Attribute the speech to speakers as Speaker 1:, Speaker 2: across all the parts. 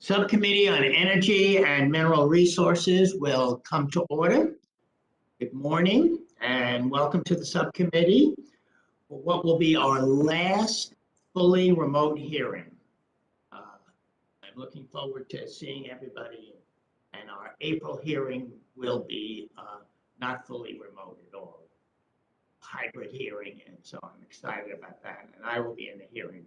Speaker 1: Subcommittee on Energy and Mineral Resources will come to order. Good morning and welcome to the subcommittee for what will be our last fully remote hearing. I'm looking forward to seeing everybody, and our April hearing will be not fully remote at all, hybrid hearing, and so I'm excited about that, and I will be in the hearing.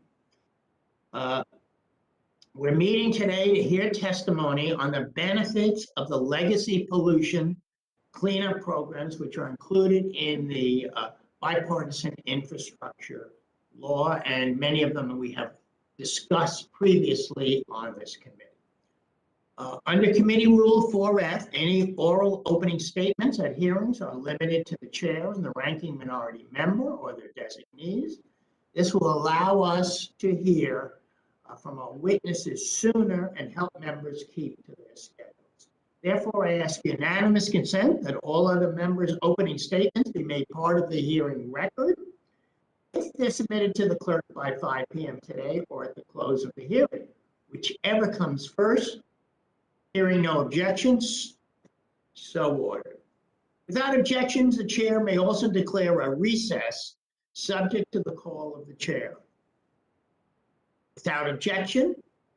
Speaker 1: We're meeting today to hear testimony on the benefits of the legacy pollution cleanup programs, which are included in the Bipartisan Infrastructure Law, and many of them we have discussed previously on this committee. Under Committee Rule 4F, any oral opening statements at hearings are limited to the chair and the ranking minority member or their designees. This will allow us to hear from our witnesses sooner and help members keep to their schedules. Therefore, I ask unanimous consent that all other members' opening statements be made part of the hearing record if they're submitted to the clerk by 5 p.m. today or at the close of the hearing, whichever comes first. Hearing no objections, so ordered. Without objections, the chair may also declare a recess subject to the call of the chair. Without objection,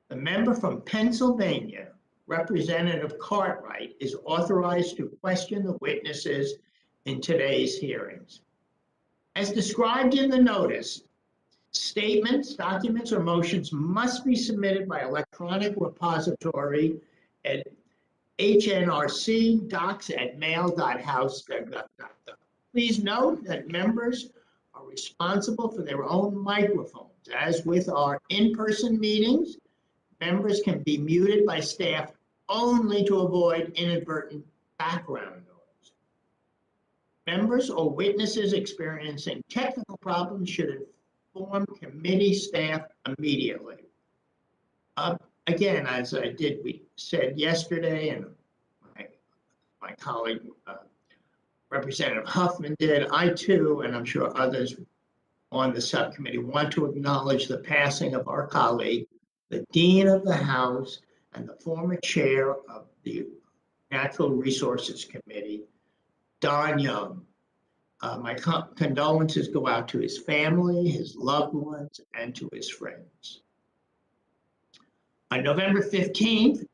Speaker 1: the member from Pennsylvania, Representative Cartwright, is authorized to question the witnesses in today's hearings. As described in the notice, statements, documents, or motions must be submitted by electronic repository at hnrcdocs@mail.house.gov. Please note that members are responsible for their own microphones. As with our in-person meetings, members can be muted by staff only to avoid inadvertent background noise. Members or witnesses experiencing technical problems should inform committee staff immediately. Again, as we said yesterday, and my colleague, Representative Huffman did, I too, and I'm sure others on the subcommittee, want to acknowledge the passing of our colleague, the Dean of the House and the former chair of the Natural Resources Committee, Don Young. My condolences go out to his family, his loved ones, and to his friends. On November 15th,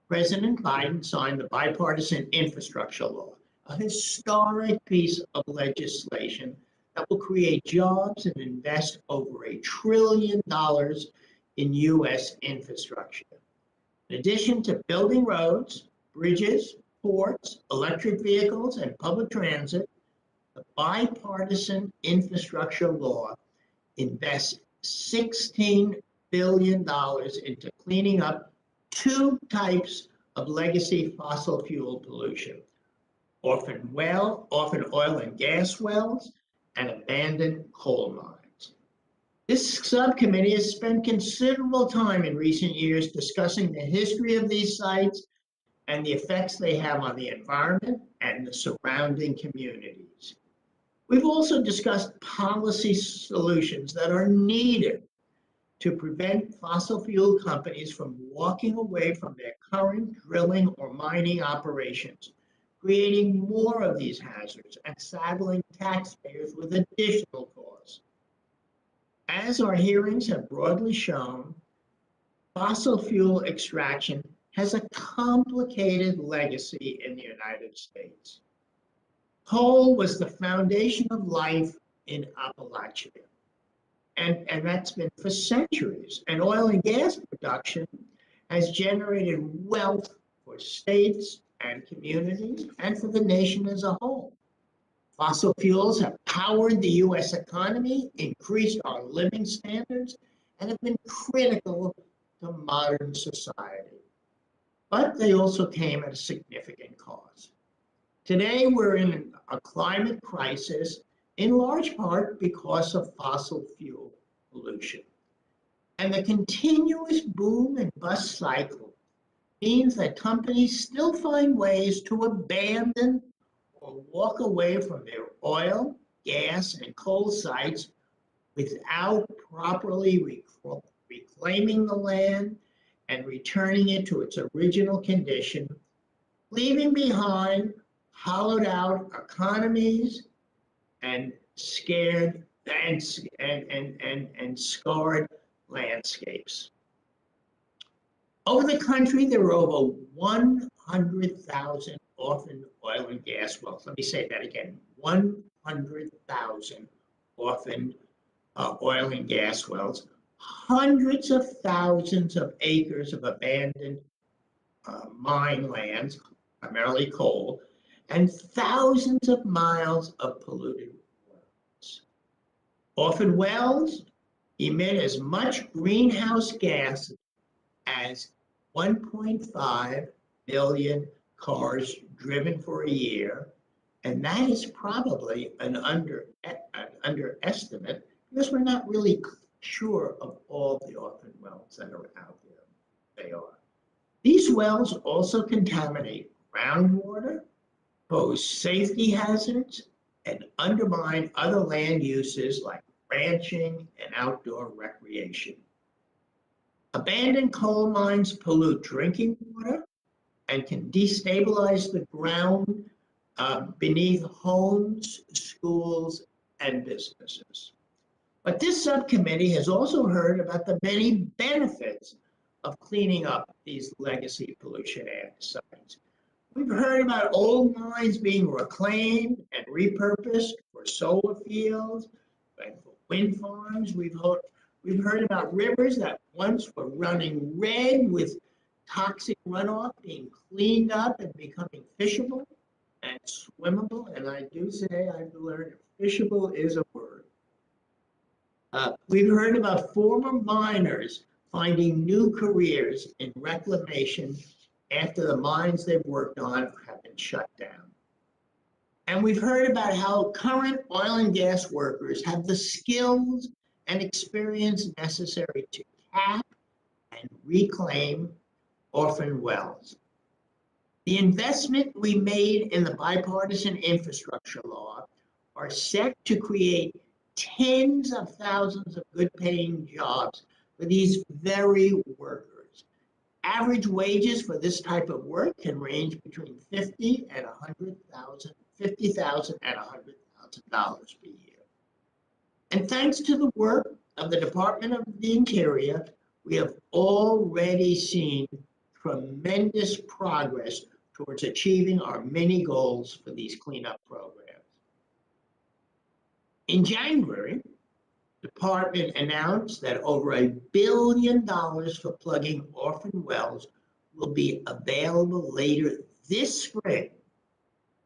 Speaker 1: President Biden signed the Bipartisan Infrastructure Law, a historic piece of legislation that will create jobs and invest over $1 trillion in U.S. infrastructure. In addition to building roads, bridges, ports, electric vehicles, and public transit, the Bipartisan Infrastructure Law invests $16 billion into cleaning up two types of legacy fossil fuel pollution: orphan oil and gas wells, and abandoned coal mines. This subcommittee has spent considerable time in recent years discussing the history of these sites and the effects they have on the environment and the surrounding communities. We've also discussed policy solutions that are needed to prevent fossil fuel companies from walking away from their current drilling or mining operations, creating more of these hazards and saddling taxpayers with additional costs. As our hearings have broadly shown, fossil fuel extraction has a complicated legacy in the United States. Coal was the foundation of life in Appalachia, and that's been for centuries. And oil and gas production has generated wealth for states and communities, and for the nation as a whole. Fossil fuels have powered the U.S. economy, increased our living standards, and have been critical to modern society. But they also came at a significant cost. Today, we're in a climate crisis, in large part because of fossil fuel pollution. And the continuous boom and bust cycle means that companies still find ways to abandon or walk away from their oil, gas, and coal sites without properly reclaiming the land and returning it to its original condition, leaving behind hollowed out economies and scared and scarred landscapes. Over the country, there are over 100,000 orphaned oil and gas wells. Let me say that again, 100,000 orphaned oil and gas wells, hundreds of thousands of acres of abandoned mine lands, primarily coal, and thousands of miles of polluted wells. Orphaned wells emit as much greenhouse gas as 1.5 million cars driven for a year, and that is probably an underestimate because we're not really sure of all the orphan wells that are out there. They are. These wells also contaminate groundwater, pose safety hazards, and undermine other land uses like ranching and outdoor recreation. Abandoned coal mines pollute drinking water and can destabilize the ground beneath homes, schools, and businesses. But this subcommittee has also heard about the many benefits of cleaning up these legacy pollution sites. We've heard about old mines being reclaimed and repurposed for solar fields and for wind farms. We've heard about rivers that once were running red with toxic runoff being cleaned up and becoming fishable and swimmable. And I do say I've learned fishable is a word. We've heard about former miners finding new careers in reclamation after the mines they've worked on have been shut down. And we've heard about how current oil and gas workers have the skills and experience necessary to cap and reclaim orphan wells. The investment we made in the Bipartisan Infrastructure Law are set to create tens of thousands of good-paying jobs for these very workers. Average wages for this type of work can range between $50,000 and $100,000 per year. And thanks to the work of the Department of the Interior, we have already seen tremendous progress towards achieving our many goals for these cleanup programs. In January, the department announced that over $1 billion for plugging orphan wells will be available later this spring.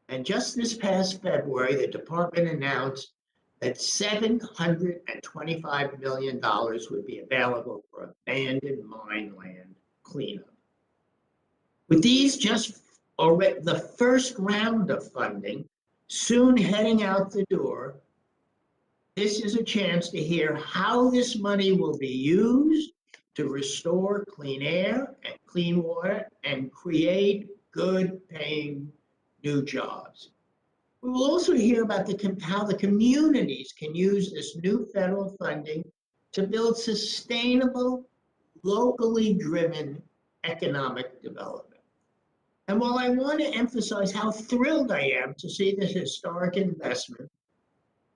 Speaker 1: And just this past February, the department announced that $725 million would be available for abandoned mine land cleanup. With these just already the first round of funding soon heading out the door, this is a chance to hear how this money will be used to restore clean air and clean water and create good-paying new jobs. We will also hear about how the communities can use this new federal funding to build sustainable, locally driven economic development. And while I want to emphasize how thrilled I am to see this historic investment,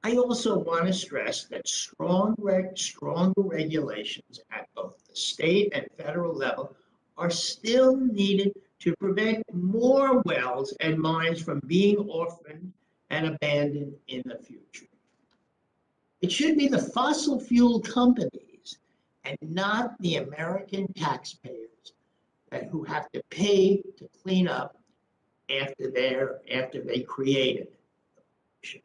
Speaker 1: I also want to stress that stronger regulations at both the state and federal level are still needed to prevent more wells and mines from being orphaned and abandoned in the future. It should be the fossil fuel companies and not the American taxpayers who have to pay to clean up after they created the pollution.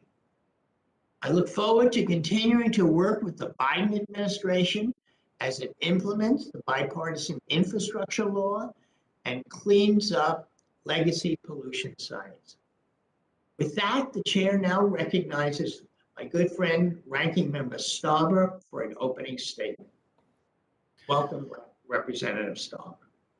Speaker 1: I look forward to continuing to work with the Biden administration as it implements the Bipartisan Infrastructure Law and cleans up legacy pollution sites. With that, the chair now recognizes my good friend, Ranking Member Stauber, for an opening statement. Welcome, Representative Stauber.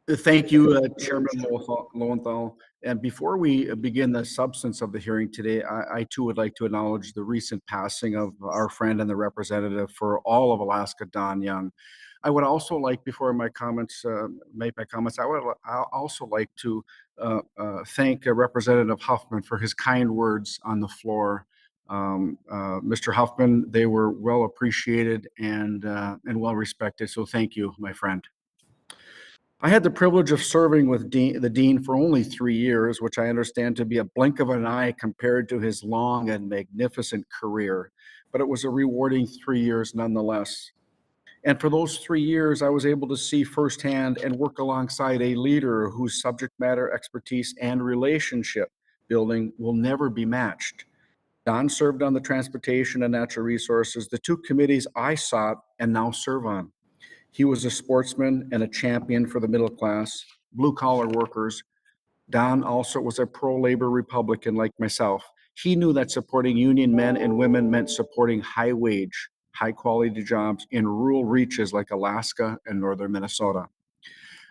Speaker 2: Thank you, Chairman Lowenthal. And before we begin the substance of the hearing today, I too would like to acknowledge the recent passing of our friend and the representative for all of Alaska, Don Young. I would also like, before my comments, make my comments, I would also like to thank Representative Huffman for his kind words on the floor. Mr. Huffman, they were well appreciated and well respected. So thank you, my friend. I had the privilege of serving with the dean for only 3 years, which I understand to be a blink of an eye compared to his long and magnificent career, but it was a rewarding 3 years nonetheless. And for those 3 years, I was able to see firsthand and work alongside a leader whose subject matter expertise and relationship building will never be matched. Don served on the Transportation and Natural Resources, the two committees I sought and now serve on. He was a sportsman and a champion for the middle class, blue-collar workers. Don also was a pro-labor Republican like myself. He knew that supporting union men and women meant supporting high-wage, high-quality jobs in rural reaches like Alaska and northern Minnesota.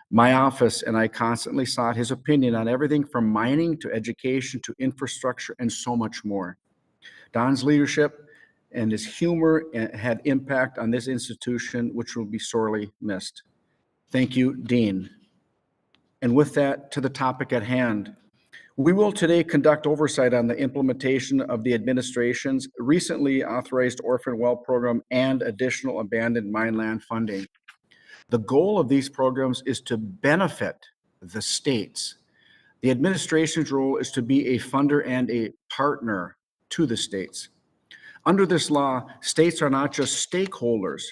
Speaker 2: My office and I constantly sought his opinion on everything from mining to education to infrastructure and so much more. Don's leadership and his humor had impact on this institution, which will be sorely missed. Thank you, Dean. And with that, to the topic at hand. We will today conduct oversight on the implementation of the administration's recently authorized Orphan Well program and additional abandoned mine land funding. The goal of these programs is to benefit the states. The administration's role is to be a funder and a partner to the states. Under this law, states are not just stakeholders.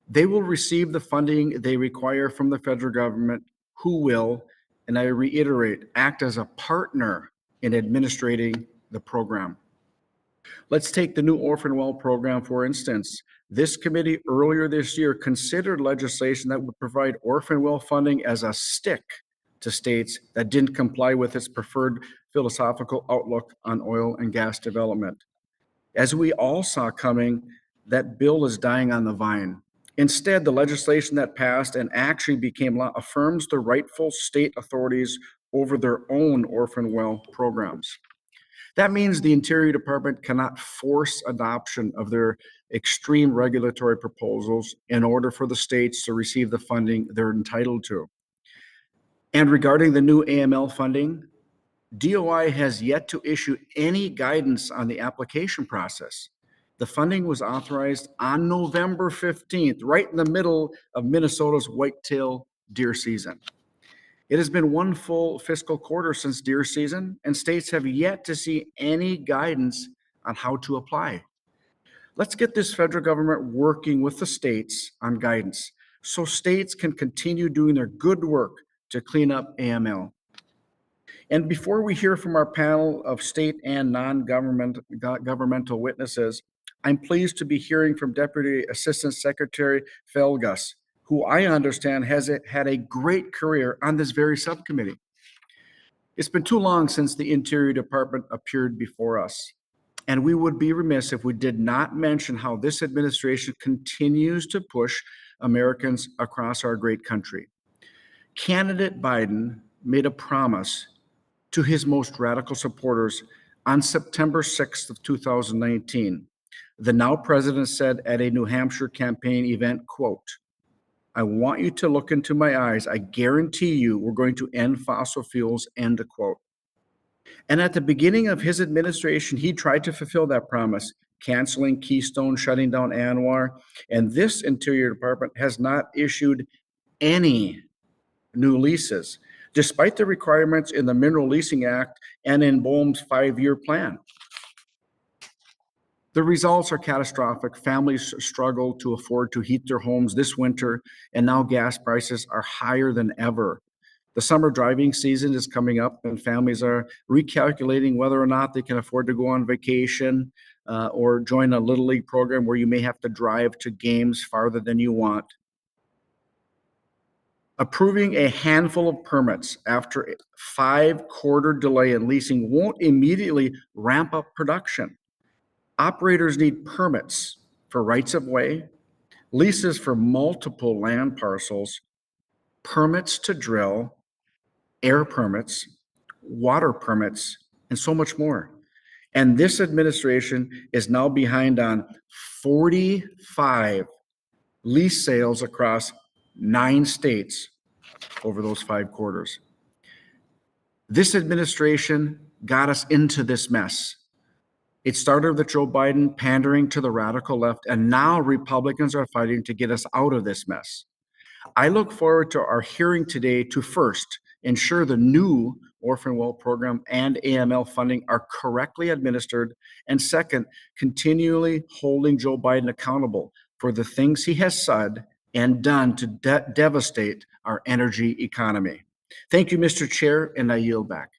Speaker 2: They will receive the funding they require from the federal government, who will, and I reiterate, act as a partner in administrating the program. Let's take the new Orphan Well program, for instance. This committee earlier this year considered legislation that would provide Orphan Well funding as a stick to states that didn't comply with its preferred philosophical outlook on oil and gas development. As we all saw coming, that bill is dying on the vine. Instead, the legislation that passed and actually became law affirms the rightful state authorities over their own orphan well programs. That means the Interior Department cannot force adoption of their extreme regulatory proposals in order for the states to receive the funding they're entitled to. And regarding the new AML funding, DOI has yet to issue any guidance on the application process. The funding was authorized on November 15th, right in the middle of Minnesota's whitetail deer season. It has been one full fiscal quarter since deer season, and states have yet to see any guidance on how to apply. Let's get this federal government working with the states on guidance so states can continue doing their good work to clean up AML. And before we hear from our panel of state and non-governmental witnesses, I'm pleased to be hearing from Deputy Assistant Secretary Velgas, who I understand has had a great career on this very subcommittee. It's been too long since the Interior Department appeared before us, and we would be remiss if we did not mention how this administration continues to push Americans across our great country. Candidate Biden made a promise to his most radical supporters on September 6th of 2019. The now president said at a New Hampshire campaign event, quote, "I want you to look into my eyes. I guarantee you we're going to end fossil fuels," end quote. And at the beginning of his administration, he tried to fulfill that promise, canceling Keystone, shutting down ANWR, and this Interior Department has not issued any new leases, despite the requirements in the Mineral Leasing Act and in BOEM's 5-year plan. The results are catastrophic. Families struggle to afford to heat their homes this winter, and now gas prices are higher than ever. The summer driving season is coming up, and families are recalculating whether or not they can afford to go on vacation or join a Little League program where you may have to drive to games farther than you want. Approving a handful of permits after a 5-quarter delay in leasing won't immediately ramp up production. Operators need permits for rights of way, leases for multiple land parcels, permits to drill, air permits, water permits, and so much more. And this administration is now behind on 45 lease sales across 9 states over those 5 quarters. This administration got us into this mess. It started with Joe Biden pandering to the radical left, and now Republicans are fighting to get us out of this mess. I look forward to our hearing today to first ensure the new Orphan Well program and AML funding are correctly administered, and second, continually holding Joe Biden accountable for the things he has said and done to devastate our energy economy. Thank you, Mr. Chair, and I yield back.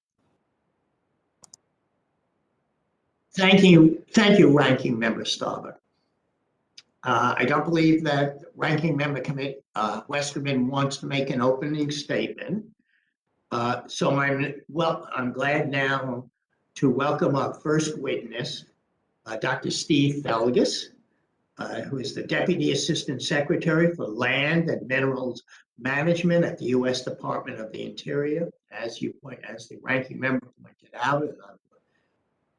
Speaker 1: Thank you, Ranking Member Stauber. I don't believe that Ranking Member Westerman wants to make an opening statement. So I'm glad now to welcome our first witness, Dr. Steve Velgas, who is the Deputy Assistant Secretary for Land and Minerals Management at the U.S. Department of the Interior. As the Ranking Member pointed out, and I've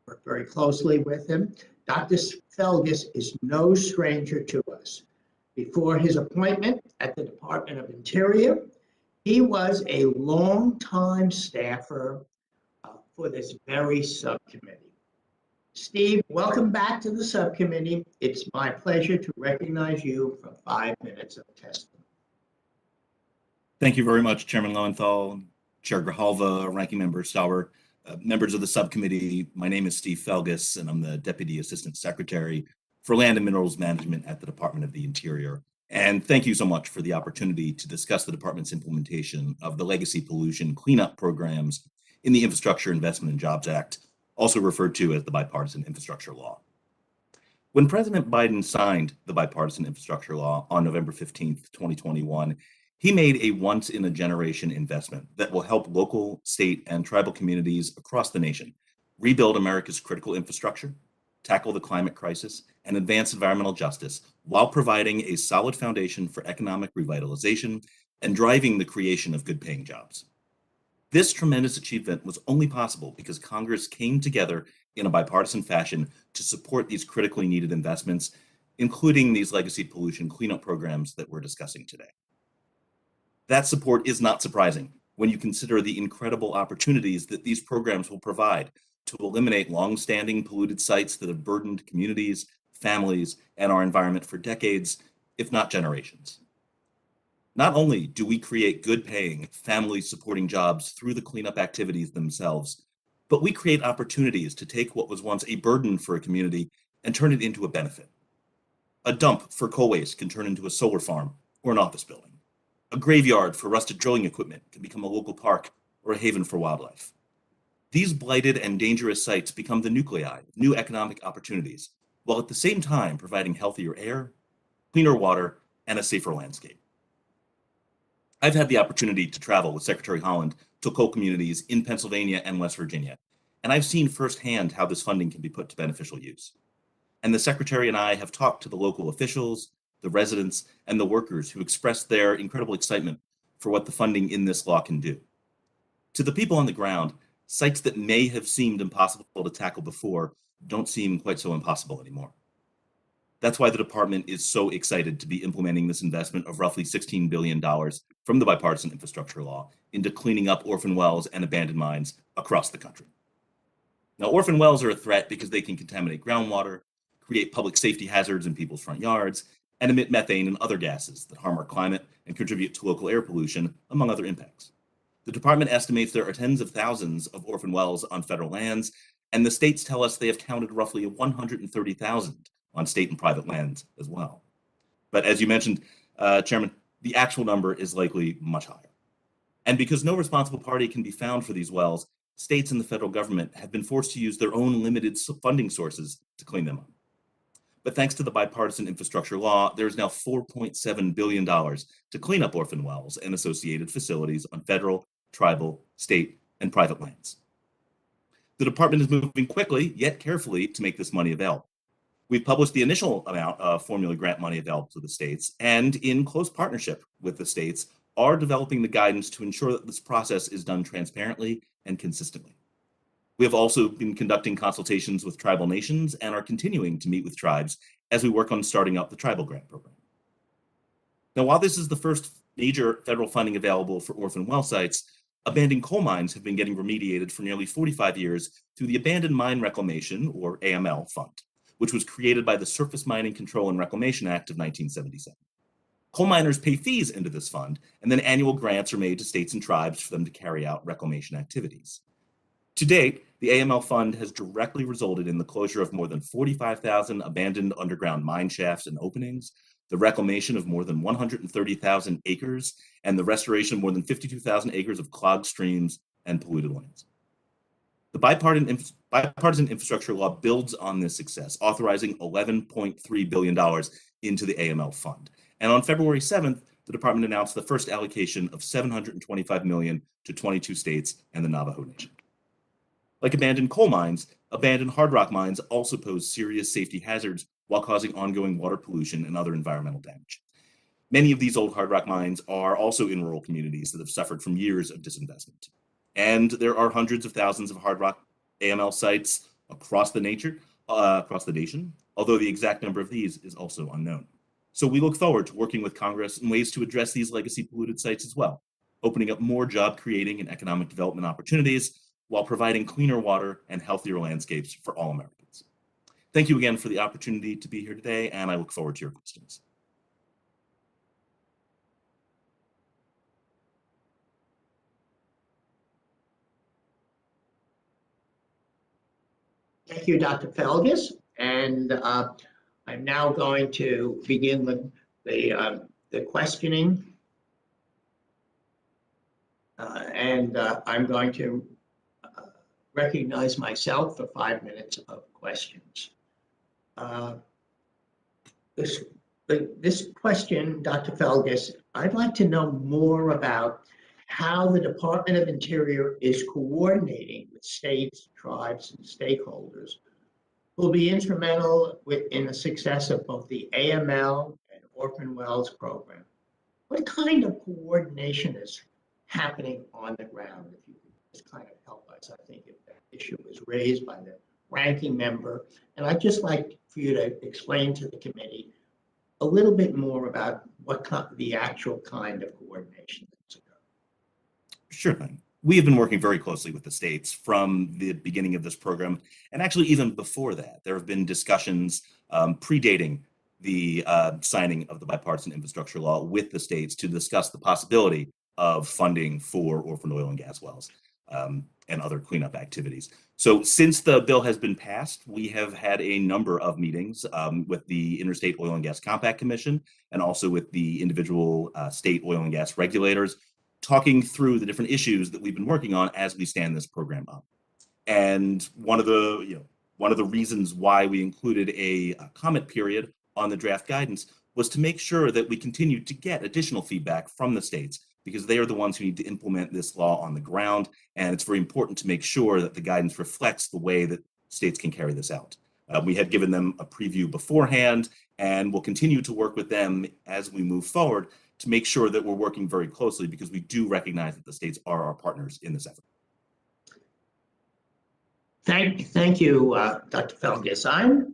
Speaker 1: worked very closely with him, Dr. Velgas is no stranger to us. Before his appointment at the Department of Interior, he was a longtime staffer for this very subcommittee. Steve, welcome back to the subcommittee. It's my pleasure to recognize you for 5 minutes of testimony.
Speaker 3: Thank you very much, Chairman Lowenthal, Chair Grijalva, Ranking Member Stauber, members of the subcommittee. My name is Steve Velgas, and I'm the Deputy Assistant Secretary for Land and Minerals Management at the Department of the Interior. And thank you so much for the opportunity to discuss the department's implementation of the legacy pollution cleanup programs in the Infrastructure Investment and Jobs Act, also referred to as the Bipartisan Infrastructure Law. When President Biden signed the Bipartisan Infrastructure Law on November 15th, 2021, he made a once-in-a-generation investment that will help local, state, and tribal communities across the nation rebuild America's critical infrastructure, tackle the climate crisis, and advance environmental justice while providing a solid foundation for economic revitalization and driving the creation of good-paying jobs. This tremendous achievement was only possible because Congress came together in a bipartisan fashion to support these critically needed investments, including these legacy pollution cleanup programs that we're discussing today. That support is not surprising when you consider the incredible opportunities that these programs will provide to eliminate long-standing polluted sites that have burdened communities, families, and our environment for decades, if not generations. Not only do we create good-paying, family-supporting jobs through the cleanup activities themselves, but we create opportunities to take what was once a burden for a community and turn it into a benefit. A dump for coal waste can turn into a solar farm or an office building. A graveyard for rusted drilling equipment can become a local park or a haven for wildlife. These blighted and dangerous sites become the nuclei of new economic opportunities, while at the same time providing healthier air, cleaner water, and a safer landscape. I've had the opportunity to travel with Secretary Haaland to coal communities in Pennsylvania and West Virginia, and I've seen firsthand how this funding can be put to beneficial use. And the Secretary and I have talked to the local officials, the residents, and the workers who expressed their incredible excitement for what the funding in this law can do. To the people on the ground, sites that may have seemed impossible to tackle before don't seem quite so impossible anymore. That's why the department is so excited to be implementing this investment of roughly $16 billion from the Bipartisan Infrastructure Law into cleaning up orphan wells and abandoned mines across the country. Now, orphan wells are a threat because they can contaminate groundwater, create public safety hazards in people's front yards, and emit methane and other gases that harm our climate and contribute to local air pollution, among other impacts. The department estimates there are tens of thousands of orphan wells on federal lands, and the states tell us they have counted roughly 130,000 on state and private lands as well. But as you mentioned, Chairman, the actual number is likely much higher. And because no responsible party can be found for these wells, states and the federal government have been forced to use their own limited funding sources to clean them up. But thanks to the Bipartisan Infrastructure Law, there is now $4.7 billion to clean up orphan wells and associated facilities on federal, tribal, state, and private lands. The department is moving quickly, yet carefully, to make this money available. We've published the initial amount of formula grant money available to the states, and in close partnership with the states, are developing the guidance to ensure that this process is done transparently and consistently. We have also been conducting consultations with tribal nations and are continuing to meet with tribes as we work on starting up the tribal grant program. Now, while this is the first major federal funding available for orphan well sites, abandoned coal mines have been getting remediated for nearly 45 years through the Abandoned Mine Reclamation, or AML, Fund, which was created by the Surface Mining Control and Reclamation Act of 1977. Coal miners pay fees into this fund, and then annual grants are made to states and tribes for them to carry out reclamation activities. To date, the AML fund has directly resulted in the closure of more than 45,000 abandoned underground mine shafts and openings, the reclamation of more than 130,000 acres, and the restoration of more than 52,000 acres of clogged streams and polluted lands. The Bipartisan Infrastructure Law builds on this success, authorizing $11.3 billion into the AML fund. And on February 7th, the department announced the first allocation of $725 million to 22 states and the Navajo Nation. Like abandoned coal mines, abandoned hard rock mines also pose serious safety hazards while causing ongoing water pollution and other environmental damage. Many of these old hard rock mines are also in rural communities that have suffered from years of disinvestment. And there are hundreds of thousands of hard rock AML sites across the nation, although the exact number of these is also unknown. So we look forward to working with Congress in ways to address these legacy polluted sites as well, opening up more job creating and economic development opportunities while providing cleaner water and healthier landscapes for all Americans. Thank you again for the opportunity to be here today, and I look forward to your questions.
Speaker 1: Thank you, Dr. Velgas. And I'm now going to begin the questioning. I'm going to recognize myself for 5 minutes of questions. This question, Dr. Velgas, I'd like to know more about how the Department of Interior is coordinating with states, tribes, and stakeholders who will be instrumental in the success of both the AML and Orphan Wells program. What kind of coordination is happening on the ground? If you could just kind of help us, I think if that issue was raised by the ranking member. And I'd just like for you to explain to the committee a little bit more about what the actual kind of coordination that's occurring.
Speaker 3: Sure thing. We have been working very closely with the states from the beginning of this program, and actually even before that. There have been discussions predating the signing of the Bipartisan Infrastructure Law with the states to discuss the possibility of funding for orphaned oil and gas wells and other cleanup activities. So since the bill has been passed, we have had a number of meetings with the Interstate Oil and Gas Compact Commission and also with the individual state oil and gas regulators, talking through the different issues that we've been working on as we stand this program up. And one of the reasons why we included a comment period on the draft guidance was to make sure that we continue to get additional feedback from the states, because they are the ones who need to implement this law on the ground. And it's very important to make sure that the guidance reflects the way that states can carry this out. We had given them a preview beforehand, and we'll continue to work with them as we move forward to make sure that we're working very closely, because we do recognize that the states are our partners in this effort.
Speaker 1: Thank you, Dr. Velgas.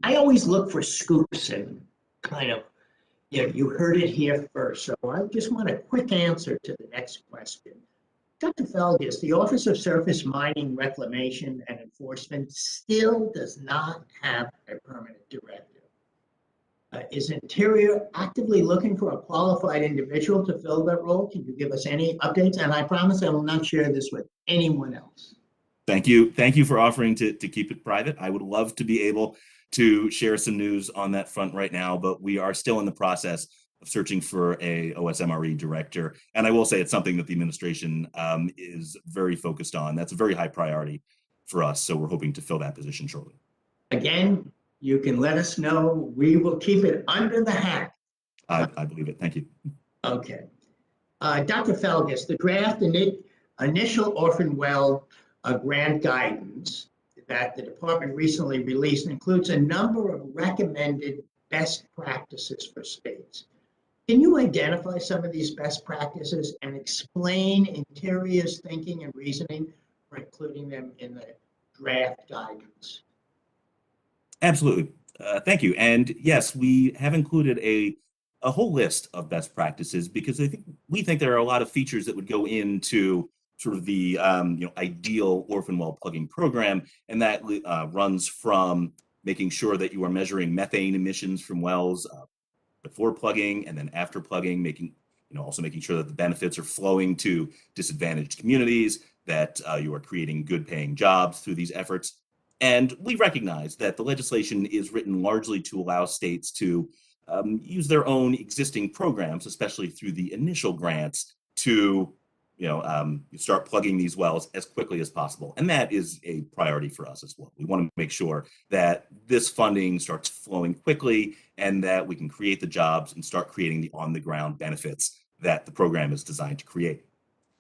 Speaker 1: I always look for scoops and kind of, you heard it here first. So I just want a quick answer to the next question. Dr. Velgas, the Office of Surface Mining Reclamation and Enforcement still does not have a permanent director. Is Interior actively looking for a qualified individual to fill that role? Can you give us any updates? And I promise I will not share this with anyone else.
Speaker 3: Thank you. Thank you for offering to keep it private. I would love to be able to share some news on that front right now, but we are still in the process of searching for a OSMRE director. And I will say it's something that the administration is very focused on. That's a very high priority for us. So we're hoping to fill that position shortly.
Speaker 1: Again, you can let us know. We will keep it under the hat.
Speaker 3: I believe it. Thank you.
Speaker 1: Okay. Dr. Velgas, the draft initial orphan well grant guidance that the department recently released includes a number of recommended best practices for states. Can you identify some of these best practices and explain Interior's thinking and reasoning for including them in the draft guidance?
Speaker 3: Absolutely. Thank you. And yes, we have included a whole list of best practices because we think there are a lot of features that would go into sort of the ideal orphan well plugging program, and that runs from making sure that you are measuring methane emissions from wells before plugging and then after plugging, also making sure that the benefits are flowing to disadvantaged communities, that you are creating good paying jobs through these efforts. And we recognize that the legislation is written largely to allow states to use their own existing programs, especially through the initial grants, to start plugging these wells as quickly as possible. And that is a priority for us as well. We want to make sure that this funding starts flowing quickly and that we can create the jobs and start creating the on-the-ground benefits that the program is designed to create.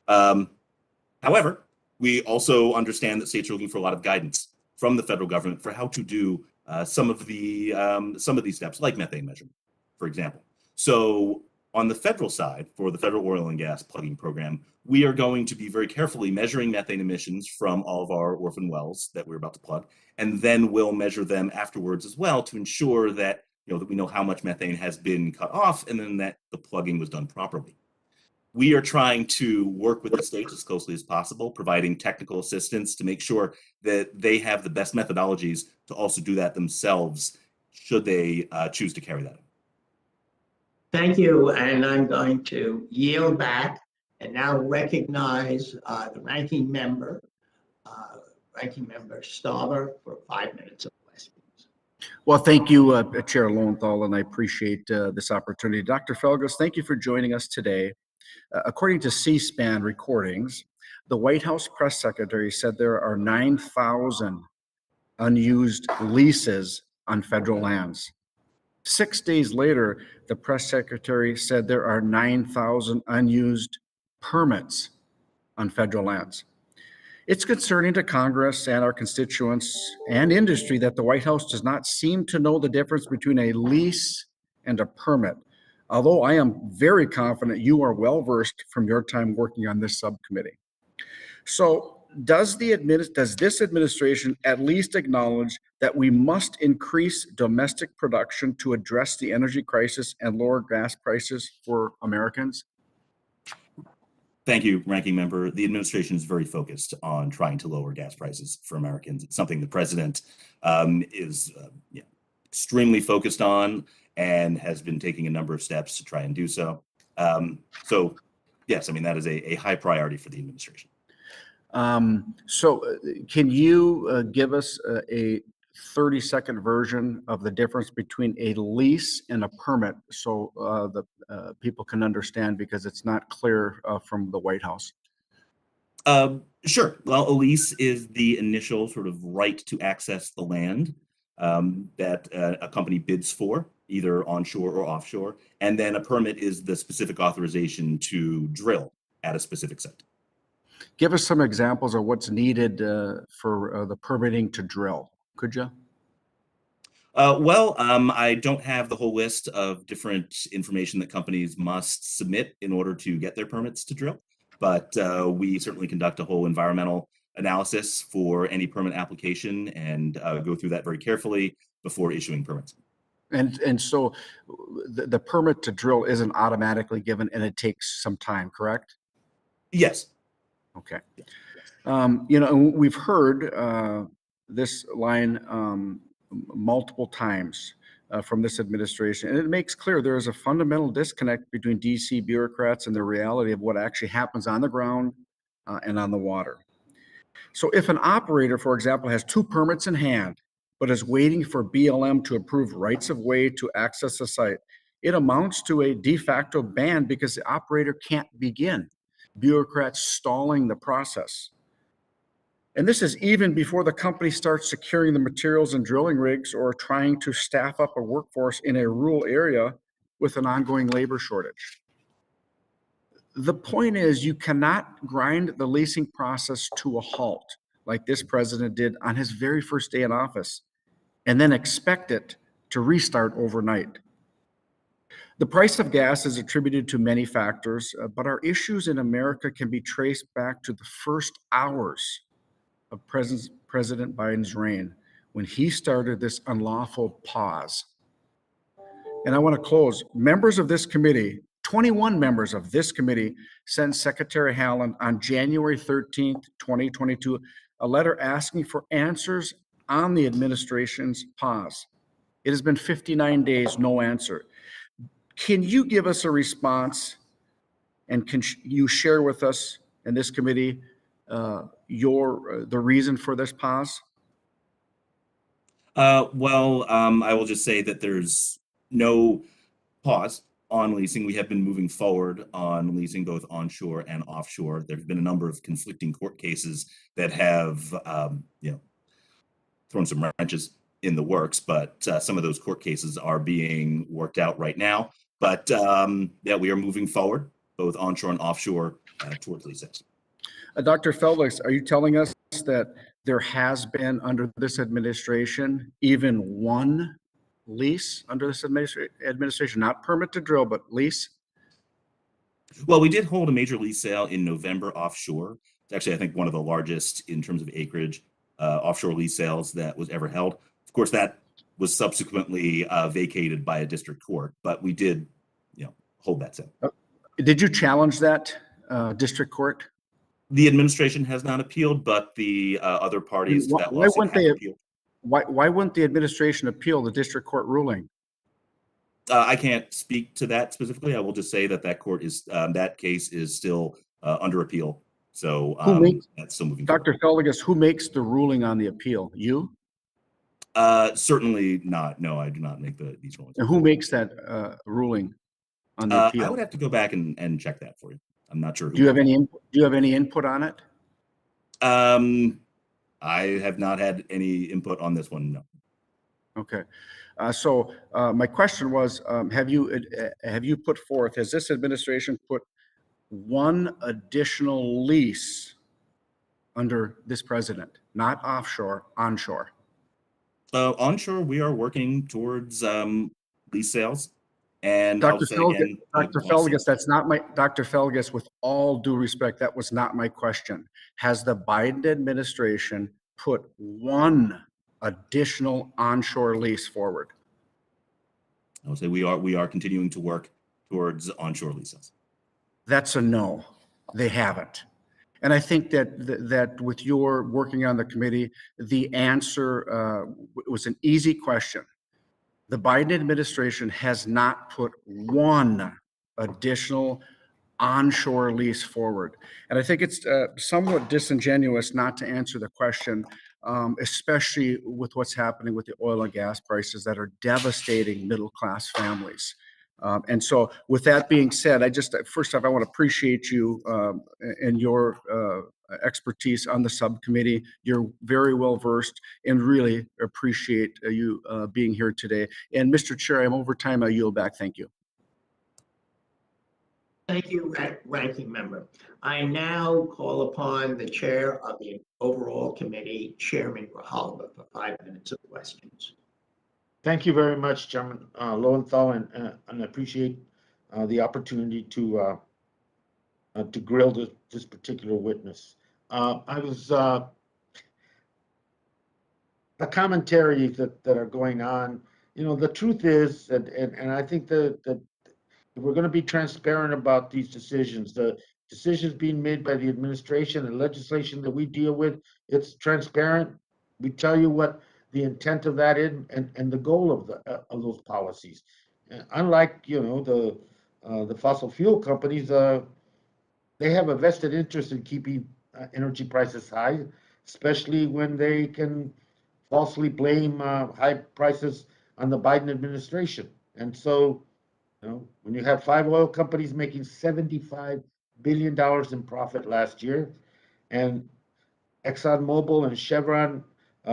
Speaker 3: However, we also understand that states are looking for a lot of guidance from the federal government for how to do some of these steps, like methane measurement, for example. So on the federal side, for the federal oil and gas plugging program, we are going to be very carefully measuring methane emissions from all of our orphan wells that we're about to plug, and then we'll measure them afterwards as well to ensure that that we know how much methane has been cut off and then that the plugging was done properly. We are trying to work with the states as closely as possible, providing technical assistance to make sure that they have the best methodologies to also do that themselves, should they choose to carry that out.
Speaker 1: Thank you, and I'm going to yield back and now recognize the ranking member Stauber, for 5 minutes of questions.
Speaker 2: Well, thank you, Chair Lowenthal, and I appreciate this opportunity. Dr. Velgas, thank you for joining us today. According to C-SPAN recordings, the White House press secretary said there are 9,000 unused leases on federal lands. 6 days later, the press secretary said there are 9,000 unused permits on federal lands. It's concerning to Congress and our constituents and industry that the White House does not seem to know the difference between a lease and a permit, although I am very confident you are well versed from your time working on this subcommittee. So does this administration at least acknowledge that we must increase domestic production to address the energy crisis and lower gas prices for Americans?
Speaker 3: Thank you, Ranking Member. The administration is very focused on trying to lower gas prices for Americans. It's something the president is extremely focused on and has been taking a number of steps to try and do so. So yes, that is a high priority for the administration.
Speaker 2: So can you give us a 30-second version of the difference between a lease and a permit so the people can understand, because it's not clear from the White House?
Speaker 3: Sure. Well, a lease is the initial sort of right to access the land that a company bids for, either onshore or offshore. And then a permit is the specific authorization to drill at a specific site.
Speaker 2: Give us some examples of what's needed for the permitting to drill, could you?
Speaker 3: I don't have the whole list of different information that companies must submit in order to get their permits to drill, but we certainly conduct a whole environmental analysis for any permit application and go through that very carefully before issuing permits.
Speaker 2: And so the permit to drill isn't automatically given and it takes some time, correct?
Speaker 3: Yes.
Speaker 2: Okay. We've heard this line multiple times from this administration, and it makes clear there is a fundamental disconnect between DC bureaucrats and the reality of what actually happens on the ground and on the water. So if an operator, for example, has 2 permits in hand, but is waiting for BLM to approve rights of way to access the site, it amounts to a de facto ban because the operator can't begin. Bureaucrats stalling the process. And this is even before the company starts securing the materials and drilling rigs or trying to staff up a workforce in a rural area with an ongoing labor shortage. The point is, you cannot grind the leasing process to a halt like this president did on his very first day in office and then expect it to restart overnight. The price of gas is attributed to many factors, but our issues in America can be traced back to the first hours of President Biden's reign, when he started this unlawful pause. And I want to close. Members of this committee, 21 members of this committee, sent Secretary Haaland on January 13th, 2022, a letter asking for answers on the administration's pause. It has been 59 days, no answer. Can you give us a response, and can you share with us in this committee the reason for this pause?
Speaker 3: I will just say that there's no pause on leasing. We have been moving forward on leasing both onshore and offshore. There's been a number of conflicting court cases that have, thrown some wrenches in the works, but some of those court cases are being worked out right now. But we are moving forward, both onshore and offshore, towards leases.
Speaker 2: Dr. Velgas, are you telling us that there has been, under this administration, even one lease under this administration, not permit to drill, but lease?
Speaker 3: Well, we did hold a major lease sale in November offshore. It's actually, I think, one of the largest in terms of acreage offshore lease sales that was ever held. Of course, that was subsequently vacated by a district court, but we did, hold that sale.
Speaker 2: Did you challenge that district court?
Speaker 3: The administration has not appealed, but the other parties to that lawsuit have appealed.
Speaker 2: Why wouldn't the administration appeal the district court ruling?
Speaker 3: I can't speak to that specifically. I will just say that that case is still under appeal. So that's still moving forward.
Speaker 2: Dr. Velgas, who makes the ruling on the appeal? You?
Speaker 3: Certainly not. No, I do not make these rulings.
Speaker 2: And who makes that ruling on the appeal?
Speaker 3: I would have to go back and check that for you. I'm not sure.
Speaker 2: Do you have any input on it?
Speaker 3: I have not had any input on this one. No.
Speaker 2: Okay. So my question was, have you put forth, has this administration put one additional lease under this president, not offshore, onshore?
Speaker 3: Onshore, we are working towards lease sales. And
Speaker 2: Dr. Velgas, that's not my, Dr. Velgas, with all due respect, that was not my question. Has the Biden administration put one additional onshore lease forward?
Speaker 3: I would say we are continuing to work towards onshore leases.
Speaker 2: That's a no. They haven't. And I think that with your working on the committee, the answer was an easy question. The Biden administration has not put one additional onshore lease forward. And I think it's somewhat disingenuous not to answer the question, especially with what's happening with the oil and gas prices that are devastating middle-class families. And so with that being said, first off, I want to appreciate you and your expertise on the subcommittee. You're very well versed, and really appreciate you being here today. And Mr. Chair, I'm over time. I yield back. Thank you.
Speaker 1: Thank you, Ranking Member. I now call upon the Chair of the Overall Committee, Chairman Grijalva, for 5 minutes of questions.
Speaker 4: Thank you very much, Chairman Lowenthal, and appreciate the opportunity to grill this particular witness. The commentaries that are going on, the truth is, and I think that if we're going to be transparent about these decisions, the decisions being made by the administration and legislation that we deal with, it's transparent. We tell you what the intent of that is and the goal of those policies. Unlike the fossil fuel companies, they have a vested interest in keeping energy prices high, especially when they can falsely blame high prices on the Biden administration. And so, when you have 5 oil companies making $75 billion in profit last year, and ExxonMobil and Chevron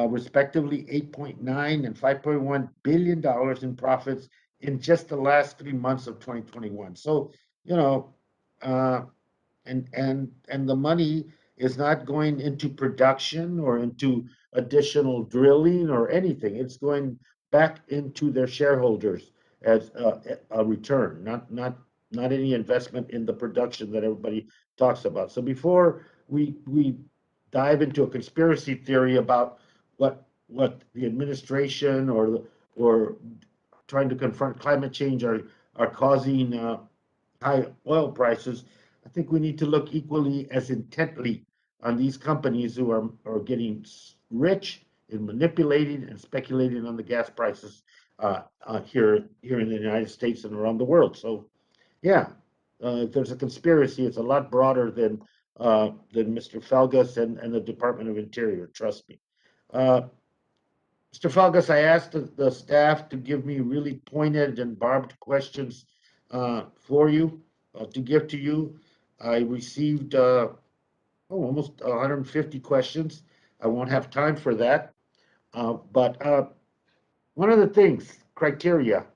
Speaker 4: respectively $8.9 and $5.1 billion in profits in just the last 3 months of 2021. So, and the money is not going into production or into additional drilling or anything. It's going back into their shareholders. as a return, not any investment in the production that everybody talks about. So before we dive into a conspiracy theory about what the administration or trying to confront climate change are causing high oil prices, I think we need to look equally as intently on these companies who are getting rich in manipulating and speculating on the gas prices here in the United States and around the world. So, yeah, if there's a conspiracy, it's a lot broader than Mr. Velgas and the Department of Interior. Trust me. Mr. Velgas, I asked the staff to give me really pointed and barbed questions for you to give to you. I received almost 150 questions. I won't have time for that. But one of the things, criteria,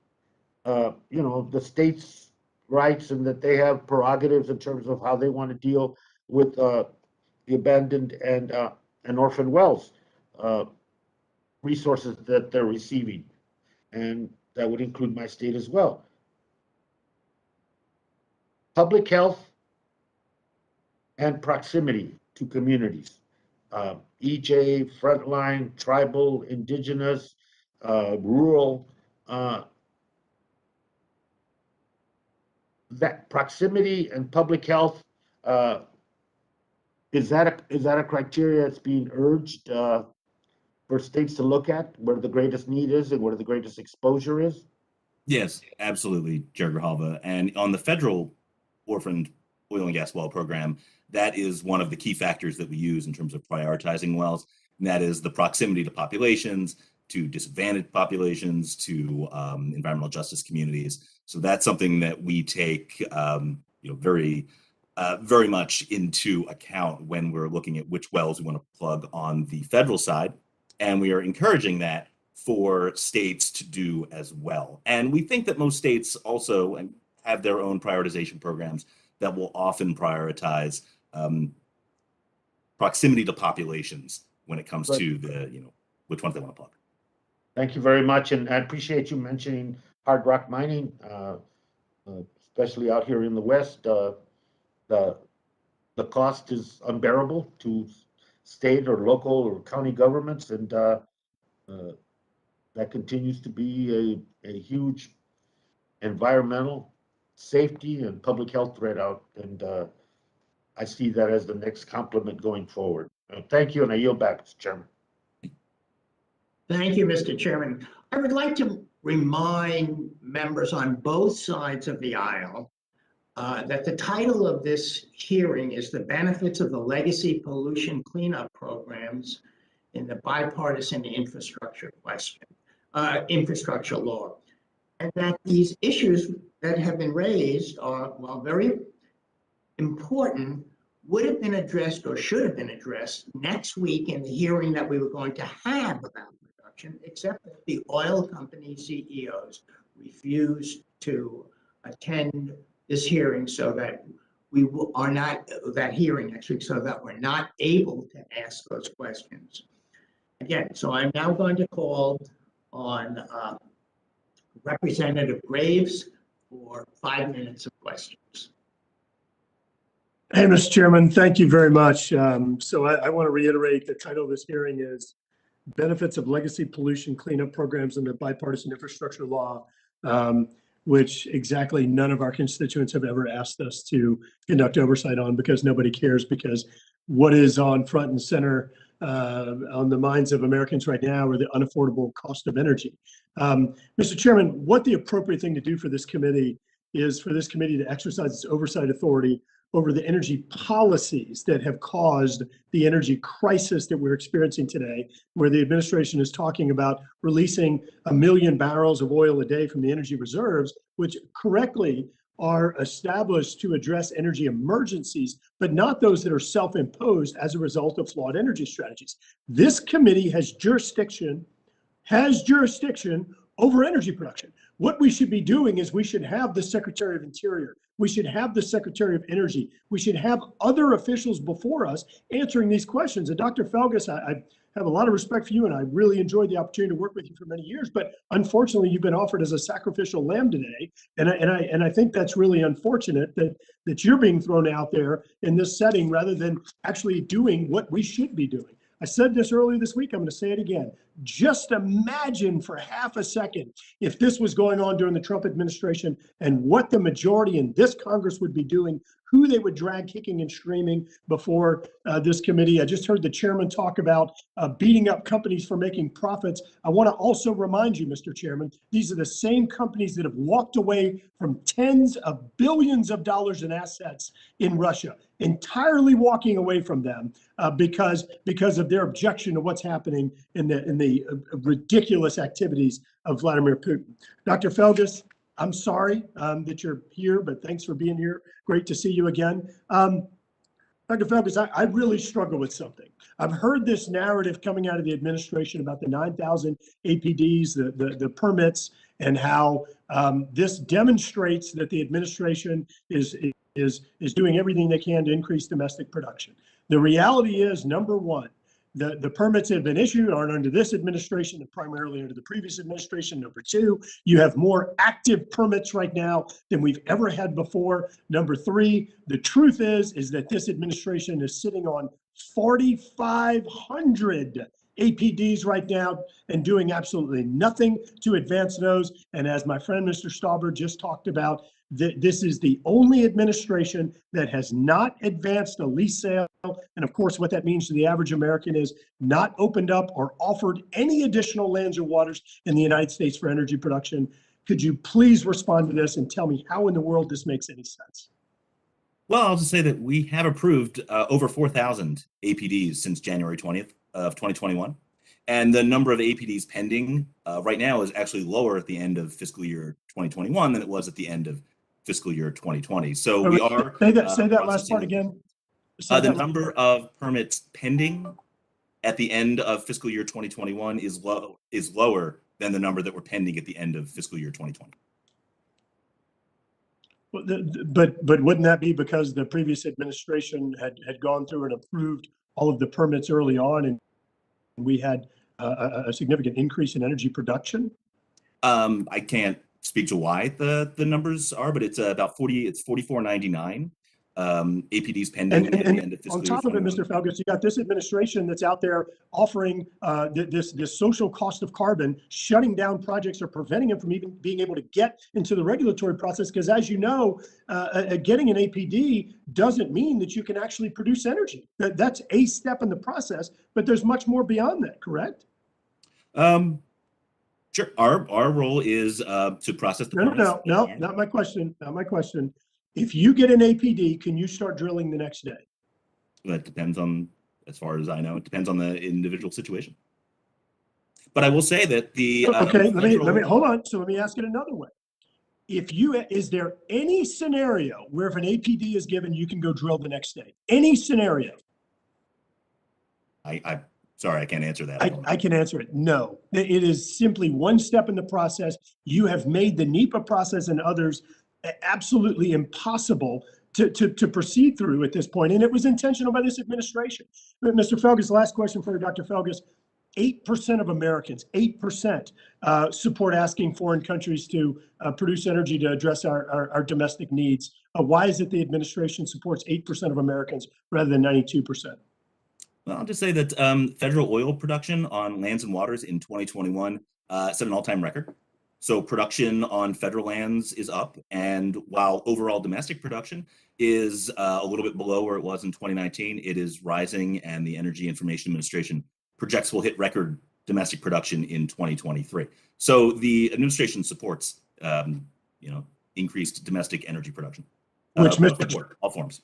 Speaker 4: the states' rights and that they have prerogatives in terms of how they want to deal with the abandoned and orphan wells resources that they're receiving. And that would include my state as well. Public health and proximity to communities. EJ, frontline, tribal, indigenous, rural, that proximity and public health, is that a criteria that's being urged for states to look at, where the greatest need is and where the greatest exposure is?
Speaker 3: Yes, absolutely, Chair Grijalva. And on the federal orphaned oil and gas well program, that is one of the key factors that we use in terms of prioritizing wells. And that is the proximity to populations, to disadvantaged populations, to environmental justice communities. So that's something that we take very much into account when we're looking at which wells we want to plug on the federal side. And we are encouraging that for states to do as well. And we think that most states also have their own prioritization programs that will often prioritize proximity to populations when it comes to which ones they want to plug.
Speaker 4: Thank you very much, and I appreciate you mentioning hard rock mining, especially out here in the West. The cost is unbearable to state or local or county governments, and that continues to be a huge environmental, safety, and public health threat out, and I see that as the next complement going forward. Thank you, and I yield back, Mr. Chairman.
Speaker 1: Thank you, Mr. Chairman. I would like to remind members on both sides of the aisle that the title of this hearing is The Benefits of the Legacy Pollution Cleanup Programs in the Bipartisan Infrastructure Law. And that these issues that have been raised are, while very important, would have been addressed or should have been addressed next week in the hearing that we were going to have about production, except that the oil company CEOs refused to attend this hearing so that we are not, that hearing next week, so that we're not able to ask those questions. Again, so I'm now going to call on Representative Graves for 5 minutes of questions.
Speaker 5: Hey, Mr. Chairman, thank you very much. So I want to reiterate the title of this hearing is Benefits of Legacy Pollution Cleanup Programs under Bipartisan Infrastructure Law, which exactly none of our constituents have ever asked us to conduct oversight on, because nobody cares, because what is on front and center on the minds of Americans right now are the unaffordable cost of energy. Mr. Chairman, what the appropriate thing to do for this committee is for this committee to exercise its oversight authority over the energy policies that have caused the energy crisis that we're experiencing today, where the administration is talking about releasing 1 million barrels of oil a day from the energy reserves, which correctly are established to address energy emergencies, but not those that are self-imposed as a result of flawed energy strategies. This committee has jurisdiction over energy production. What we should be doing is we should have the Secretary of Interior, we should have the Secretary of Energy, we should have other officials before us answering these questions. And Dr. Velgas, I have a lot of respect for you, and I really enjoyed the opportunity to work with you for many years. But unfortunately, you've been offered as a sacrificial lamb today, and I think that's really unfortunate that you're being thrown out there in this setting rather than actually doing what we should be doing. I said this earlier this week. I'm going to say it again. Just imagine for half a second if this was going on during the Trump administration and what the majority in this Congress would be doing, who they would drag kicking and screaming before this committee. I just heard the chairman talk about beating up companies for making profits. I want to also remind you, Mr. Chairman, these are the same companies that have walked away from tens of billions of dollars in assets in Russia, entirely walking away from them because of their objection to what's happening in the ridiculous activities of Vladimir Putin. Dr. Velgas, I'm sorry that you're here, but thanks for being here. Great to see you again. Dr. Velgas, I really struggle with something. I've heard this narrative coming out of the administration about the 9,000 APDs, the permits, and how this demonstrates that the administration is doing everything they can to increase domestic production. The reality is, number one, the permits that have been issued aren't under this administration, they're primarily under the previous administration. Number two, you have more active permits right now than we've ever had before. Number three, the truth is that this administration is sitting on 4,500 APDs right now and doing absolutely nothing to advance those. And as my friend Mr. Stauber just talked about, this is the only administration that has not advanced a lease sale. And of course, what that means to the average American is not opened up or offered any additional lands or waters in the United States for energy production. Could you please respond to this and tell me how in the world this makes any sense?
Speaker 3: Well, I'll just say that we have approved over 4,000 APDs since January 20th of 2021. And the number of APDs pending right now is actually lower at the end of fiscal year 2021 than it was at the end of fiscal year 2020. So we are
Speaker 5: say that last part again.
Speaker 3: The number of permits pending at the end of fiscal year 2021 is lower than the number that were pending at the end of fiscal year 2020.
Speaker 5: But wouldn't that be because the previous administration had gone through and approved all of the permits early on, and we had a significant increase in energy production?
Speaker 3: I can't speak to why the numbers are, but it's about 4499 APDs pending at the end of fiscal year 2021.
Speaker 5: On top of it, Mr. Velgas, you got this administration that's out there offering this social cost of carbon, shutting down projects or preventing them from even being able to get into the regulatory process. Because as you know, getting an APD doesn't mean that you can actually produce energy. That's a step in the process, but there's much more beyond that, correct?
Speaker 3: Sure. Our role is to process the permits.
Speaker 5: No, not my question. Not my question. If you get an APD, can you start drilling the next day?
Speaker 3: That depends on, as far as I know, it depends on the individual situation. But I will say that the
Speaker 5: okay. Let me hold on. So let me ask it another way. Is there any scenario where if an APD is given, you can go drill the next day? Any scenario?
Speaker 3: Sorry, I can't answer that.
Speaker 5: I can answer it. No, it is simply one step in the process. You have made the NEPA process and others absolutely impossible to proceed through at this point. And it was intentional by this administration. Mr. Velgas, last question for you, Dr. Velgas. 8% of Americans, 8% support asking foreign countries to produce energy to address our domestic needs. Why is it the administration supports 8% of Americans rather than 92%?
Speaker 3: Well, I'll just say that federal oil production on lands and waters in 2021 set an all-time record. So production on federal lands is up, and while overall domestic production is a little bit below where it was in 2019, it is rising, and the Energy Information Administration projects will hit record domestic production in 2023. So the administration supports, increased domestic energy production, all forms.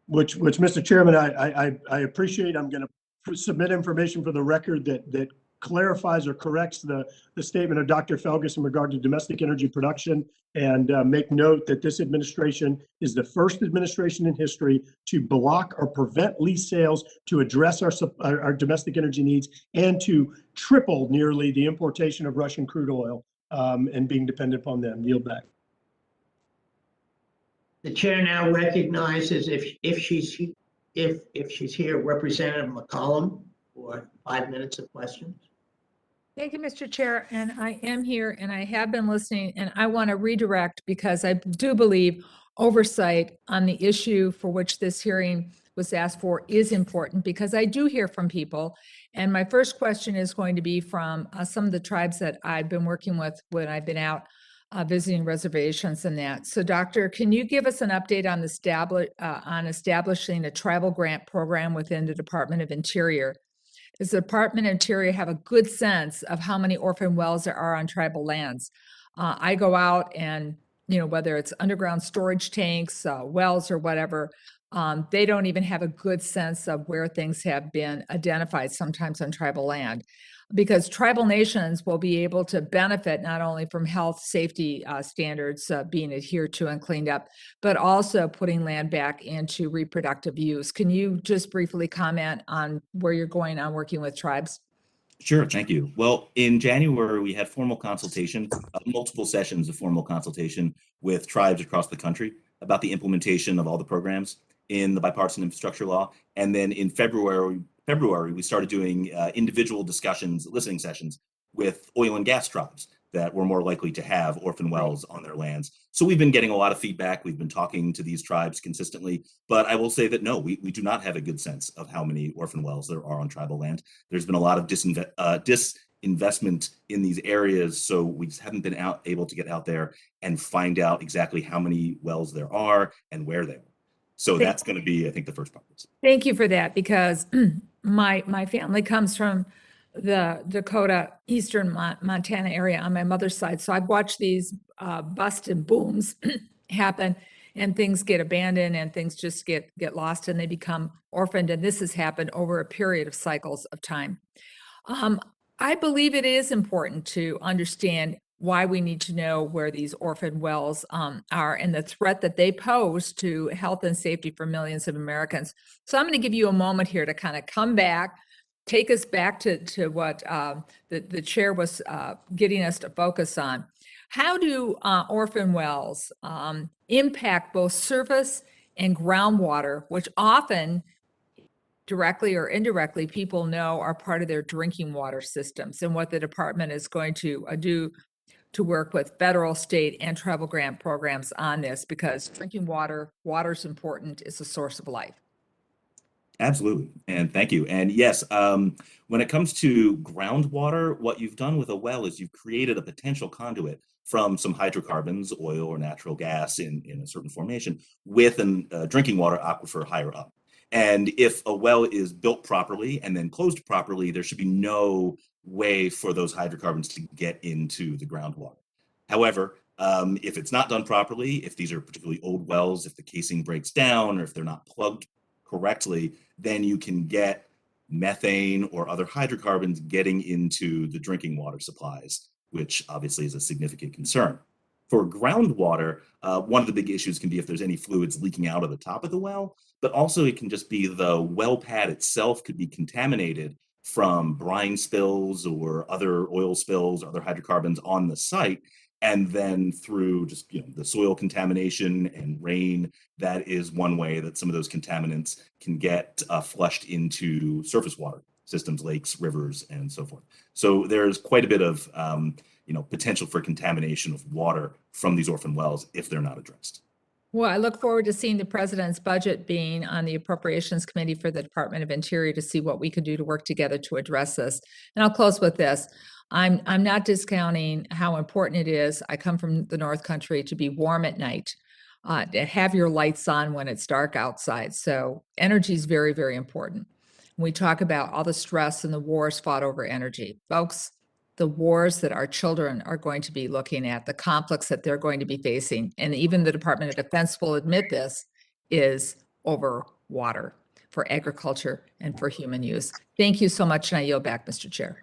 Speaker 5: Which, Mr. Chairman, I appreciate. I'm going to submit information for the record that clarifies or corrects the statement of Dr. Velgas in regard to domestic energy production, and make note that this administration is the first administration in history to block or prevent lease sales to address our domestic energy needs and to triple nearly the importation of Russian crude oil and being dependent upon them. Yield back.
Speaker 1: The chair now recognizes if she's here, Representative McCollum, who for 5 minutes of questions.
Speaker 6: Thank you, Mr. Chair, and I am here and I have been listening, and I want to redirect because I do believe oversight on the issue for which this hearing was asked for is important, because I do hear from people. And my first question is going to be from some of the tribes that I've been working with when I've been out visiting reservations and that. So Doctor, can you give us an update on establishing a tribal grant program within the Department of Interior? Does the Department of Interior have a good sense of how many orphan wells there are on tribal lands? I go out and, whether it's underground storage tanks, wells or whatever, they don't even have a good sense of where things have been identified sometimes on tribal land. Because tribal nations will be able to benefit not only from health safety standards being adhered to and cleaned up, but also putting land back into reproductive use. Can you just briefly comment on where you're going on working with tribes?
Speaker 3: Sure, thank you. Well, in January, we had formal consultation, multiple sessions of formal consultation with tribes across the country about the implementation of all the programs in the Bipartisan Infrastructure Law. And then in February, we started doing individual discussions, listening sessions with oil and gas tribes that were more likely to have orphan wells on their lands. So we've been getting a lot of feedback. We've been talking to these tribes consistently, but I will say that no, we do not have a good sense of how many orphan wells there are on tribal land. There's been a lot of disinvestment in these areas, so we just haven't been able to get out there and find out exactly how many wells there are and where they are. So that's going to be, I think, the first part.
Speaker 6: Thank you for that, because my family comes from the Dakota, Eastern Montana area on my mother's side. So I've watched these bust and booms happen, and things get abandoned and things just get lost and they become orphaned. And this has happened over a period of cycles of time. I believe it is important to understand why we need to know where these orphan wells are and the threat that they pose to health and safety for millions of Americans. So I'm going to give you a moment here to kind of come back, take us back to what the chair was getting us to focus on. How do orphan wells impact both surface and groundwater, which often directly or indirectly people know are part of their drinking water systems, and what the department is going to do to work with federal, state, and tribal grant programs on this, because drinking water is important. It's a source of life.
Speaker 3: Absolutely, and thank you. And yes, when it comes to groundwater, what you've done with a well is you've created a potential conduit from some hydrocarbons, oil or natural gas in a certain formation, with a drinking water aquifer higher up. And if a well is built properly and then closed properly, there should be no way for those hydrocarbons to get into the groundwater. However, if it's not done properly, if these are particularly old wells, if the casing breaks down, or if they're not plugged correctly, then you can get methane or other hydrocarbons getting into the drinking water supplies, which obviously is a significant concern. For groundwater, one of the big issues can be if there's any fluids leaking out of the top of the well, but also it can just be the well pad itself could be contaminated from brine spills or other oil spills or other hydrocarbons on the site. And then through just the soil contamination and rain, that is one way that some of those contaminants can get flushed into surface water systems, lakes, rivers, and so forth. So there's quite a bit of potential for contamination of water from these orphan wells if they're not addressed.
Speaker 6: Well, I look forward to seeing the president's budget being on the Appropriations Committee for the Department of Interior to see what we could do to work together to address this. And I'll close with this. I'm not discounting how important it is. I come from the North Country to be warm at night, to have your lights on when it's dark outside. So energy is very, very important. We talk about all the stress and the wars fought over energy. Folks, the wars that our children are going to be looking at, the conflicts that they're going to be facing, and even the Department of Defense will admit this, is over water for agriculture and for human use. Thank you so much, and I yield back, Mr. Chair.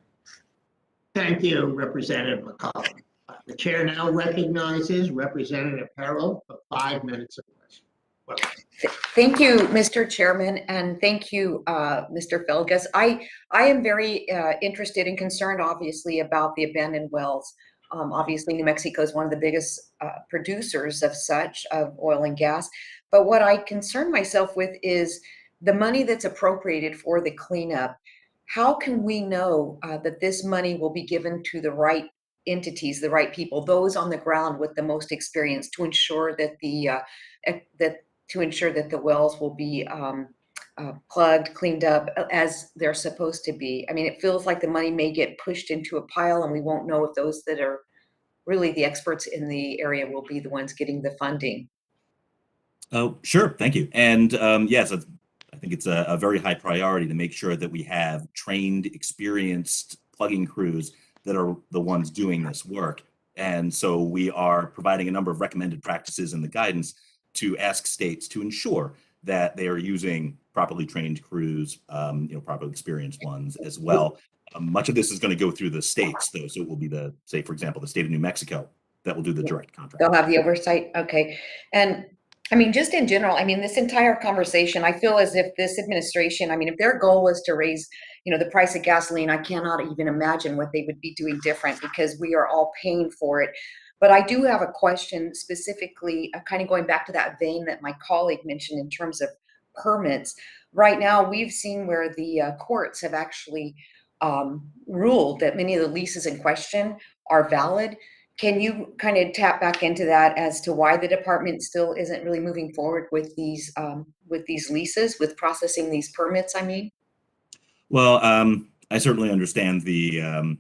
Speaker 1: Thank you, Representative McCollum. The chair now recognizes Representative Harrell for 5 minutes of question. Well,
Speaker 7: thank you, Mr. Chairman, and thank you, Mr. Velgas. I am very interested and concerned, obviously, about the abandoned wells. Obviously, New Mexico is one of the biggest producers of oil and gas. But what I concern myself with is the money that's appropriated for the cleanup. how can we know that this money will be given to the right entities, the right people, those on the ground with the most experience, to ensure that the wells will be plugged, cleaned up as they're supposed to be? I mean, it feels like the money may get pushed into a pile, and we won't know if those that are really the experts in the area will be the ones getting the funding.
Speaker 3: Oh, sure. Thank you. And yes, I think it's a very high priority to make sure that we have trained, experienced plugging crews that are the ones doing this work. And so we are providing a number of recommended practices in the guidance to ask states to ensure that they are using properly trained crews, properly experienced ones as well. Much of this is going to go through the states, though. So it will be say, for example, the state of New Mexico that will do the direct contract.
Speaker 7: They'll have the oversight. Okay. And I mean, just in general, I mean, this entire conversation, I feel as if this administration, I mean, if their goal was to raise, the price of gasoline, I cannot even imagine what they would be doing different, because we are all paying for it. But I do have a question specifically, kind of going back to that vein that my colleague mentioned in terms of permits. Right now, we've seen where the courts have actually ruled that many of the leases in question are valid. Can you kind of tap back into that as to why the department still isn't really moving forward with these leases, with processing these permits, I mean?
Speaker 3: Well, I certainly understand the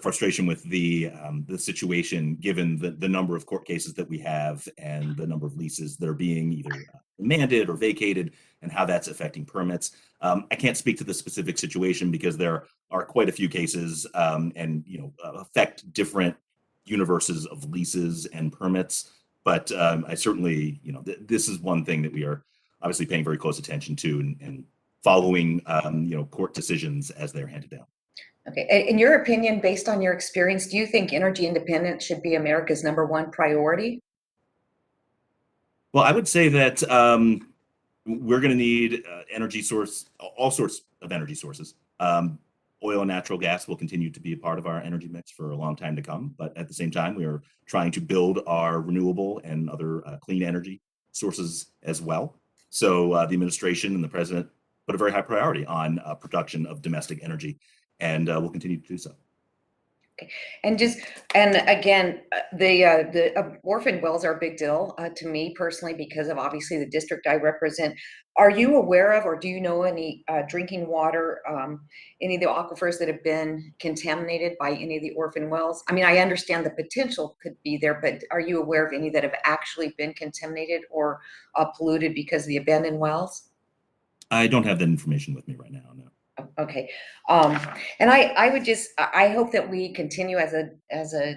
Speaker 3: frustration with the situation, given the number of court cases that we have and the number of leases that are being either demanded or vacated, and how that's affecting permits. I can't speak to the specific situation because there are quite a few cases, and affect different universes of leases and permits. But I certainly, this is one thing that we are obviously paying very close attention to, and following, court decisions as they're handed down.
Speaker 7: Okay. In your opinion, based on your experience, do you think energy independence should be America's #1 priority?
Speaker 3: Well, I would say that we're going to need all sorts of energy sources. Oil and natural gas will continue to be a part of our energy mix for a long time to come. But at the same time, we are trying to build our renewable and other clean energy sources as well. So the administration and the president put a very high priority on production of domestic energy, and we'll continue to do so.
Speaker 7: Okay. And again, the orphan wells are a big deal to me personally, because of obviously the district I represent. Are you aware of, or do you know any drinking water, any of the aquifers that have been contaminated by any of the orphan wells? I mean, I understand the potential could be there, but are you aware of any that have actually been contaminated or polluted because of the abandoned wells?
Speaker 3: I don't have that information with me right now, no.
Speaker 7: Okay. And I hope that we continue as a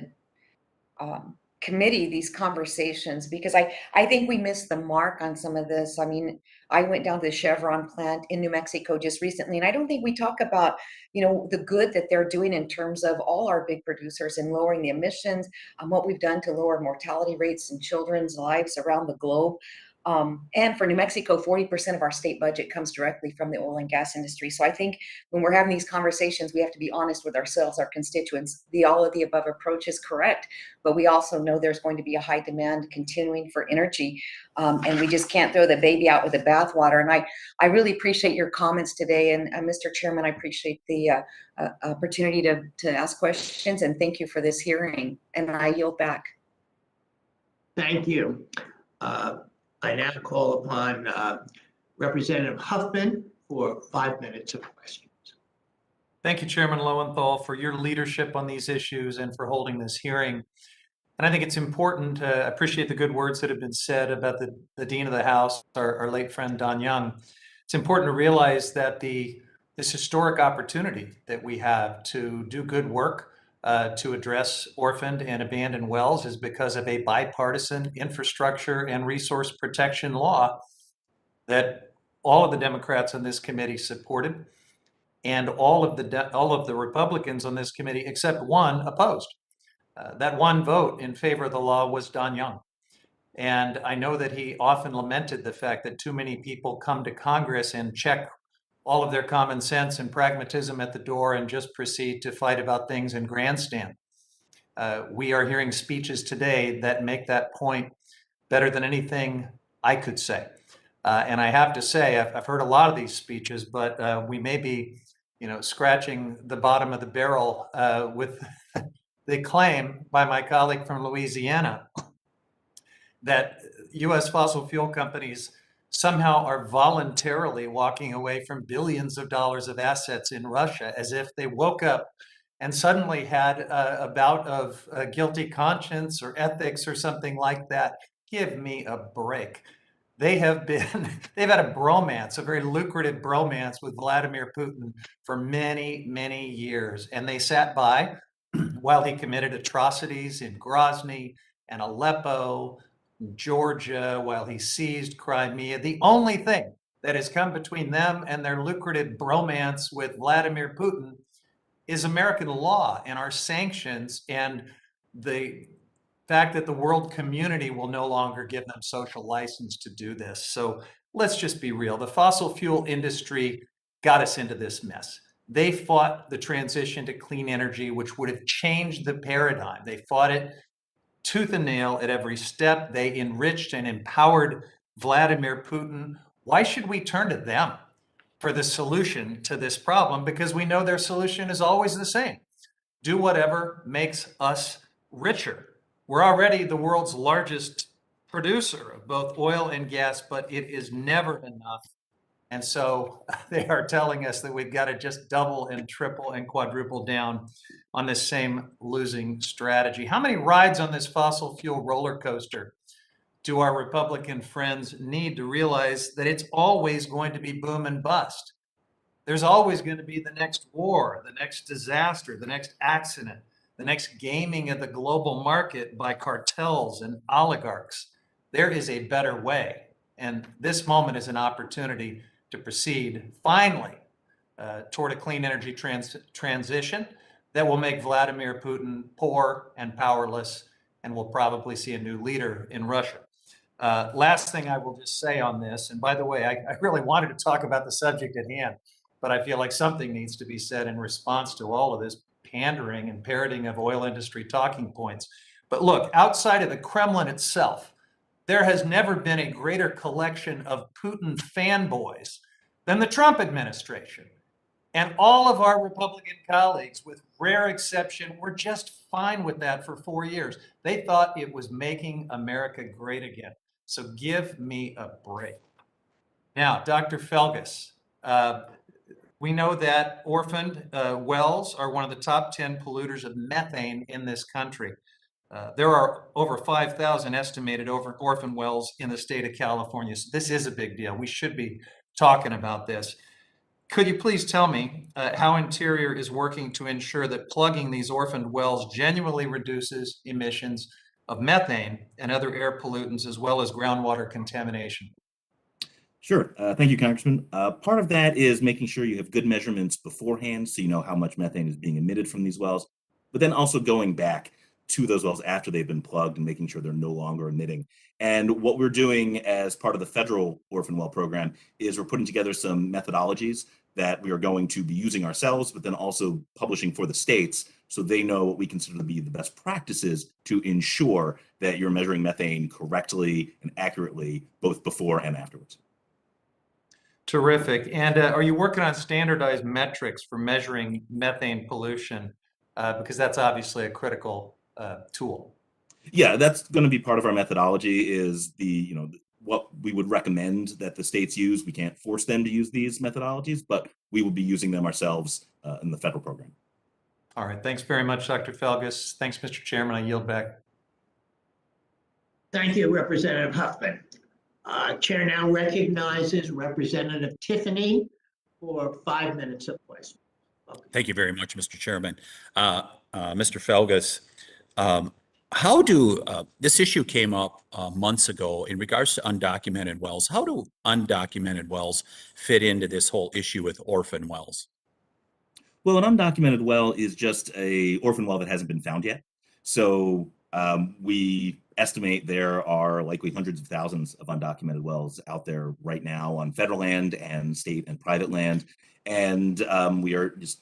Speaker 7: committee these conversations, because I think we missed the mark on some of this. I mean, I went down to the Chevron plant in New Mexico just recently, and I don't think we talk about, the good that they're doing in terms of all our big producers and lowering the emissions, what we've done to lower mortality rates in children's lives around the globe. And for New Mexico, 40% of our state budget comes directly from the oil and gas industry. So I think when we're having these conversations, we have to be honest with ourselves, our constituents. The all of the above approach is correct, but we also know there's going to be a high demand continuing for energy. And we just can't throw the baby out with the bathwater. And I really appreciate your comments today. And Mr. Chairman, I appreciate the opportunity to ask questions, and thank you for this hearing. And I yield back.
Speaker 1: Thank you. I now call upon Representative Huffman for 5 minutes of questions.
Speaker 8: Thank you, Chairman Lowenthal, for your leadership on these issues and for holding this hearing. And I think it's important to appreciate the good words that have been said about the Dean of the House, our late friend Don Young. It's important to realize that this historic opportunity that we have to do good work to address orphaned and abandoned wells is because of a bipartisan infrastructure and resource protection law that all of the Democrats on this committee supported, and all of the Republicans on this committee except one opposed. That one vote in favor of the law was Don Young. And I know that he often lamented the fact that too many people come to Congress and check all of their common sense and pragmatism at the door and just proceed to fight about things in grandstand. We are hearing speeches today that make that point better than anything I could say. And I have to say, I've heard a lot of these speeches, but we may be scratching the bottom of the barrel with the claim by my colleague from Louisiana that U.S. fossil fuel companies somehow are voluntarily walking away from billions of dollars of assets in Russia, as if they woke up and suddenly had a bout of guilty conscience or ethics or something like that. Give me a break. They've had a bromance, a very lucrative bromance with Vladimir Putin for many, many years. And they sat by while he committed atrocities in Grozny and Aleppo, Georgia, while he seized Crimea. The only thing that has come between them and their lucrative bromance with Vladimir Putin is American law and our sanctions and the fact that the world community will no longer give them social license to do this. So let's just be real. The fossil fuel industry got us into this mess. They fought the transition to clean energy, which would have changed the paradigm. They fought it tooth and nail at every step. They enriched and empowered Vladimir Putin. Why should we turn to them for the solution to this problem? Because we know their solution is always the same. Do whatever makes us richer. We're already the world's largest producer of both oil and gas, but it is never enough. And so they are telling us that we've got to just double and triple and quadruple down on this same losing strategy. How many rides on this fossil fuel roller coaster do our Republican friends need to realize that it's always going to be boom and bust? There's always going to be the next war, the next disaster, the next accident, the next gaming of the global market by cartels and oligarchs. There is a better way. And this moment is an opportunity to proceed finally toward a clean energy transition that will make Vladimir Putin poor and powerless, and we'll probably see a new leader in Russia. Last thing I will just say on this, and by the way, I really wanted to talk about the subject at hand, but I feel like something needs to be said in response to all of this pandering and parroting of oil industry talking points. But look, outside of the Kremlin itself, there has never been a greater collection of Putin fanboys than the Trump administration. And all of our Republican colleagues, with rare exception, were just fine with that for 4 years. They thought it was making America great again. So give me a break. Now, Dr. Velgas, we know that orphaned wells are one of the top 10 polluters of methane in this country. There are over 5,000 estimated orphan wells in the state of California. So this is a big deal. We should be talking about this. Could you please tell me how Interior is working to ensure that plugging these orphaned wells genuinely reduces emissions of methane and other air pollutants, as well as groundwater contamination?
Speaker 3: Sure. Thank you, Congressman. Part of that is making sure you have good measurements beforehand so you know how much methane is being emitted from these wells, but then also going back to those wells after they've been plugged and making sure they're no longer emitting. And what we're doing as part of the federal orphan well program is we're putting together some methodologies that we are going to be using ourselves, but then also publishing for the states so they know what we consider to be the best practices to ensure that you're measuring methane correctly and accurately, both before and afterwards.
Speaker 8: Terrific. And are you working on standardized metrics for measuring methane pollution? Because that's obviously a critical tool.
Speaker 3: Yeah, that's going to be part of our methodology is what we would recommend that the states use. We can't force them to use these methodologies, but we will be using them ourselves in the federal program.
Speaker 8: All right. Thanks very much, Dr. Velgas. Thanks, Mr. Chairman. I yield back.
Speaker 1: Thank you, Representative Huffman. Chair now recognizes Representative Tiffany for 5 minutes of placement.
Speaker 9: Thank you very much, Mr. Chairman. Mr. Velgas, how do, this issue came up months ago in regards to undocumented wells. How do undocumented wells fit into this whole issue with orphan wells?
Speaker 3: Well, an undocumented well is just a orphan well that hasn't been found yet. So we estimate there are likely hundreds of thousands of undocumented wells out there right now on federal land and state and private land. And we are just,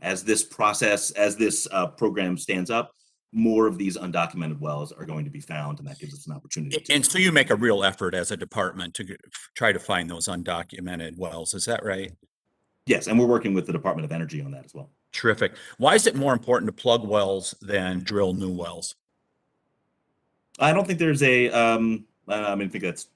Speaker 3: as this program stands up, more of these undocumented wells are going to be found, and that gives us an opportunity.
Speaker 9: And so you make a real effort as a department to try to find those undocumented wells. Is that right?
Speaker 3: Yes, and we're working with the Department of Energy on that as well.
Speaker 9: Terrific. Why is it more important to plug wells than drill new wells?
Speaker 3: I don't think there's I think that's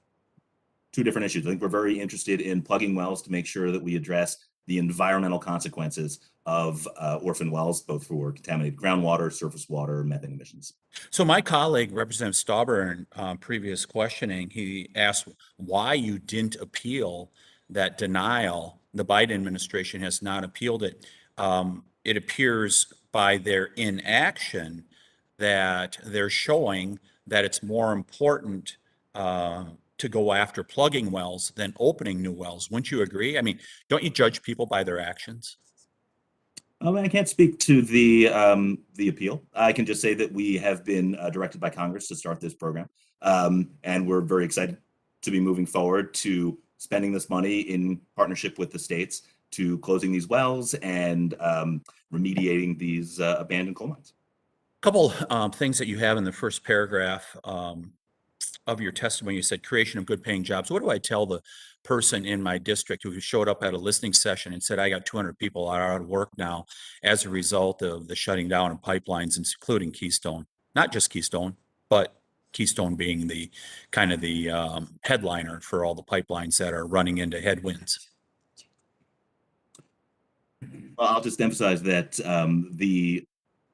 Speaker 3: two different issues. I think we're very interested in plugging wells to make sure that we address the environmental consequences of orphan wells, both for contaminated groundwater, surface water, methane emissions.
Speaker 9: So my colleague, Representative Stauber, in previous questioning, he asked why you didn't appeal that denial. The Biden administration has not appealed it. It appears by their inaction that they're showing that it's more important to go after plugging wells than opening new wells. Wouldn't you agree? I mean, don't you judge people by their actions?
Speaker 3: I can't speak to the appeal. I can just say that we have been directed by Congress to start this program, and we're very excited to be moving forward to spending this money in partnership with the states to closing these wells and remediating these abandoned coal mines.
Speaker 9: A couple things that you have in the first paragraph of your testimony. You said creation of good paying jobs. What do I tell the person in my district who showed up at a listening session and said, I got 200 people out of work now as a result of the shutting down of pipelines, including Keystone, not just Keystone, but Keystone being the kind of the headliner for all the pipelines that are running into headwinds?
Speaker 3: Well, I'll just emphasize that the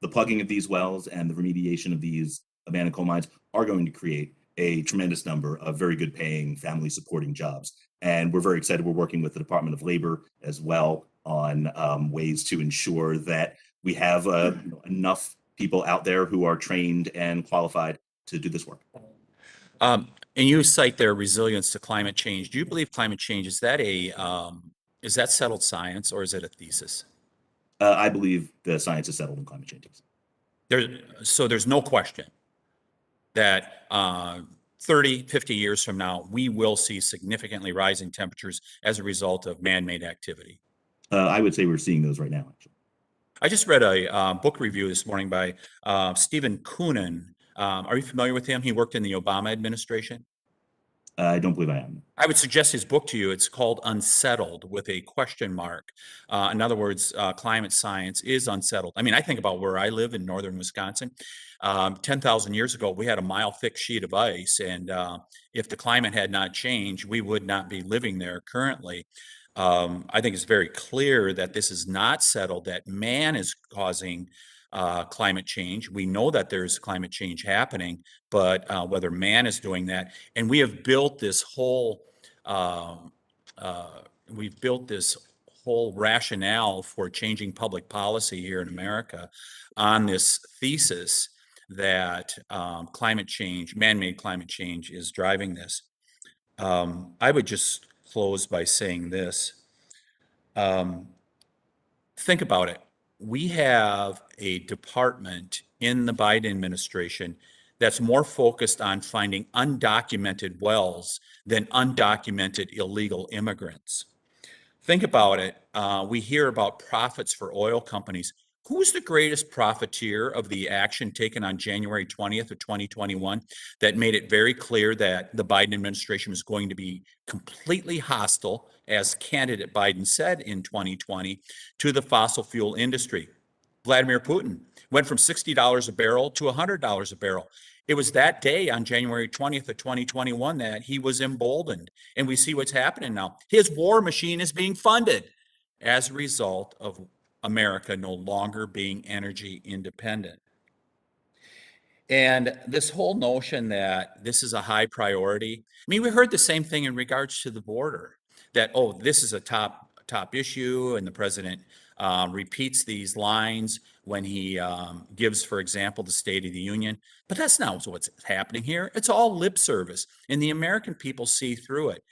Speaker 3: plugging of these wells and the remediation of these abandoned coal mines are going to create a tremendous number of very good paying family supporting jobs. And we're very excited. We're working with the Department of Labor as well on ways to ensure that we have enough people out there who are trained and qualified to do this work.
Speaker 9: And you cite their resilience to climate change. Do you believe climate change, is that settled science or is it a thesis?
Speaker 3: I believe the science is settled in climate change.
Speaker 9: So there's no question that 30, 50 years from now, we will see significantly rising temperatures as a result of man-made activity.
Speaker 3: I would say we're seeing those right now, actually.
Speaker 9: I just read a book review this morning by Stephen Koonin. Are you familiar with him? He worked in the Obama administration.
Speaker 3: I don't believe I am.
Speaker 9: I would suggest his book to you. It's called Unsettled with a question mark. In other words, climate science is unsettled. I mean, I think about where I live in northern Wisconsin. 10,000 years ago, we had a mile thick sheet of ice. And if the climate had not changed, we would not be living there currently. I think it's very clear that this is not settled, that man is causing climate change. We know that there's climate change happening, but whether man is doing that, and we have built this whole rationale for changing public policy here in America on this thesis that climate change, man-made climate change, is driving this. I would just close by saying this. Think about it. We have a department in the Biden administration that's more focused on finding undocumented wells than undocumented illegal immigrants. Think about it. We hear about profits for oil companies. Who's the greatest profiteer of the action taken on January 20th of 2021 that made it very clear that the Biden administration was going to be completely hostile, as candidate Biden said in 2020, to the fossil fuel industry? Vladimir Putin went from $60 a barrel to $100 a barrel. It was that day on January 20th of 2021 that he was emboldened. And we see what's happening now. His war machine is being funded as a result of America no longer being energy independent. And this whole notion that this is a high priority, I mean, we heard the same thing in regards to the border, that, oh, this is a top issue, and the president repeats these lines when he gives, for example, the State of the Union. But that's not what's happening here. It's all lip service, and the American people see through it.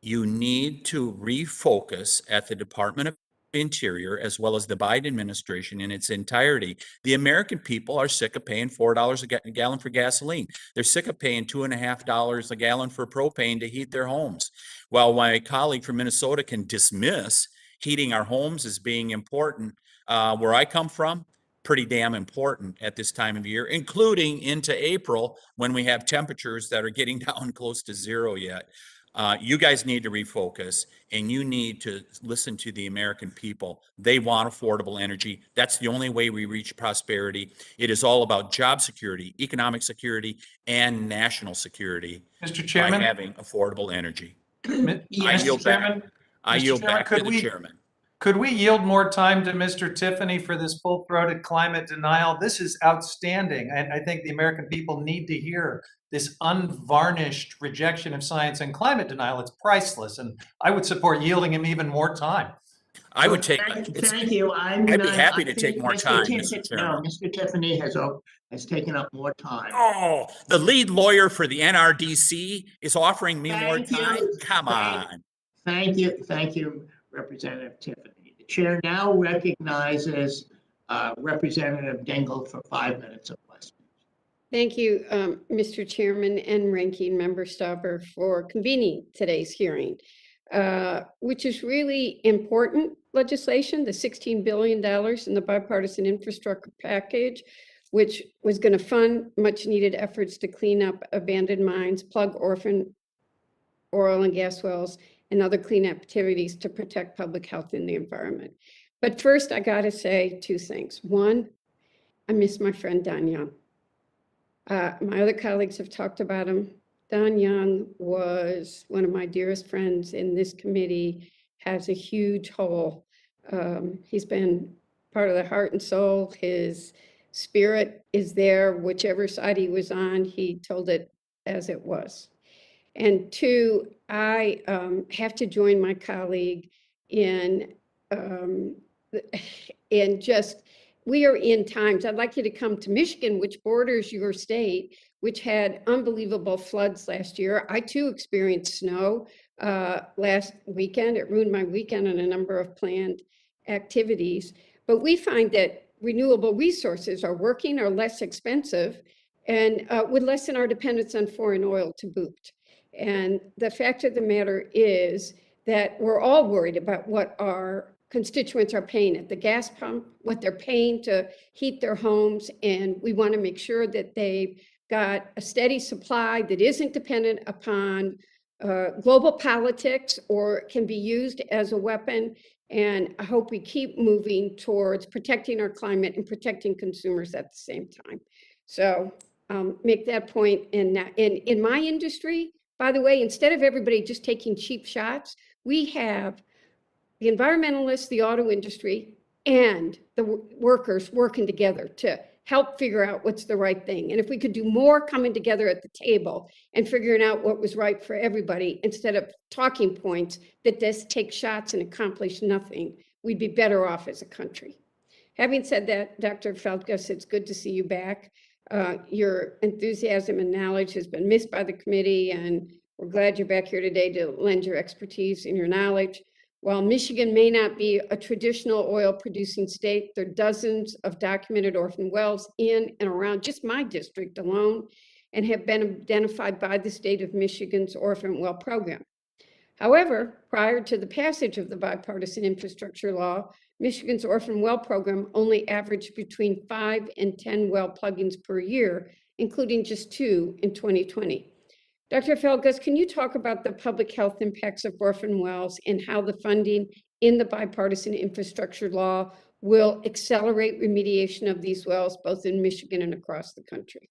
Speaker 9: You need to refocus at the Department of Interior, as well as the Biden administration in its entirety. The American people are sick of paying $4 a gallon for gasoline. They're sick of paying $2.50 a gallon for propane to heat their homes. While my colleague from Minnesota can dismiss heating our homes as being important, where I come from, pretty damn important at this time of year, including into April when we have temperatures that are getting down close to zero yet. You guys need to refocus, and you need to listen to the American people. They want affordable energy. That's the only way we reach prosperity. It is all about job security, economic security, and national security
Speaker 8: Mr.
Speaker 9: by
Speaker 8: Chairman?
Speaker 9: having affordable energy.
Speaker 1: Yes,
Speaker 8: Mr. Chairman?
Speaker 9: I
Speaker 8: Mr.
Speaker 9: yield
Speaker 8: Chairman,
Speaker 9: back to the chairman.
Speaker 8: Could we yield more time to Mr. Tiffany for this full-throated climate denial? This is outstanding. And I think the American people need to hear this unvarnished rejection of science and climate denial. It's priceless. And I would support yielding him even more time.
Speaker 9: I would take,
Speaker 1: Thank you.
Speaker 9: I'd be happy to take more time, Mr. Chairman.
Speaker 1: No, Mr. Tiffany has taken up more time.
Speaker 9: Oh, the lead lawyer for the NRDC is offering me more
Speaker 1: Thank you.
Speaker 9: time? Come on.
Speaker 1: Thank you, Representative Tiffany. The chair now recognizes Representative Dingell for 5 minutes of questions.
Speaker 10: Thank you, Mr. Chairman and Ranking Member Stauber, for convening today's hearing, which is really important legislation, the $16 billion in the bipartisan infrastructure package, which was going to fund much needed efforts to clean up abandoned mines, plug orphan oil and gas wells, and other clean activities to protect public health and the environment. But first, I got to say 2 things. One, I miss my friend Don Young. My other colleagues have talked about him. Don Young was one of my dearest friends in this committee, has a huge hole. He's been part of the heart and soul. His spirit is there, whichever side he was on, he told it as it was. And 2, I have to join my colleague in just, we are in times. I'd like you to come to Michigan, which borders your state, which had unbelievable floods last year. I too experienced snow last weekend. It ruined my weekend on a number of planned activities. But we find that renewable resources are working, are less expensive, and would lessen our dependence on foreign oil to boot. And the fact of the matter is that we're all worried about what our constituents are paying at the gas pump, what they're paying to heat their homes, and we want to make sure that they've got a steady supply that isn't dependent upon global politics or can be used as a weapon. And I hope we keep moving towards protecting our climate and protecting consumers at the same time. So make that point. And in my industry, by the way, instead of everybody just taking cheap shots, we have the environmentalists, the auto industry, and the workers working together to help figure out what's the right thing. And if we could do more coming together at the table and figuring out what was right for everybody instead of talking points that just take shots and accomplish nothing, we'd be better off as a country. Having said that, Dr. Velgas, it's good to see you back. Your enthusiasm and knowledge has been missed by the committee, and we're glad you're back here today to lend your expertise and your knowledge. While Michigan may not be a traditional oil producing state, there are dozens of documented orphan wells in and around just my district alone and have been identified by the state of Michigan's orphan well program. However, prior to the passage of the Bipartisan Infrastructure Law, Michigan's orphan well program only averaged between 5 and 10 well plugins per year, including just 2 in 2020. Dr. Velgas, can you talk about the public health impacts of orphan wells and how the funding in the Bipartisan Infrastructure Law will accelerate remediation of these wells, both in Michigan and across the country?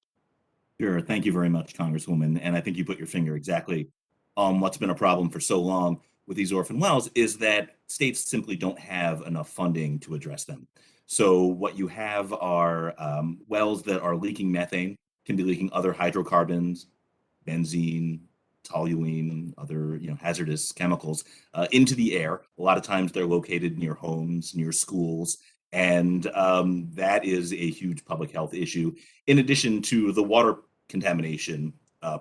Speaker 3: Sure. Thank you very much, Congresswoman. And I think you put your finger exactly on what's been a problem for so long with these orphan wells is that states simply don't have enough funding to address them. So what you have are wells that are leaking methane, can be leaking other hydrocarbons, benzene, toluene, other hazardous chemicals into the air. A lot of times they're located near homes, near schools, and that is a huge public health issue, in addition to the water contamination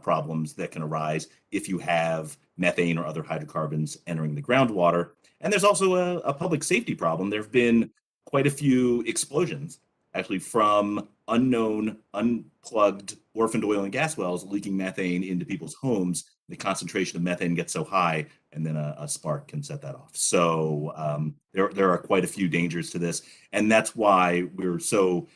Speaker 3: problems that can arise if you have methane or other hydrocarbons entering the groundwater. And there's also a public safety problem. There have been quite a few explosions actually from unknown, unplugged orphaned oil and gas wells leaking methane into people's homes. The concentration of methane gets so high, and then a spark can set that off. So there are quite a few dangers to this, and that's why we're so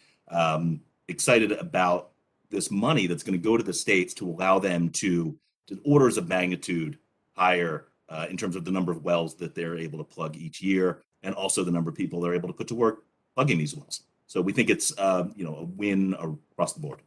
Speaker 3: excited about this money that's going to go to the states to allow them to orders of magnitude higher in terms of the number of wells that they're able to plug each year, and also the number of people they're able to put to work plugging these wells. So we think it's a win across the board.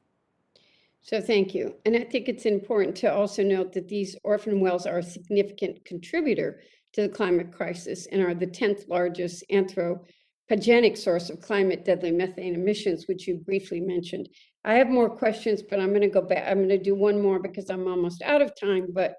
Speaker 10: So thank you. And I think it's important to also note that these orphan wells are a significant contributor to the climate crisis and are the 10th largest anthropogenic source of climate deadly methane emissions, which you briefly mentioned. I have more questions, but I'm going to go back. I'm going to do one more because I'm almost out of time, but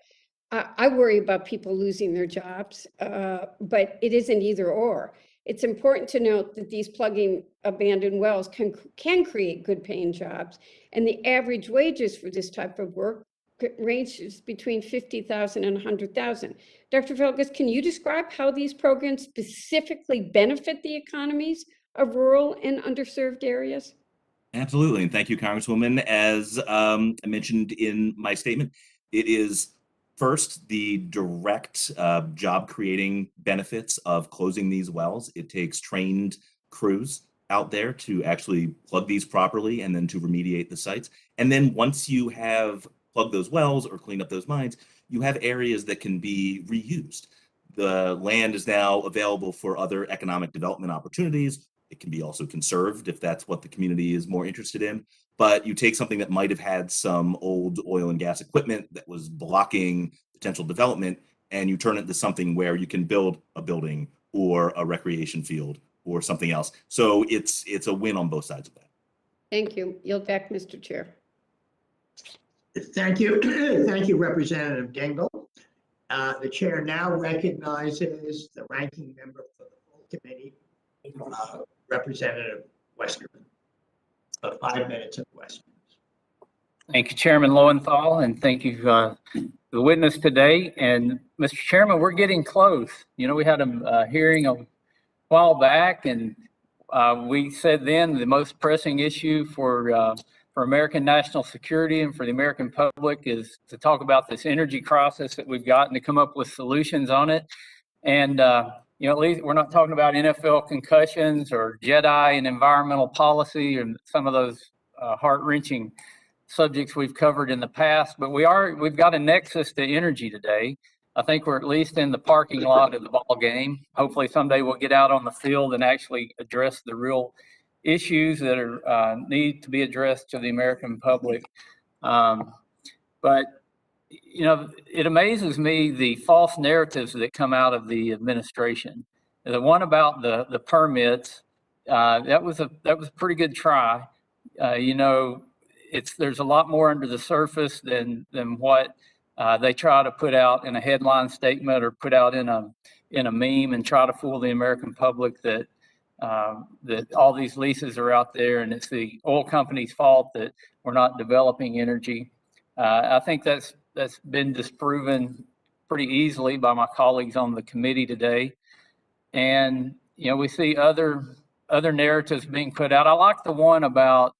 Speaker 10: I worry about people losing their jobs, but it isn't either or. It's important to note that these plugging abandoned wells can create good paying jobs, and the average wages for this type of work ranges between 50,000 and 100,000. Dr. Velgas, can you describe how these programs specifically benefit the economies of rural and underserved areas?
Speaker 3: Absolutely, and thank you, Congresswoman. As I mentioned in my statement, it is first the direct job creating benefits of closing these wells. It takes trained crews out there to actually plug these properly and then to remediate the sites. And then once you have plugged those wells or cleaned up those mines, you have areas that can be reused. The land is now available for other economic development opportunities. It can be also conserved if that's what the community is more interested in. But you take something that might have had some old oil and gas equipment that was blocking potential development, and you turn it into something where you can build a building or a recreation field or something else. So it's a win on both sides of that.
Speaker 10: Thank you. Yield back, Mr. Chair.
Speaker 1: Thank you. Thank you, Representative Dingell. The chair now recognizes the ranking member for the full committee, Representative Westerman. 5 minutes of questions.
Speaker 11: Thank you, Chairman Lowenthal, and thank you, the witness today. And Mr. Chairman, we're getting close. You know, we had a hearing a while back, and we said then the most pressing issue for American national security and for the American public is to talk about this energy crisis that we've got and to come up with solutions on it. And you know, at least we're not talking about NFL concussions or JEDI and environmental policy and some of those heart-wrenching subjects we've covered in the past, but we've got a nexus to energy today. I think we're at least in the parking lot of the ball game. Hopefully someday we'll get out on the field and actually address the real issues that are need to be addressed to the American public. But you know, it amazes me the false narratives that come out of the administration. The one about the permits, that was a pretty good try. You know, there's a lot more under the surface than what they try to put out in a headline statement or put out in a meme and try to fool the American public that all these leases are out there and it's the oil company's fault that we're not developing energy. I think that's been disproven pretty easily by my colleagues on the committee today. And, you know, we see other narratives being put out. I like the one about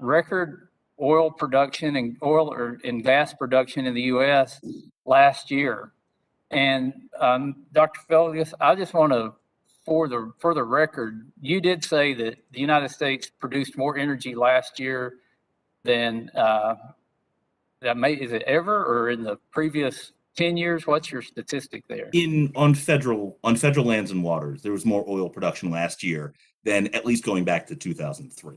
Speaker 11: record oil production and gas production in the U.S. last year. And Dr. Velgas, I just want to, for the record, you did say that the United States produced more energy last year than is it ever or in the previous 10 years? What's your statistic there?
Speaker 3: On federal lands and waters, there was more oil production last year than at least going back to 2003.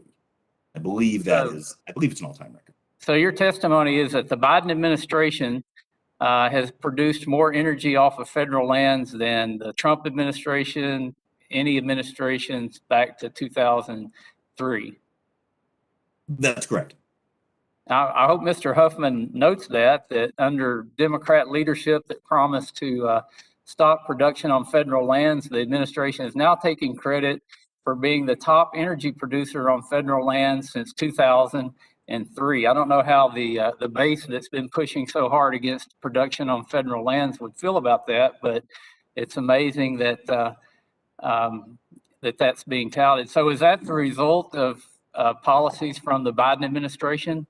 Speaker 3: I believe it's an all-time record.
Speaker 11: So your testimony is that the Biden administration has produced more energy off of federal lands than the Trump administration, any administrations back to 2003.
Speaker 3: That's correct.
Speaker 11: I hope Mr. Huffman notes that under Democrat leadership that promised to stop production on federal lands, the administration is now taking credit for being the top energy producer on federal lands since 2003. I don't know how the base that's been pushing so hard against production on federal lands would feel about that, but it's amazing that that's being touted. So is that the result of policies from the Biden administration?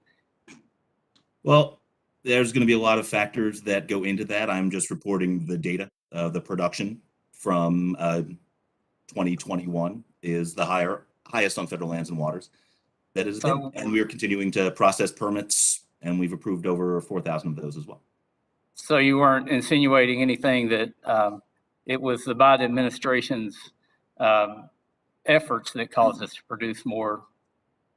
Speaker 3: Well, there's going to be a lot of factors that go into that. I'm just reporting the data. The production from 2021 is the highest on federal lands and waters. That is, and we are continuing to process permits, and we've approved over 4,000 of those as well.
Speaker 11: So you weren't insinuating anything that it was the Biden administration's efforts that caused us to produce more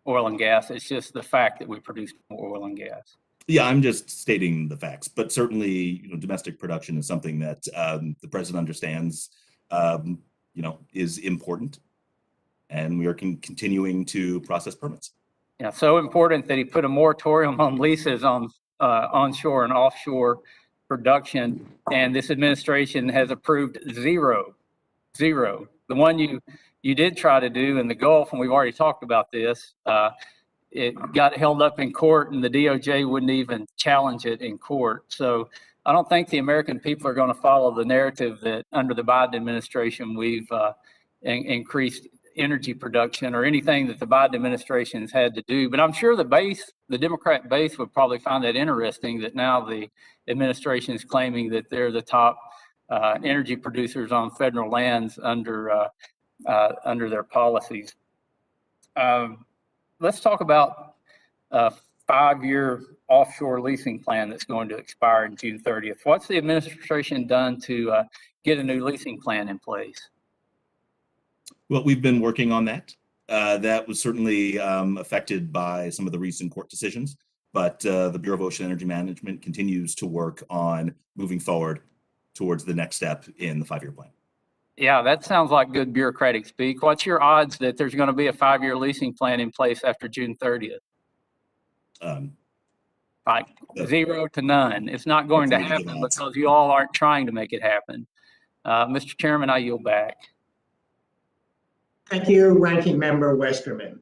Speaker 11: oil and gas. It's just the fact that we produce more oil and gas.
Speaker 3: Yeah, I'm just stating the facts, but certainly, domestic production is something that the president understands, is important, and we are continuing to process permits.
Speaker 11: Yeah, so important that he put a moratorium on leases on onshore and offshore production, and this administration has approved zero. The one you did try to do in the Gulf, and we've already talked about this, it got held up in court, and the DOJ wouldn't even challenge it in court. So I don't think the American people are going to follow the narrative that under the Biden administration we've increased energy production or anything that the Biden administration has had to do. But I'm sure the Democrat base would probably find that interesting that now the administration is claiming that they're the top energy producers on federal lands under their policies. Let's talk about a 5-year offshore leasing plan that's going to expire in June 30th. What's the administration done to get a new leasing plan in place?
Speaker 3: Well, we've been working on that. That was certainly affected by some of the recent court decisions, but the Bureau of Ocean Energy Management continues to work on moving forward towards the next step in the 5-year plan.
Speaker 11: Yeah, that sounds like good bureaucratic speak. What's your odds that there's going to be a 5-year leasing plan in place after June 30th? Like 0 to none. It's not going to happen because you all aren't trying to make it happen. Mr. Chairman, I yield back.
Speaker 1: Thank you, Ranking Member Westerman.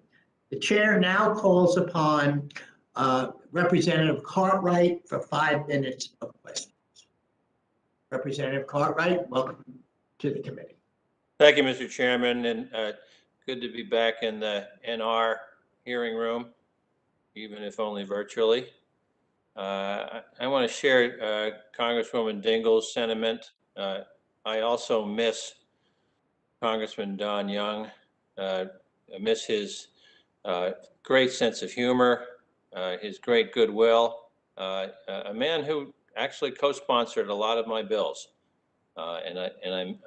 Speaker 1: The chair now calls upon Representative Cartwright for 5 minutes of questions. Representative Cartwright, welcome to the committee.
Speaker 12: Thank you, Mr. Chairman, and good to be back in the NR hearing room, even if only virtually. I want to share Congresswoman Dingell's sentiment. I also miss Congressman Don Young. I miss his great sense of humor, his great goodwill, a man who actually co-sponsored a lot of my bills. And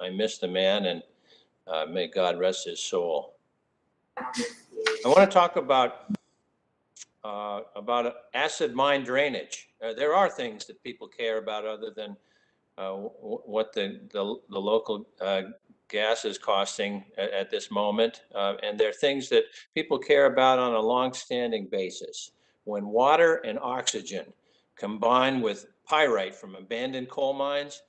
Speaker 12: I miss the man, and may God rest his soul. I want to talk about acid mine drainage. There are things that people care about other than what the local gas is costing at this moment, and there are things that people care about on a long-standing basis. When water and oxygen combine with pyrite from abandoned coal mines,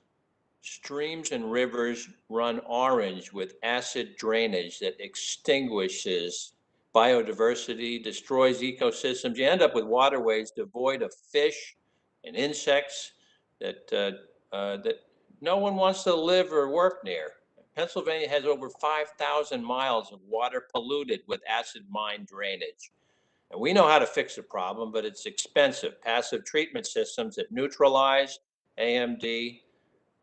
Speaker 12: streams and rivers run orange with acid drainage that extinguishes biodiversity, destroys ecosystems. You end up with waterways devoid of fish and insects that no one wants to live or work near. Pennsylvania has over 5,000 miles of water polluted with acid mine drainage. And we know how to fix the problem, but it's expensive. Passive treatment systems that neutralize AMD,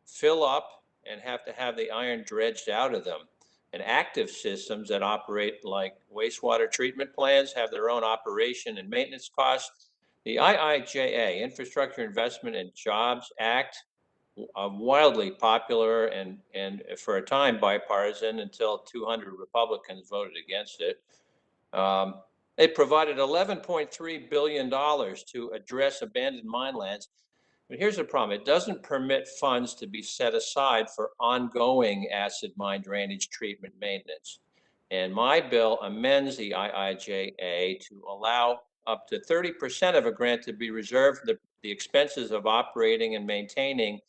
Speaker 12: fill up, and have to have the iron dredged out of them. And active systems that operate like wastewater treatment plants have their own operation and maintenance costs. The IIJA, Infrastructure Investment and Jobs Act, wildly popular and for a time bipartisan until 200 Republicans voted against it. It provided $11.3 billion to address abandoned mine lands. But here's the problem. It doesn't permit funds to be set aside for ongoing acid mine drainage treatment maintenance. And my bill amends the IIJA to allow up to 30% of a grant to be reserved for the expenses of operating and maintaining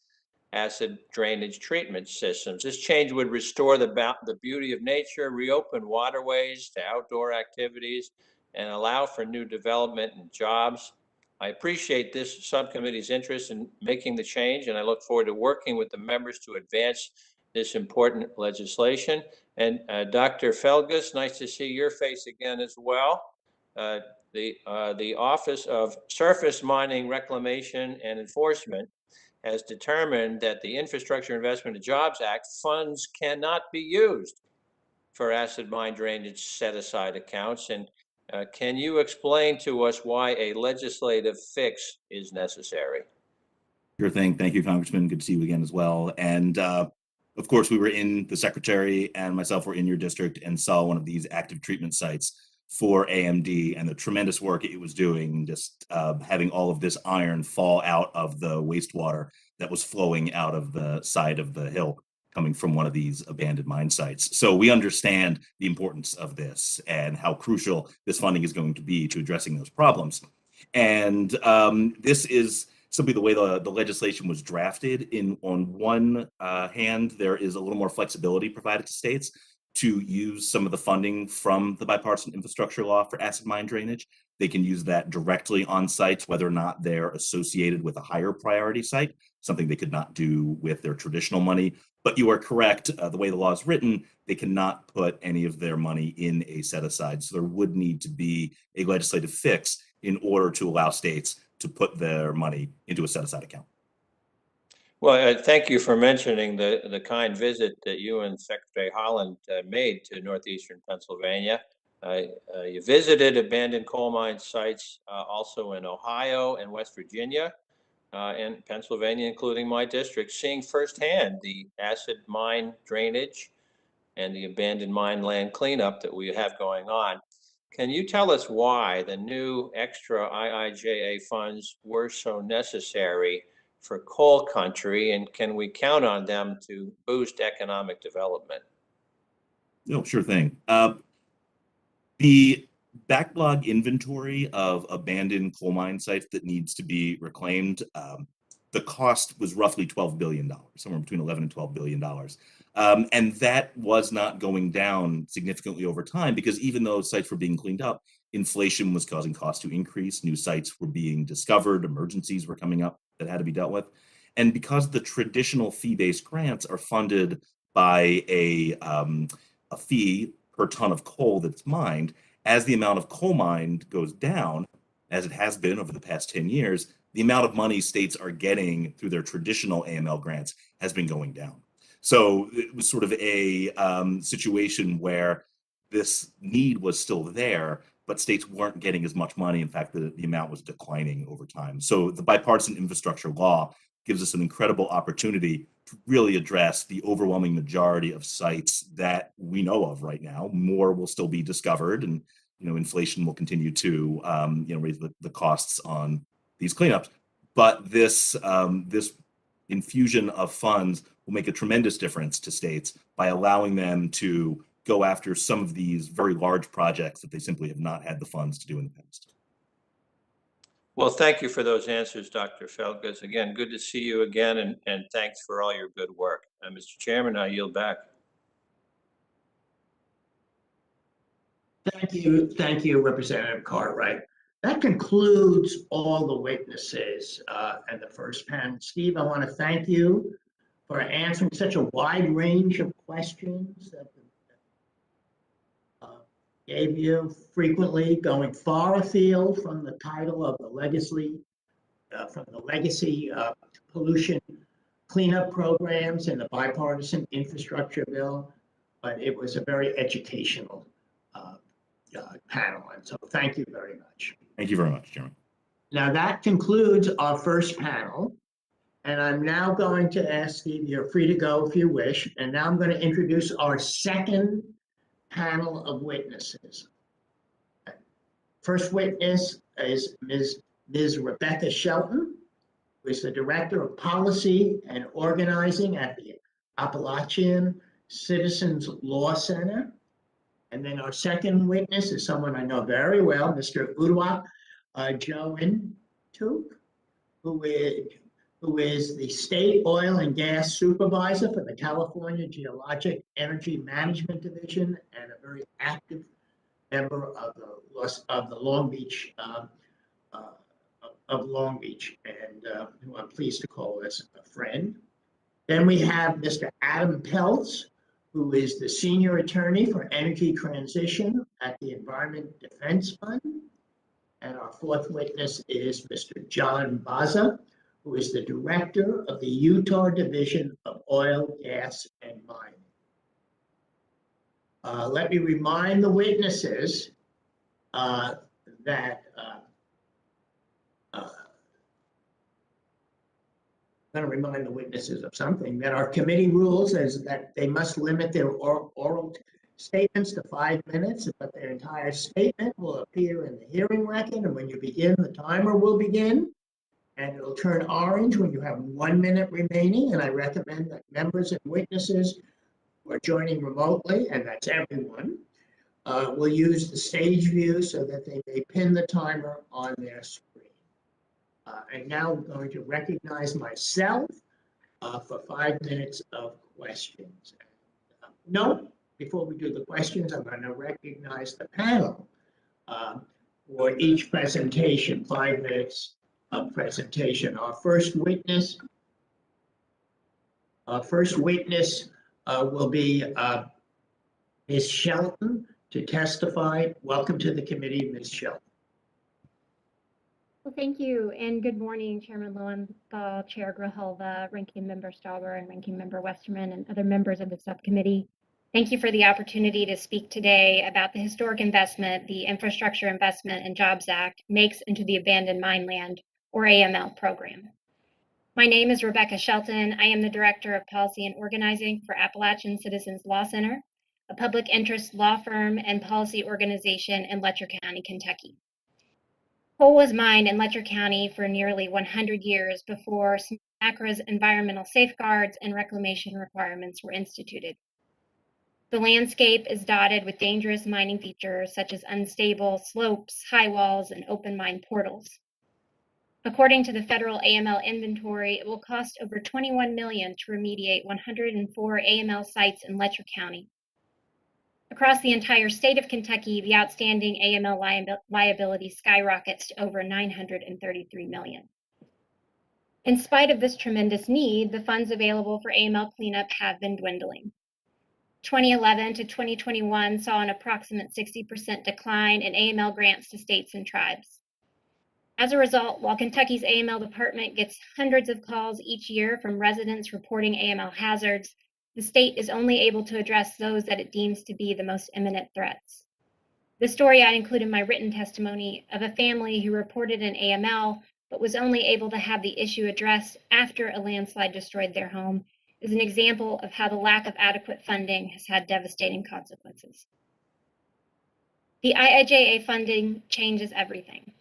Speaker 12: acid drainage treatment systems. This change would restore the beauty of nature, reopen waterways to outdoor activities, and allow for new development and jobs. I appreciate this subcommittee's interest in making the change, and I look forward to working with the members to advance this important legislation. And Dr. Velgas, nice to see your face again as well. The Office of Surface Mining Reclamation and Enforcement has determined that the Infrastructure Investment and Jobs Act funds cannot be used for acid mine drainage set-aside accounts. And can you explain to us why a legislative fix is necessary?
Speaker 3: Sure thing. Thank you, Congressman. Good to see you again as well. And of course, we were in, the secretary and myself were in your district and saw one of these active treatment sites for AMD and the tremendous work it was doing, just having all of this iron fall out of the wastewater that was flowing out of the side of the hill coming from one of these abandoned mine sites. So we understand the importance of this and how crucial this funding is going to be to addressing those problems. And this is simply the way the legislation was drafted. On one hand, there is a little more flexibility provided to states to use some of the funding from the Bipartisan Infrastructure Law for acid mine drainage. They can use that directly on sites, whether or not they're associated with a higher priority site, something they could not do with their traditional money. But you are correct, the way the law is written, they cannot put any of their money in a set aside. So there would need to be a legislative fix in order to allow states to put their money into a set aside account.
Speaker 12: Well, thank you for mentioning the kind visit that you and Secretary Holland made to northeastern Pennsylvania. You visited abandoned coal mine sites also in Ohio and West Virginia and Pennsylvania, including my district, seeing firsthand the acid mine drainage and the abandoned mine land cleanup that we have going on. Can you tell us why the new extra IIJA funds were so necessary for coal country, and can we count on them to boost economic development?
Speaker 3: No, sure thing. The backlog inventory of abandoned coal mine sites that needs to be reclaimed, the cost was roughly $12 billion, somewhere between 11 and $12 billion. And that was not going down significantly over time because even though sites were being cleaned up, inflation was causing costs to increase, new sites were being discovered, emergencies were coming up that had to be dealt with. And because the traditional fee-based grants are funded by a fee per ton of coal that's mined, as the amount of coal mined goes down, as it has been over the past 10 years, the amount of money states are getting through their traditional AML grants has been going down. So it was sort of a situation where this need was still there, but states weren't getting as much money. In fact, the amount was declining over time. So the Bipartisan Infrastructure Law gives us an incredible opportunity to really address the overwhelming majority of sites that we know of right now. More will still be discovered, and inflation will continue to raise the costs on these cleanups. But this infusion of funds will make a tremendous difference to states by allowing them to go after some of these very large projects that they simply have not had the funds to do in the past.
Speaker 12: Well, thank you for those answers, Dr. Velgas. Again, good to see you again, and thanks for all your good work. Mr. Chairman, I yield back.
Speaker 1: Thank you, Representative Cartwright. That concludes all the witnesses and the first panel. Steve, I want to thank you for answering such a wide range of questions that gave you frequently, going far afield from the title of the legacy, pollution cleanup programs and the bipartisan infrastructure bill. But it was a very educational panel, and so thank you very much.
Speaker 3: Thank you very much, Chairman.
Speaker 1: Now that concludes our first panel, and I'm now going to ask Steve, you're free to go if you wish, and now I'm going to introduce our second panel of witnesses. First witness is Ms. Rebecca Shelton, who is the Director of Policy and Organizing at the Appalachian Citizens Law Center. And then our second witness is someone I know very well, Mr. Uduak Jointuk, who is the State Oil and Gas Supervisor for the California Geologic Energy Management Division and a very active member of the Long Beach and who I'm pleased to call as a friend. Then we have Mr. Adam Peltz, who is the Senior Attorney for Energy Transition at the Environment Defense Fund. And our fourth witness is Mr. John Baza, who is the Director of the Utah Division of Oil, Gas, and Mining. Let me remind the witnesses that going to remind the witnesses of something, that our committee rules is that they must limit their oral statements to 5 minutes, but their entire statement will appear in the hearing record, and when you begin, the timer will begin, and it'll turn orange when you have 1 minute remaining, and I recommend that members and witnesses who are joining remotely, and that's everyone, will use the stage view so that they may pin the timer on their screen. And now I'm going to recognize myself for 5 minutes of questions. No, before we do the questions, I'm going to recognize the panel for each presentation, 5 minutes of presentation. Our first witness will be Ms. Shelton to testify. Welcome to the committee, Ms. Shelton.
Speaker 13: Well, thank you, and good morning, Chairman Lowenthal, Chair Grijalva, Ranking Member Stauber, and Ranking Member Westerman, and other members of the subcommittee. Thank you for the opportunity to speak today about the historic investment the Infrastructure Investment and Jobs Act makes into the Abandoned Mine Land, or AML, program. My name is Rebecca Shelton. I am the Director of Policy and Organizing for Appalachian Citizens Law Center, a public interest law firm and policy organization in Letcher County, Kentucky. Coal was mined in Letcher County for nearly 100 years before SMCRA's environmental safeguards and reclamation requirements were instituted. The landscape is dotted with dangerous mining features such as unstable slopes, high walls, and open mine portals. According to the federal AML inventory, it will cost over $21 million to remediate 104 AML sites in Letcher County. Across the entire state of Kentucky, the outstanding AML liability skyrockets to over $933 million. In spite of this tremendous need, the funds available for AML cleanup have been dwindling. 2011 to 2021 saw an approximate 60% decline in AML grants to states and tribes. As a result, while Kentucky's AML department gets hundreds of calls each year from residents reporting AML hazards, the state is only able to address those that it deems to be the most imminent threats. The story I include in my written testimony of a family who reported an AML but was only able to have the issue addressed after a landslide destroyed their home is an example of how the lack of adequate funding has had devastating consequences. The IIJA funding changes everything.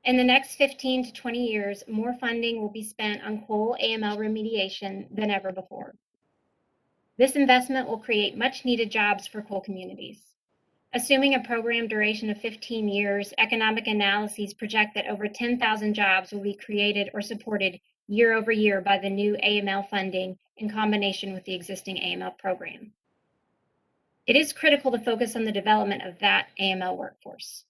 Speaker 13: In the next 15 to 20 years, more funding will be spent on coal AML remediation than ever before. This investment will create much needed jobs for coal communities. Assuming a program duration of 15 years, economic analyses project that over 10,000 jobs will be created or supported year over year by the new AML funding in combination with the existing AML program. It is critical to focus on the development of that AML workforce.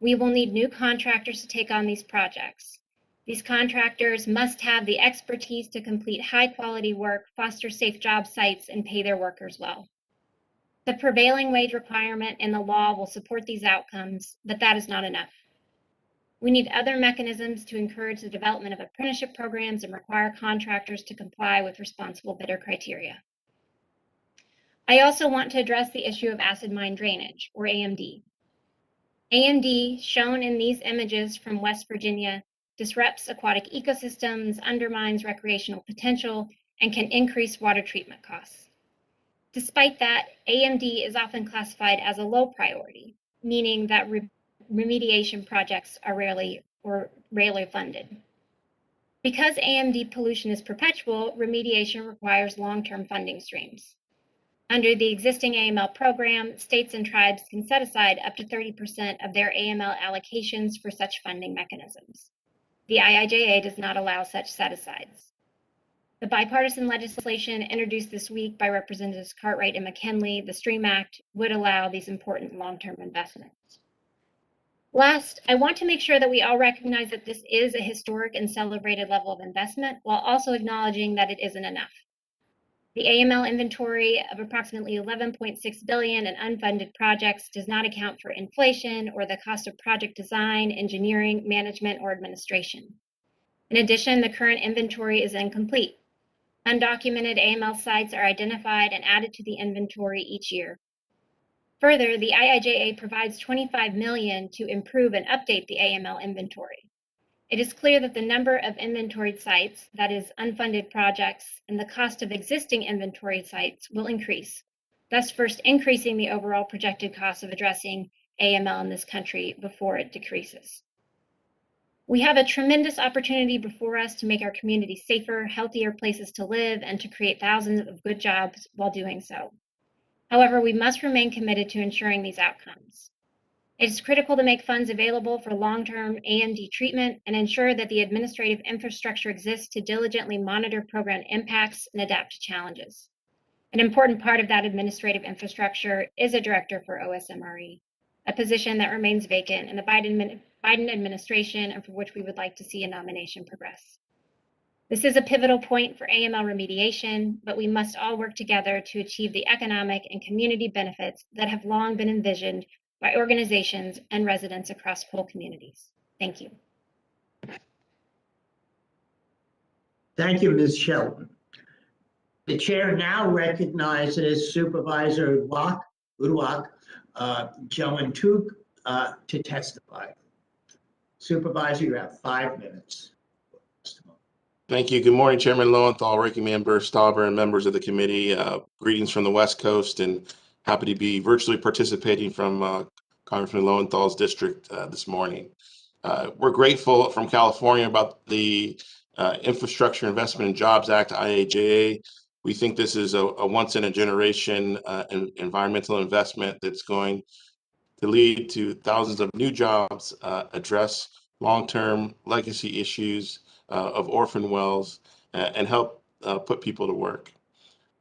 Speaker 13: We will need new contractors to take on these projects. These contractors must have the expertise to complete high-quality work, foster safe job sites, and pay their workers well. The prevailing wage requirement in the law will support these outcomes, but that is not enough. We need other mechanisms to encourage the development of apprenticeship programs and require contractors to comply with responsible bidder criteria. I also want to address the issue of acid mine drainage, or AMD. AMD, shown in these images from West Virginia, disrupts aquatic ecosystems, undermines recreational potential, and can increase water treatment costs. Despite that, AMD is often classified as a low priority, meaning that remediation projects are rarely funded. Because AMD pollution is perpetual, remediation requires long-term funding streams. Under the existing AML program, states and tribes can set aside up to 30% of their AML allocations for such funding mechanisms. The IIJA does not allow such set-asides. The bipartisan legislation introduced this week by Representatives Cartwright and McKinley, the STREAM Act, would allow these important long-term investments. Last, I want to make sure that we all recognize that this is a historic and celebrated level of investment, while also acknowledging that it isn't enough. The AML inventory of approximately $11.6 billion in unfunded projects does not account for inflation or the cost of project design, engineering, management, or administration. In addition, the current inventory is incomplete. Undocumented AML sites are identified and added to the inventory each year. Further, the IIJA provides $25 million to improve and update the AML inventory. it is clear that the number of inventoried sites, that is unfunded projects, and the cost of existing inventoried sites will increase, thus first increasing the overall projected cost of addressing AML in this country before it decreases. We have a tremendous opportunity before us to make our communities safer, healthier places to live, and to create thousands of good jobs while doing so. However, we must remain committed to ensuring these outcomes. It is critical to make funds available for long-term AMD treatment and ensure that the administrative infrastructure exists to diligently monitor program impacts and adapt to challenges. An important part of that administrative infrastructure is a director for OSMRE, a position that remains vacant in the Biden administration and for which we would like to see a nomination progress. This is a pivotal point for AML remediation, but we must all work together to achieve the economic and community benefits that have long been envisioned by organizations and residents across whole communities. Thank you.
Speaker 1: Thank you, Ms. Shelton. The chair now recognizes Supervisor Uduak Joantuk to testify. Supervisor, you have 5 minutes.
Speaker 14: Thank you. Good morning, Chairman Lowenthal, Ranking Member Stauber, and members of the committee. Greetings from the West Coast, and happy to be virtually participating from Congressman Lowenthal's district this morning. We're grateful from California about the Infrastructure Investment and Jobs Act, IIJA. We think this is a once-in-a-generation environmental investment that's going to lead to thousands of new jobs, address long-term legacy issues of orphan wells, and help put people to work.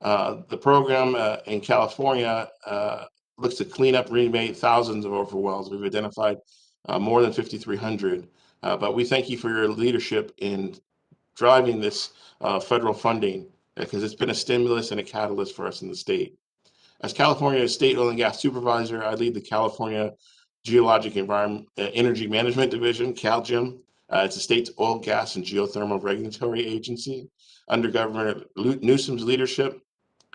Speaker 14: The program in California looks to clean up, remediate thousands of orphan wells. We've identified more than 5,300, but we thank you for your leadership in driving this federal funding, because it's been a stimulus and a catalyst for us in the state. As California's State Oil and Gas Supervisor, I lead the California Geologic Energy Management Division, CalGEM. It's the state's oil, gas, and geothermal regulatory agency. Under Governor Newsom's leadership,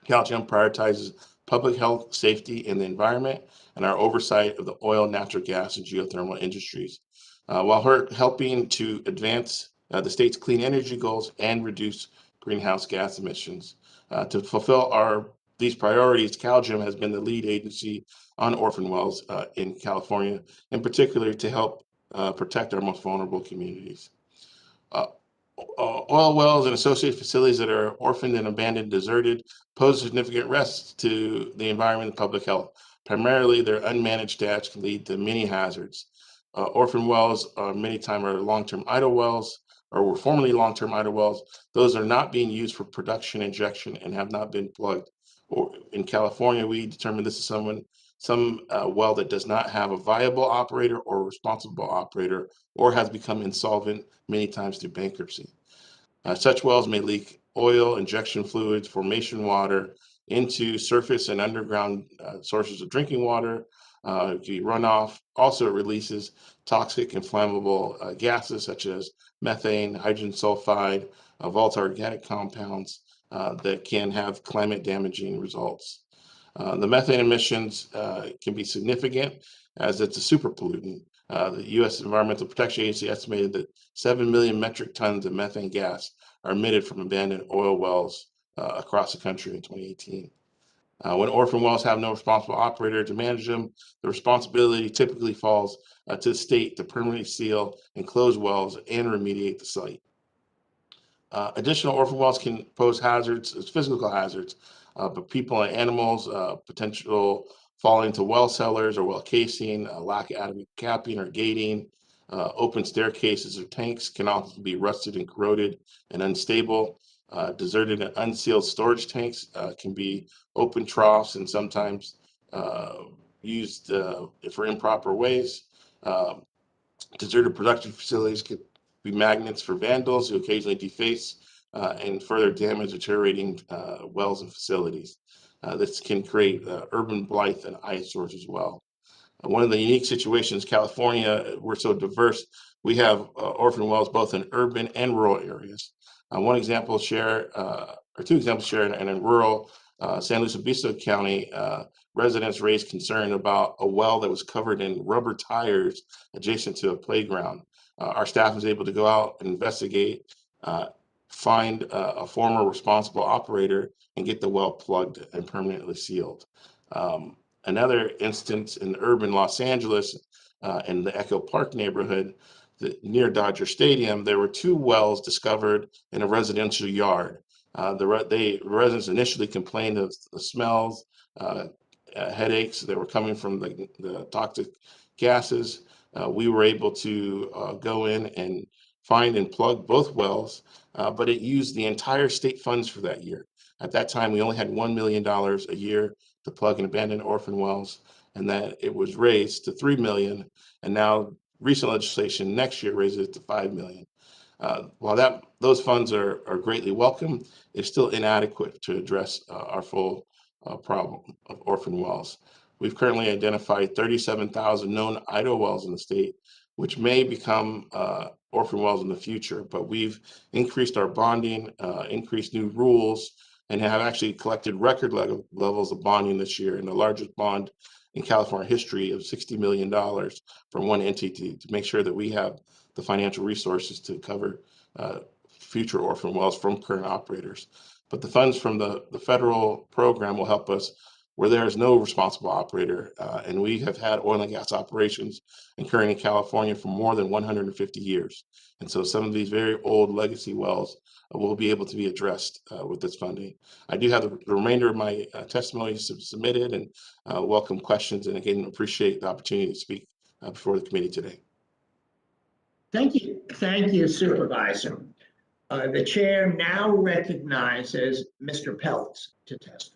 Speaker 14: CalGEM prioritizes public health, safety, and the environment, and our oversight of the oil, natural gas, and geothermal industries, while helping to advance the state's clean energy goals and reduce greenhouse gas emissions. To fulfill these priorities, CalGEM has been the lead agency on orphan wells in California, in particular to help protect our most vulnerable communities. Oil wells and associated facilities that are orphaned and abandoned, deserted, pose significant risks to the environment and public health. Primarily, their unmanaged status can lead to many hazards. Orphan wells many times are long-term idle wells, or were formerly long-term idle wells. Those are not being used for production injection and have not been plugged. Or in California, we determined this is some well that does not have a viable operator or responsible operator, or has become insolvent many times through bankruptcy. Such wells may leak oil, injection fluids, formation water into surface and underground sources of drinking water, runoff. Also, it releases toxic and flammable gases such as methane, hydrogen sulfide, volatile organic compounds that can have climate damaging results. The methane emissions can be significant, as it's a super pollutant. The U.S. Environmental Protection Agency estimated that 7 million metric tons of methane gas are emitted from abandoned oil wells across the country in 2018. When orphan wells have no responsible operator to manage them, the responsibility typically falls to the state to permanently seal and close wells and remediate the site. Additional orphan wells can pose hazards, as physical hazards, but people and animals, potential falling into well cellars or well casing, lack of adequate capping or gating, open staircases or tanks can often be rusted and corroded and unstable. Deserted and unsealed storage tanks can be open troughs and sometimes used for improper ways. Deserted production facilities could be magnets for vandals who occasionally deface and further damage deteriorating wells and facilities. This can create urban blight and eyesores as well. One of the unique situations, California, we're so diverse, we have orphan wells both in urban and rural areas. One example share, or two examples share, and in rural San Luis Obispo County, residents raised concern about a well that was covered in rubber tires adjacent to a playground. Our staff was able to go out and investigate, find a former responsible operator and get the well plugged and permanently sealed. Another instance in urban Los Angeles, in the Echo Park neighborhood, near Dodger Stadium, there were 2 wells discovered in a residential yard. The residents initially complained of the smells, headaches that were coming from the toxic gases. We were able to go in and find and plug both wells, but it used the entire state funds for that year. At that time, we only had $1 million a year to plug and abandon orphan wells, and that it was raised to $3 million, and now recent legislation next year raises it to $5 million. While those funds are greatly welcome, it's still inadequate to address our full problem of orphan wells. We've currently identified 37,000 known idle wells in the state, which may become orphan wells in the future, but we've increased our bonding, increased new rules, and have actually collected record levels of bonding this year, and the largest bond in California history of $60 million from one entity to make sure that we have the financial resources to cover future orphan wells from current operators. But the funds from the federal program will help us where there is no responsible operator. And we have had oil and gas operations occurring in California for more than 150 years. And so some of these very old legacy wells will be able to be addressed with this funding. I do have the remainder of my testimony submitted, and welcome questions. And again, appreciate the opportunity to speak before the committee today.
Speaker 1: Thank you, Supervisor. The chair now recognizes Mr. Peltz to testify.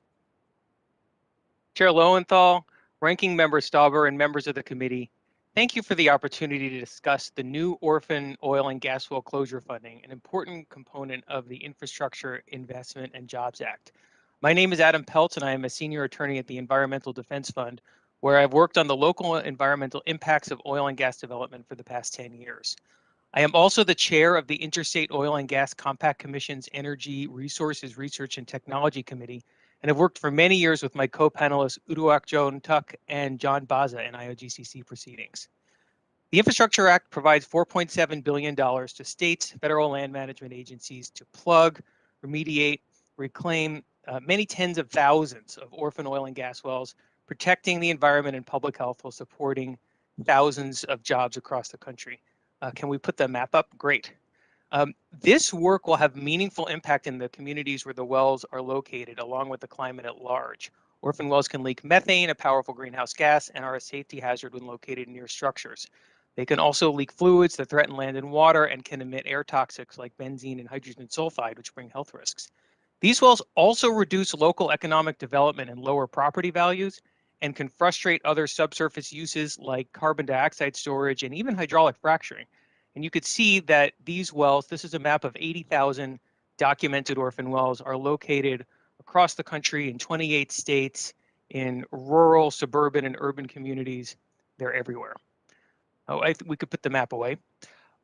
Speaker 15: Chair Lowenthal, Ranking Member Stauber, and members of the committee, thank you for the opportunity to discuss the new Orphan Oil and Gas Well Closure Funding, an important component of the Infrastructure Investment and Jobs Act. My name is Adam Peltz, and I am a senior attorney at the Environmental Defense Fund, where I've worked on the local environmental impacts of oil and gas development for the past 10 years. I am also the chair of the Interstate Oil and Gas Compact Commission's Energy Resources Research and Technology Committee, and have worked for many years with my co-panelists Uduak Joan Tuck and John Baza in IOGCC proceedings. The Infrastructure Act provides $4.7 billion to states, federal land management agencies to plug, remediate, reclaim many tens of thousands of orphan oil and gas wells, protecting the environment and public health while supporting thousands of jobs across the country. Can we put the map up? Great. This work will have meaningful impact in the communities where the wells are located, along with the climate at large. Orphan wells can leak methane, a powerful greenhouse gas, and are a safety hazard when located near structures. They can also leak fluids that threaten land and water and can emit air toxics like benzene and hydrogen sulfide, which bring health risks. These wells also reduce local economic development and lower property values, and can frustrate other subsurface uses like carbon dioxide storage and even hydraulic fracturing. And you could see that these wells, this is a map of 80,000 documented orphan wells, are located across the country in 28 states, in rural, suburban, and urban communities. They're everywhere. Oh, we could put the map away.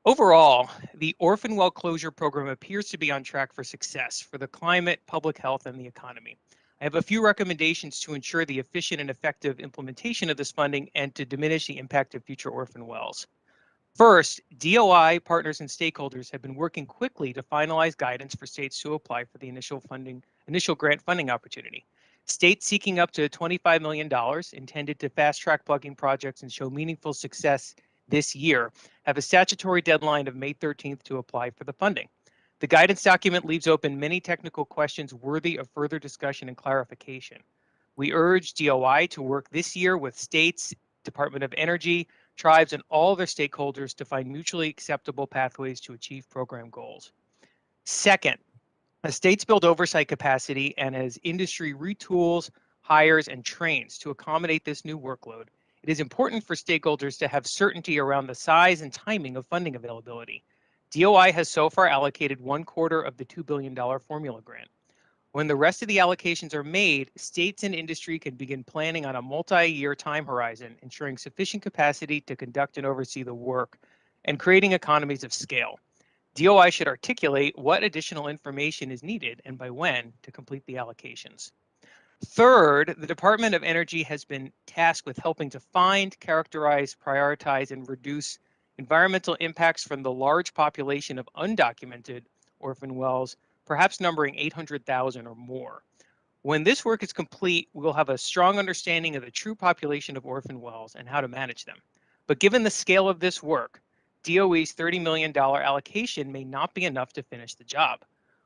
Speaker 15: Overall, the orphan well closure program appears to be on track for success for the climate, public health, and the economy. I have a few recommendations to ensure the efficient and effective implementation of this funding and to diminish the impact of future orphan wells. First, DOI partners and stakeholders have been working quickly to finalize guidance for states to apply for the initial grant funding opportunity. States seeking up to $25 million intended to fast-track plugging projects and show meaningful success this year have a statutory deadline of May 13th to apply for the funding. The guidance document leaves open many technical questions worthy of further discussion and clarification. We urge DOI to work this year with states, Department of Energy, tribes, and all their stakeholders to find mutually acceptable pathways to achieve program goals. Second, as states build oversight capacity and as industry retools, hires, and trains to accommodate this new workload, it is important for stakeholders to have certainty around the size and timing of funding availability. DOI has so far allocated 1/4 of the $2 billion formula grant. When the rest of the allocations are made, states and industry can begin planning on a multi-year time horizon, ensuring sufficient capacity to conduct and oversee the work and creating economies of scale. DOI should articulate what additional information is needed and by when to complete the allocations. Third, the Department of Energy has been tasked with helping to find, characterize, prioritize, and reduce environmental impacts from the large population of undocumented orphan wells, perhaps numbering 800,000 or more. When this work is complete, we will have a strong understanding of the true population of orphan wells and how to manage them. But given the scale of this work, DOE's $30 million allocation may not be enough to finish the job.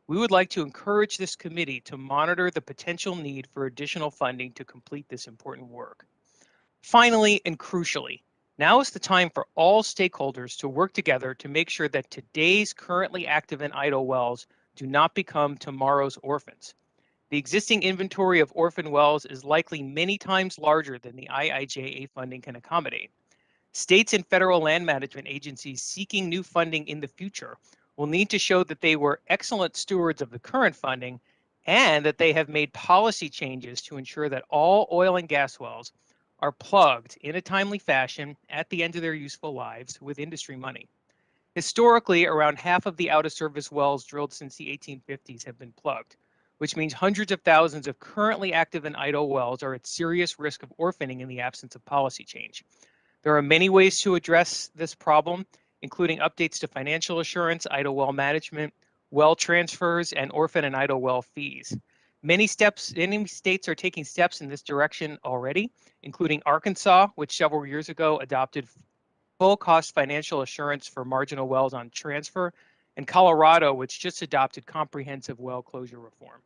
Speaker 15: We would like to encourage this committee to monitor the potential need for additional funding to complete this important work. Finally, and crucially, now is the time for all stakeholders to work together to make sure that today's currently active and idle wells do not become tomorrow's orphans. The existing inventory of orphan wells is likely many times larger than the IIJA funding can accommodate. States and federal land management agencies seeking new funding in the future will need to show that they were excellent stewards of the current funding and that they have made policy changes to ensure that all oil and gas wells are plugged in a timely fashion at the end of their useful lives with industry money. Historically, around half of the out-of-service wells drilled since the 1850s have been plugged, which means hundreds of thousands of currently active and idle wells are at serious risk of orphaning in the absence of policy change. There are many ways to address this problem, including updates to financial assurance, idle well management, well transfers, and orphan and idle well fees. Many states are taking steps in this direction already, including Arkansas, which several years ago adopted full cost financial assurance for marginal wells on transfer, and Colorado, which just adopted comprehensive well closure reform.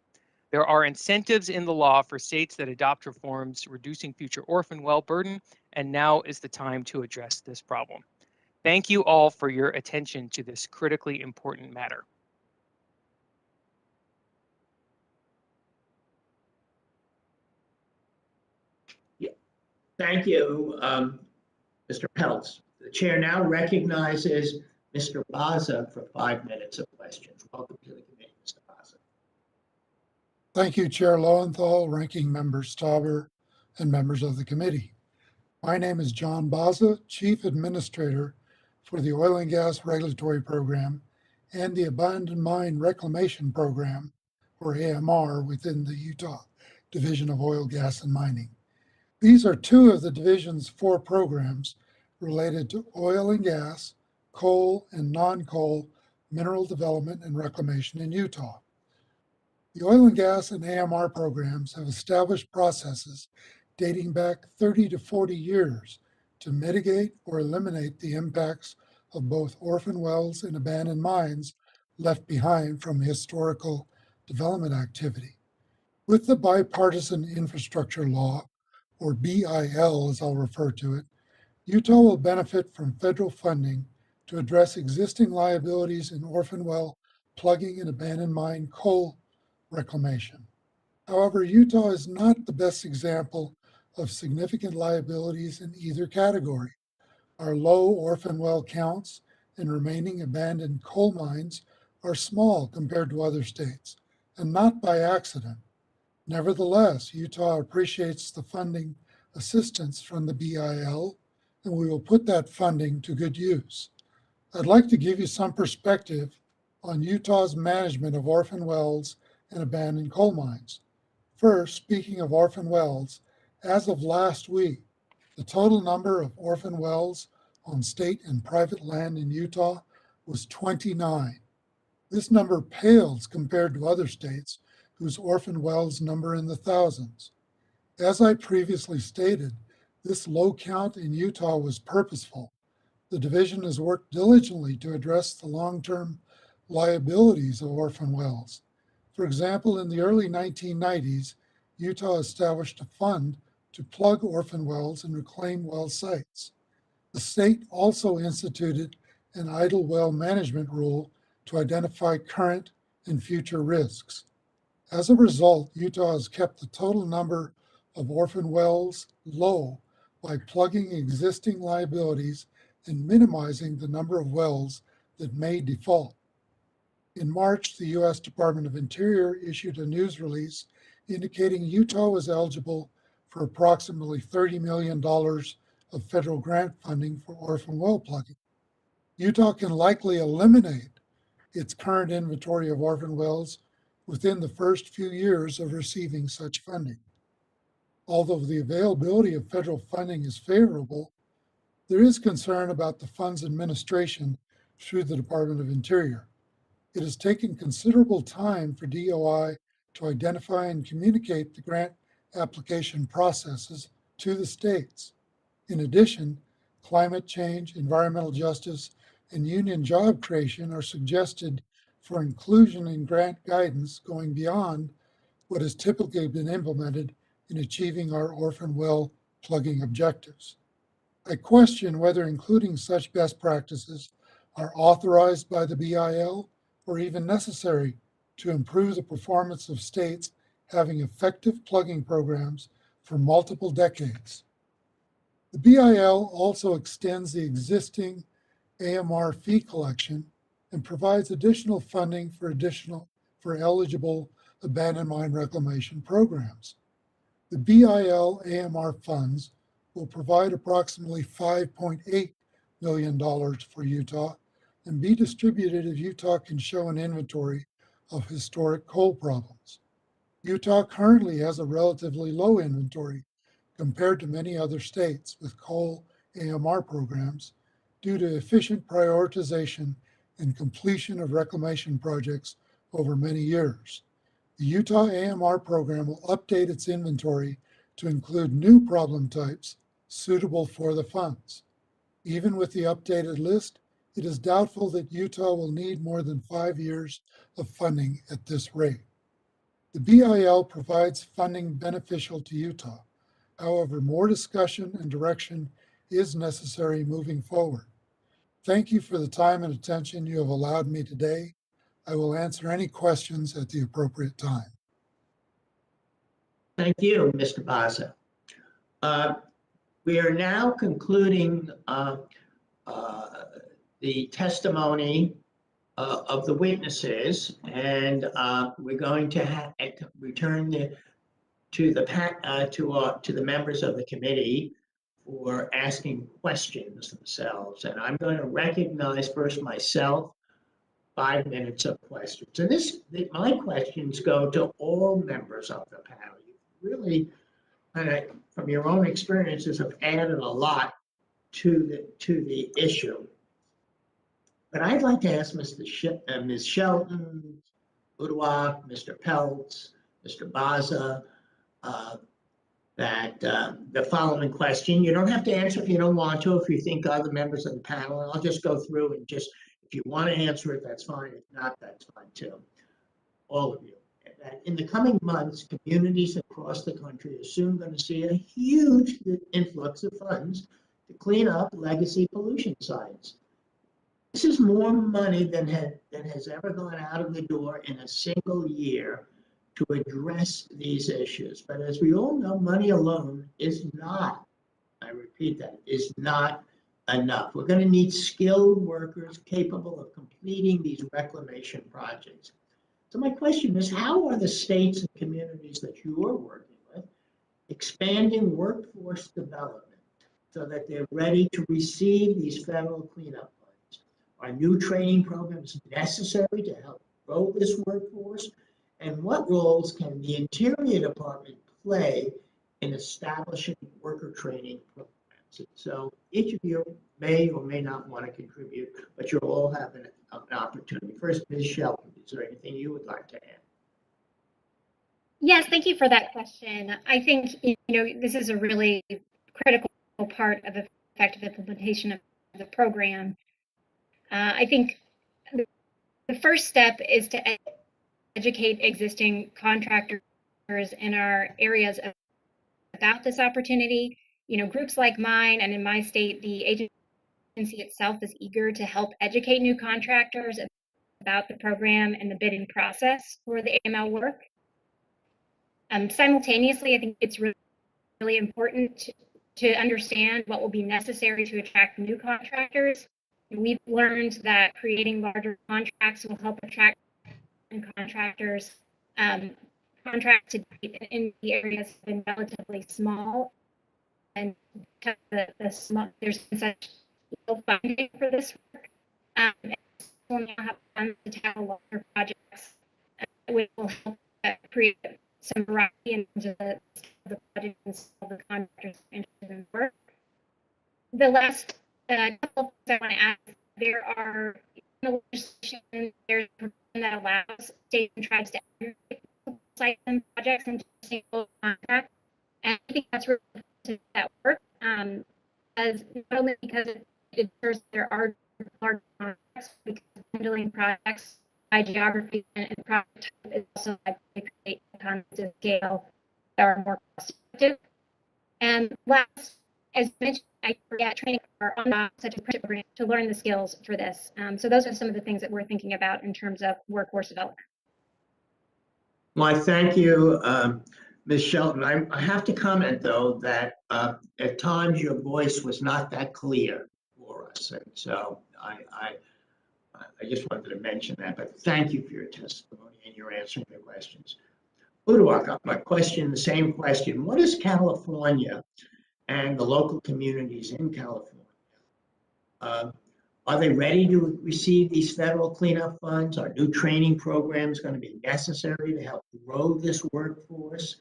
Speaker 15: There are incentives in the law for states that adopt reforms reducing future orphan well burden, and now is the time to address this problem. Thank you all for your attention to this critically important matter.
Speaker 1: Thank you, Mr. Peltz. The chair now recognizes Mr. Baza for 5 minutes of questions. Welcome to the committee, Mr. Baza.
Speaker 16: Thank you, Chair Lowenthal, Ranking Member Stauber, and members of the committee. My name is John Baza, Chief Administrator for the Oil and Gas Regulatory Program and the Abandoned Mine Reclamation Program, or AMR, within the Utah Division of Oil, Gas, and Mining. These are two of the division's 4 programs related to oil and gas, coal, and non-coal mineral development and reclamation in Utah. The oil and gas and AMR programs have established processes dating back 30 to 40 years to mitigate or eliminate the impacts of both orphan wells and abandoned mines left behind from historical development activity. With the Bipartisan Infrastructure Law, or BIL as I'll refer to it, Utah will benefit from federal funding to address existing liabilities in orphan well plugging and abandoned mine coal reclamation. However, Utah is not the best example of significant liabilities in either category. Our low orphan well counts and remaining abandoned coal mines are small compared to other states, and not by accident. Nevertheless, Utah appreciates the funding assistance from the BIL, and we will put that funding to good use. I'd like to give you some perspective on Utah's management of orphan wells and abandoned coal mines. First, speaking of orphan wells, as of last week, the total number of orphan wells on state and private land in Utah was 29. This number pales compared to other states whose orphan wells number in the thousands. As I previously stated, this low count in Utah was purposeful. The division has worked diligently to address the long-term liabilities of orphan wells. For example, in the early 1990s, Utah established a fund to plug orphan wells and reclaim well sites. The state also instituted an idle well management rule to identify current and future risks. As a result, Utah has kept the total number of orphan wells low by plugging existing liabilities and minimizing the number of wells that may default. In March, the U.S. Department of Interior issued a news release indicating Utah was eligible for approximately $30 million of federal grant funding for orphan well plugging. Utah can likely eliminate its current inventory of orphan wells within the first few years of receiving such funding. Although the availability of federal funding is favorable, There is concern about the fund's administration through the Department of Interior. It has taken considerable time for DOI to identify and communicate the grant application processes to the states. In addition, climate change, environmental justice, and union job creation are suggested for inclusion in grant guidance going beyond what has typically been implemented in achieving our orphan well plugging objectives. I question whether including such best practices are authorized by the BIL or even necessary to improve the performance of states having effective plugging programs for multiple decades. The BIL also extends the existing AMR fee collection and provides additional funding for eligible abandoned mine reclamation programs. The BIL AMR funds will provide approximately $5.8 million for Utah and be distributed if Utah can show an inventory of historic coal problems. Utah currently has a relatively low inventory compared to many other states with coal AMR programs due to efficient prioritization and completion of reclamation projects over many years. The Utah AMR program will update its inventory to include new problem types suitable for the funds. Even with the updated list, it is doubtful that Utah will need more than 5 years of funding at this rate. The BIL provides funding beneficial to Utah. However, more discussion and direction is necessary moving forward. Thank you for the time and attention you have allowed me today. I will answer any questions at the appropriate time.
Speaker 1: Thank you, Mr. Baza. We are now concluding the testimony of the witnesses, and we're going to return to the members of the committee for asking questions themselves. And I'm going to recognize first myself, 5 minutes of questions. And my questions go to all members of the panel. You really, from your own experiences, have added a lot to the issue. But I'd like to ask Ms. Shelton, Uduak, Mr. Peltz, Mr. Baza, that the following question. You don't have to answer if you don't want to, if you think other members of the panel, and I'll just go through and just, if you want to answer it, that's fine. If not, that's fine too. All of you. That in the coming months, communities across the country are soon going to see a huge influx of funds to clean up legacy pollution sites. This is more money than has ever gone out of the door in a single year to address these issues. But as we all know, money alone is not, I repeat that, is not enough. We're going to need skilled workers capable of completing these reclamation projects. So my question is, how are the states and communities that you are working with expanding workforce development so that they're ready to receive these federal cleanup funds? Are new training programs necessary to help grow this workforce? And what roles can the Interior Department play in establishing worker training programs? So each of you may or may not want to contribute, but you'll all have an opportunity. First, Ms. Shelton, is there anything you would like to add?
Speaker 13: Yes, thank you for that question. I think, this is a really critical part of effective implementation of the program. I think the first step is to educate existing contractors in our areas about this opportunity. Groups like mine and in my state, the agency itself is eager to help educate new contractors about the program and the bidding process for the AML work. Simultaneously, I think it's really important to understand what will be necessary to attract new contractors. We've learned that creating larger contracts will help attract contractors. Contracts in the areas have been relatively small, and because there's been such little funding for this work, we'll now have funds to tackle larger projects, which will help create some variety in terms of the project and some of the contractors interested in work. the last couple of things I want to add, there are in the legislation, there's a provision that allows states and tribes to aggregate sites and projects into a single contract. And I think that's really to that work. As not only because it ensures there are large contracts, because handling projects by geography and project type is also like to create economies of scale that are more cost effective. And last, as mentioned, I forget training for on such a program to learn the skills for this. So those are some of the things that we're thinking about in terms of workforce development.
Speaker 1: Well, I thank you, Ms. Shelton. I have to comment, though, that at times your voice was not that clear for us. And so I just wanted to mention that, but thank you for your testimony and your answering the questions. Uduak, my question, the same question. What is California and the local communities in California? Are they ready to receive these federal cleanup funds? Are new training programs going to be necessary to help grow this workforce?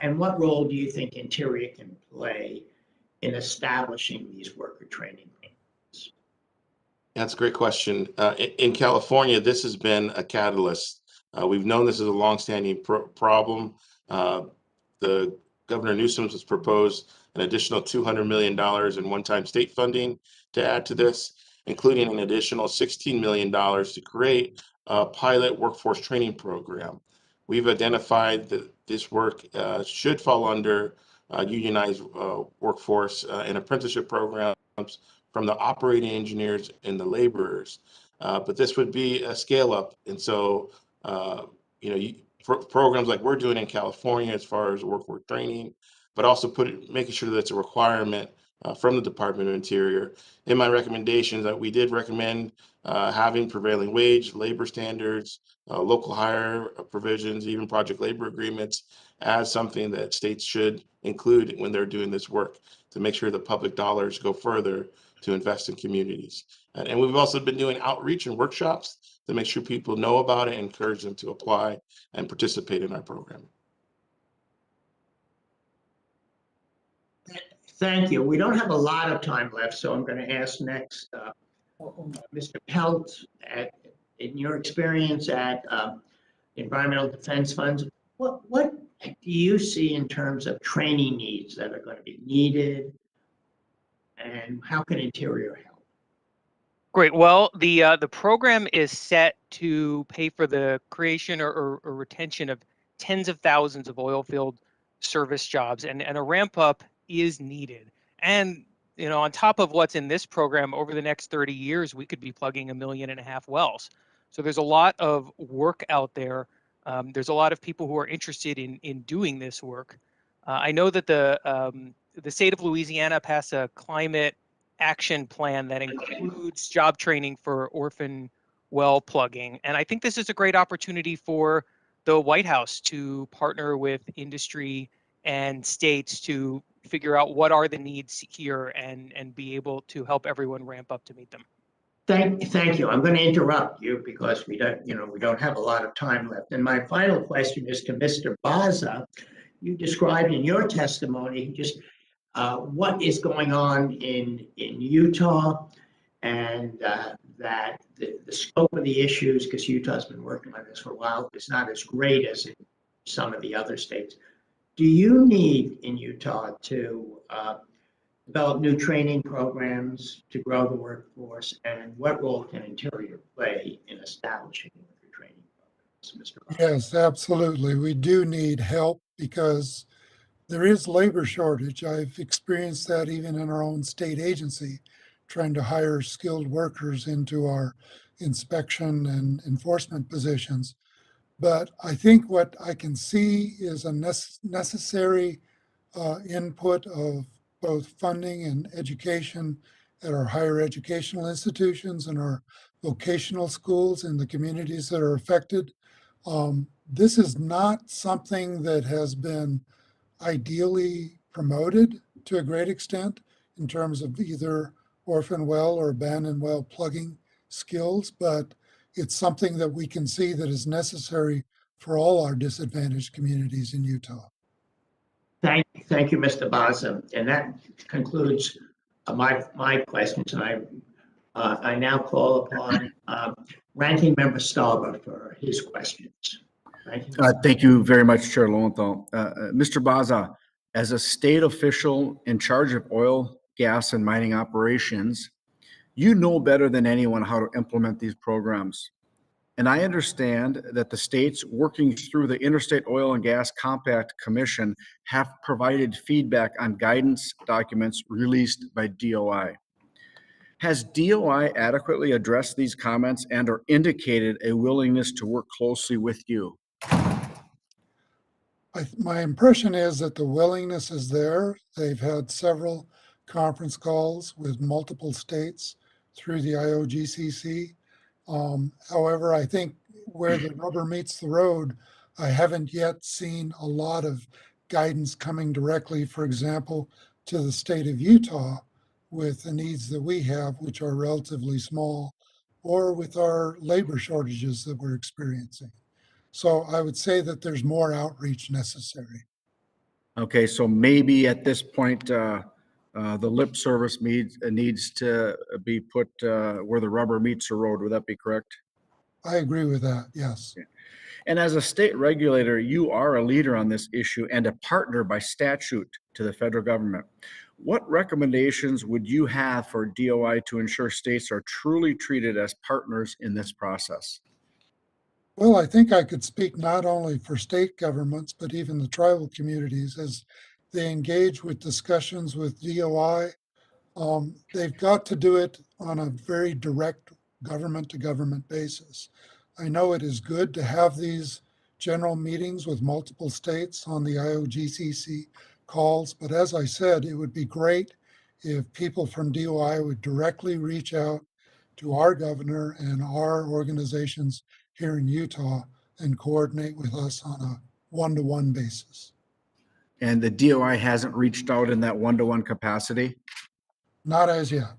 Speaker 1: And what role do you think Interior can play in establishing these worker training programs?
Speaker 14: That's a great question. In California, this has been a catalyst. We've known this is a longstanding problem. The Governor Newsom has proposed an additional $200 million in one-time state funding to add to this, including an additional $16 million to create a pilot workforce training program. We've identified that this work should fall under unionized workforce and apprenticeship programs from the operating engineers and the laborers. But this would be a scale up. And so, programs like we're doing in California as far as workforce training, but also making sure that it's a requirement from the Department of Interior. In my recommendations, that we did recommend having prevailing wage, labor standards, local hire provisions, even project labor agreements as something that states should include when they're doing this work to make sure the public dollars go further to invest in communities. And we've also been doing outreach and workshops to make sure people know about it and encourage them to apply and participate in our program.
Speaker 1: Thank you. We don't have a lot of time left, so I'm going to ask next, Mr. Pelt, in your experience at Environmental Defense Funds, what do you see in terms of training needs that are going to be needed, and how can Interior help?
Speaker 15: Great. Well, the program is set to pay for the creation or retention of tens of thousands of oil field service jobs, and a ramp up is needed. And on top of what's in this program, over the next 30 years, we could be plugging 1.5 million wells. So there's a lot of work out there. There's a lot of people who are interested in doing this work. I know that the state of Louisiana passed a climate action plan that includes job training for orphan well plugging. And I think this is a great opportunity for the White House to partner with industry and states to figure out what are the needs here and be able to help everyone ramp up to meet them.
Speaker 1: Thank you. I'm going to interrupt you because we don't have a lot of time left. And my final question is to Mr. Baza. You described in your testimony just what is going on in Utah, and that the scope of the issues, because Utah's been working on this for a while, is not as great as in some of the other states. Do you need in Utah to develop new training programs to grow the workforce, and what role can Interior play in establishing worker training programs, Mr. Baza?
Speaker 16: Yes, absolutely. We do need help because there is labor shortage. I've experienced that even in our own state agency, trying to hire skilled workers into our inspection and enforcement positions. But I think what I can see is a necessary input of both funding and education at our higher educational institutions and our vocational schools in the communities that are affected. This is not something that has been ideally promoted to a great extent in terms of either orphan well or abandoned well plugging skills, but it's something that we can see that is necessary for all our disadvantaged communities in Utah.
Speaker 1: Thank you, Mr. Baza. And that concludes my questions. I now call upon Ranking Member Stauber for his questions.
Speaker 2: Thank you very much, Chair Lowenthal. Mr. Baza, as a state official in charge of oil, gas, and mining operations, you know better than anyone how to implement these programs. And I understand that the states working through the Interstate Oil and Gas Compact Commission have provided feedback on guidance documents released by DOI. Has DOI adequately addressed these comments and or indicated a willingness to work closely with you?
Speaker 16: My impression is that the willingness is there. They've had several conference calls with multiple states through the IOGCC. However, I think where the rubber meets the road, I haven't yet seen a lot of guidance coming directly, for example, to the state of Utah with the needs that we have, which are relatively small, or with our labor shortages that we're experiencing. So I would say that there's more outreach necessary.
Speaker 2: Okay, so maybe at this point, the lip service needs to be put where the rubber meets the road. Would that be correct?
Speaker 16: I agree with that, yes.
Speaker 2: Yeah. And as a state regulator, you are a leader on this issue and a partner by statute to the federal government. What recommendations would you have for DOI to ensure states are truly treated as partners in this process?
Speaker 16: Well, I think I could speak not only for state governments, but even the tribal communities as they engage with discussions with DOI. They've got to do it on a very direct government to government basis. I know it is good to have these general meetings with multiple states on the IOGCC calls, but as I said, it would be great if people from DOI would directly reach out to our governor and our organizations here in Utah and coordinate with us on a one-to-one basis.
Speaker 2: And the DOI hasn't reached out in that one-to-one capacity?
Speaker 16: Not as yet.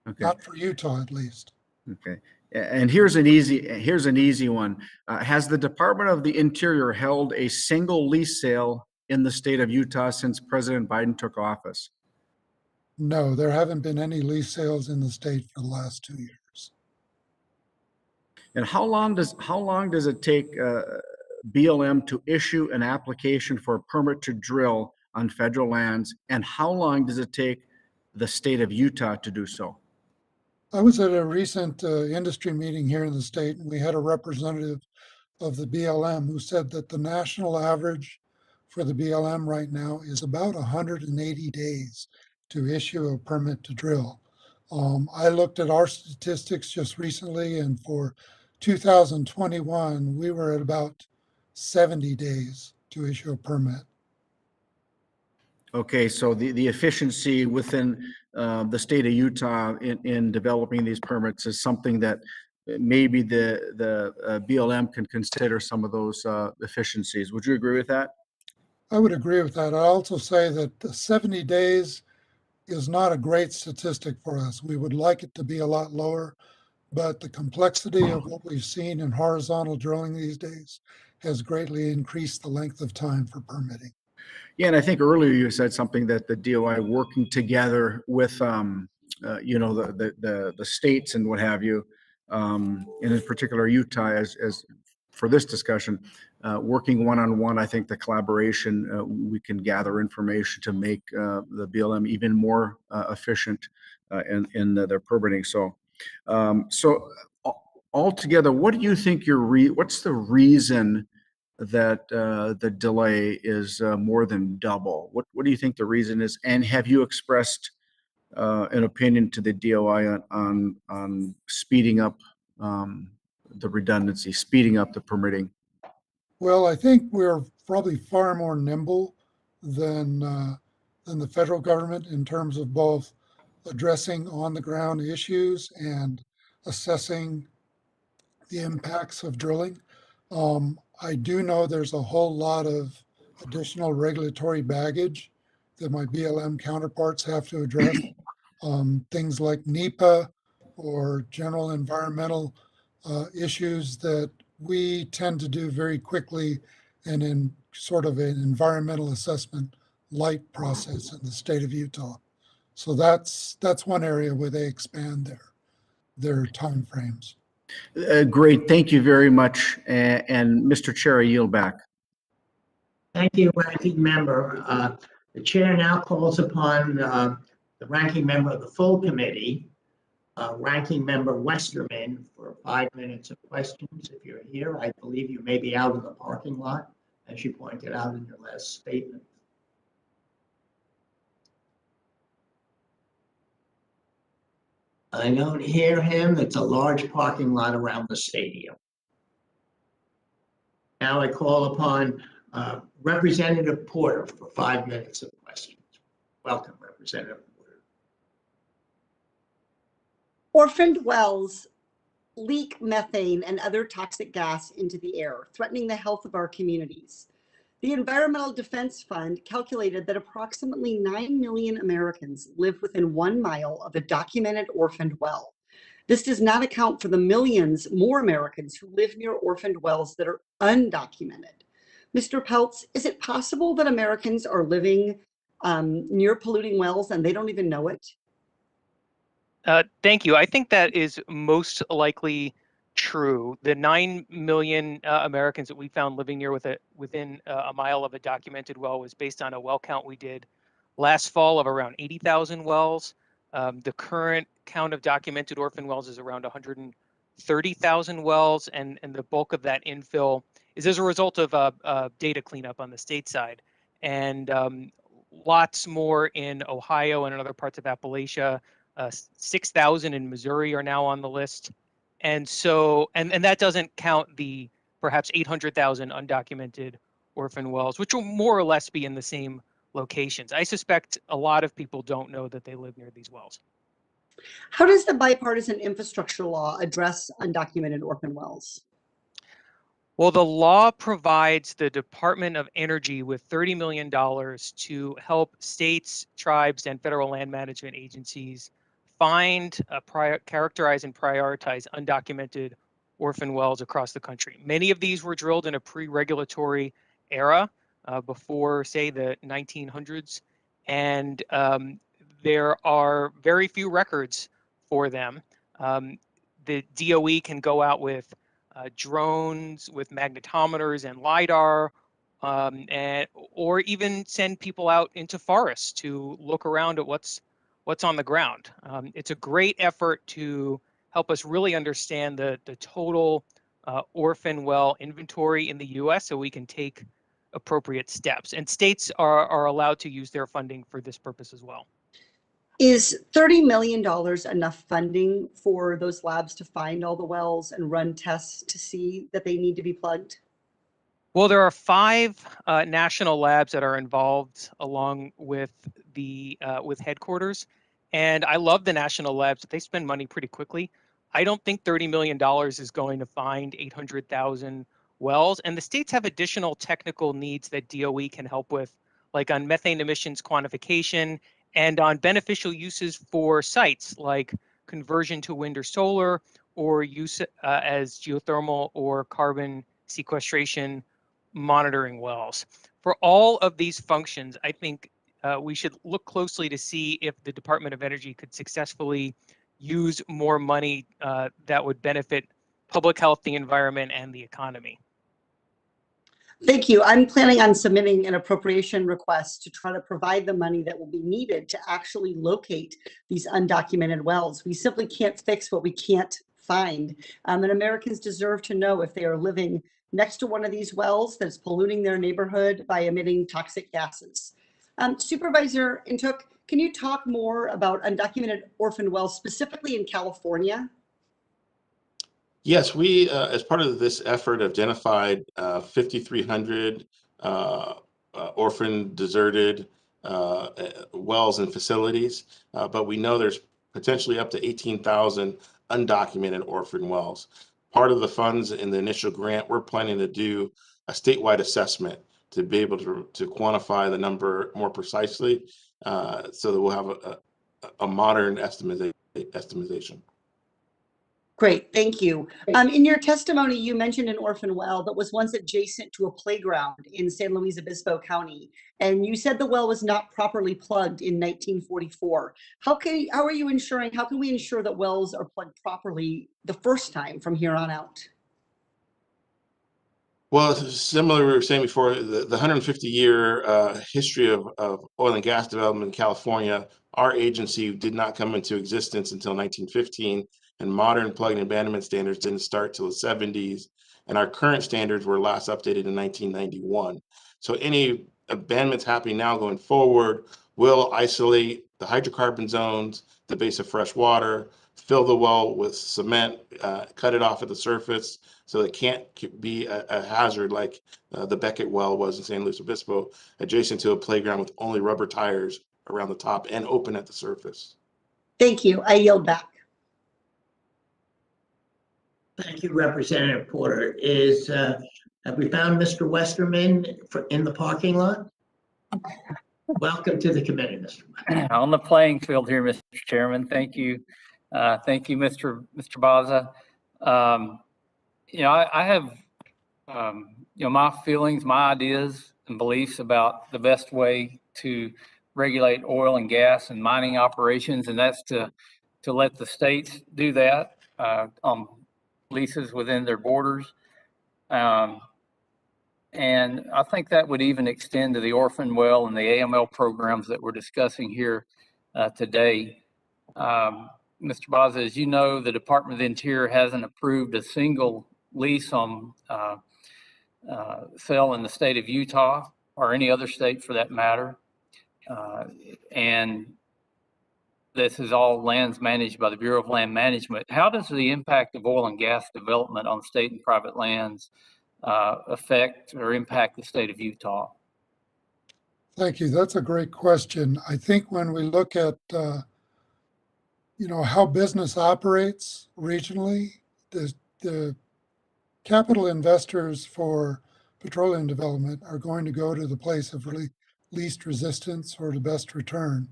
Speaker 2: Okay.
Speaker 16: Not for Utah, at least.
Speaker 2: Okay. And here's an easy one. Has the Department of the Interior held a single lease sale in the state of Utah since President Biden took office?
Speaker 16: No, there haven't been any lease sales in the state for the last 2 years.
Speaker 2: And how long does it take BLM to issue an application for a permit to drill on federal lands? And how long does it take the state of Utah to do so?
Speaker 16: I was at a recent industry meeting here in the state, and we had a representative of the BLM who said that the national average for the BLM right now is about 180 days to issue a permit to drill. I looked at our statistics just recently, and for 2021, we were at about 70 days to issue a permit.
Speaker 2: Okay, so the efficiency within the state of Utah in developing these permits is something that maybe the BLM can consider some of those efficiencies. Would you agree with that?
Speaker 16: I would agree with that. I also say that the 70 days is not a great statistic for us. We would like it to be a lot lower, but the complexity of what we've seen in horizontal drilling these days has greatly increased the length of time for permitting.
Speaker 2: Yeah, and I think earlier you said something that the DOI working together with, you know, the states and what have you, and in particular Utah, as for this discussion, working one-on-one. I think the collaboration we can gather information to make the BLM even more efficient in their permitting. So, altogether, what do you think what's the reason that the delay is more than double? What do you think the reason is? And have you expressed an opinion to the DOI on speeding up the redundancy, speeding up the permitting?
Speaker 16: Well, I think we're probably far more nimble than the federal government in terms of both addressing on-the-ground issues and assessing the impacts of drilling. I do know there's a whole lot of additional regulatory baggage that my BLM counterparts have to address. Things like NEPA or general environmental issues that we tend to do very quickly and in sort of an environmental assessment light process in the state of Utah. So that's one area where they expand their timeframes.
Speaker 2: Great, thank you very much. And Mr. Chair, I yield back.
Speaker 1: Thank you, Ranking Member. The Chair now calls upon the Ranking Member of the full committee, Ranking Member Westerman, for 5 minutes of questions. If you're here, I believe you may be out of the parking lot, as you pointed out in your last statement. I don't hear him. It's a large parking lot around the stadium. Now I call upon Representative Porter for 5 minutes of questions. Welcome, Representative Porter.
Speaker 17: Orphaned wells leak methane and other toxic gas into the air, threatening the health of our communities. The Environmental Defense Fund calculated that approximately 9 million Americans live within 1 mile of a documented orphaned well. This does not account for the millions more Americans who live near orphaned wells that are undocumented. Mr. Peltz, is it possible that Americans are living near polluting wells and they don't even know it?
Speaker 15: Thank you. I think that is most likely true. The 9 million Americans that we found living near within a mile of a documented well was based on a well count we did last fall of around 80,000 wells. The current count of documented orphan wells is around 130,000 wells, and the bulk of that infill is as a result of data cleanup on the state side. And lots more in Ohio and in other parts of Appalachia. 6,000 in Missouri are now on the list. And so, and that doesn't count the perhaps 800,000 undocumented orphan wells, which will more or less be in the same locations. I suspect a lot of people don't know that they live near these wells.
Speaker 17: How does the Bipartisan Infrastructure Law address undocumented orphan wells?
Speaker 15: Well, the law provides the Department of Energy with $30 million to help states, tribes, and federal land management agencies find, characterize, and prioritize undocumented orphan wells across the country. Many of these were drilled in a pre-regulatory era before, say, the 1900s, and there are very few records for them. The DOE can go out with drones with magnetometers and LiDAR, or even send people out into forests to look around at what's on the ground. It's a great effort to help us really understand the total orphan well inventory in the US so we can take appropriate steps. And states are allowed to use their funding for this purpose as well.
Speaker 17: Is $30 million enough funding for those labs to find all the wells and run tests to see that they need to be plugged?
Speaker 15: Well, there are 5 national labs that are involved along with the with headquarters. And I love the national labs. They spend money pretty quickly. I don't think $30 million is going to find 800,000 wells. And the states have additional technical needs that DOE can help with, like on methane emissions quantification and on beneficial uses for sites like conversion to wind or solar, or use as geothermal or carbon sequestration monitoring wells. For all of these functions, I think we should look closely to see if the Department of Energy could successfully use more money that would benefit public health, the environment, and the economy.
Speaker 17: Thank you. I'm planning on submitting an appropriation request to try to provide the money that will be needed to actually locate these undocumented wells. We simply can't fix what we can't find. And Americans deserve to know if they are living next to one of these wells that's polluting their neighborhood by emitting toxic gases. Supervisor Intuk, can you talk more about undocumented orphan wells, specifically in California?
Speaker 14: Yes, we, as part of this effort, identified 5,300 orphan deserted wells and facilities, but we know there's potentially up to 18,000 undocumented orphan wells. Part of the funds in the initial grant, we're planning to do a statewide assessment to be able to quantify the number more precisely, so that we'll have a modern estimation.
Speaker 17: Great, thank you. In your testimony, you mentioned an orphan well that was once adjacent to a playground in San Luis Obispo County, and you said the well was not properly plugged in 1944. How can we ensure that wells are plugged properly the first time from here on out?
Speaker 14: Well, it's similar to what we were saying before, the 150-year history of oil and gas development in California, our agency did not come into existence until 1915, and modern plug and abandonment standards didn't start till the 70s, and our current standards were last updated in 1991. So any abandonments happening now going forward will isolate the hydrocarbon zones, the base of fresh water, fill the well with cement, cut it off at the surface, so it can't be a hazard like the Beckett well was in San Luis Obispo, adjacent to a playground with only rubber tires around the top and open at the surface.
Speaker 17: Thank you. I yield back.
Speaker 1: Thank you, Representative Porter. Have we found Mr. Westerman in the parking lot? Welcome to the committee, Mr. Westerman.
Speaker 11: On the playing field here, Mr. Chairman. Thank you. Thank you, Mr. Baza. I have, my feelings, my ideas and beliefs about the best way to regulate oil and gas and mining operations, and that's to let the states do that on leases within their borders. And I think that would even extend to the Orphan well and the AML programs that we're discussing here today. Mr. Baza, as you know, the Department of the Interior hasn't approved a single lease on sale in the state of Utah or any other state for that matter. And this is all lands managed by the Bureau of Land Management. How does the impact of oil and gas development on state and private lands affect or impact the state of Utah?
Speaker 16: Thank you. That's a great question. I think when we look at how business operates regionally, the capital investors for petroleum development are going to go to the place of least resistance or the best return.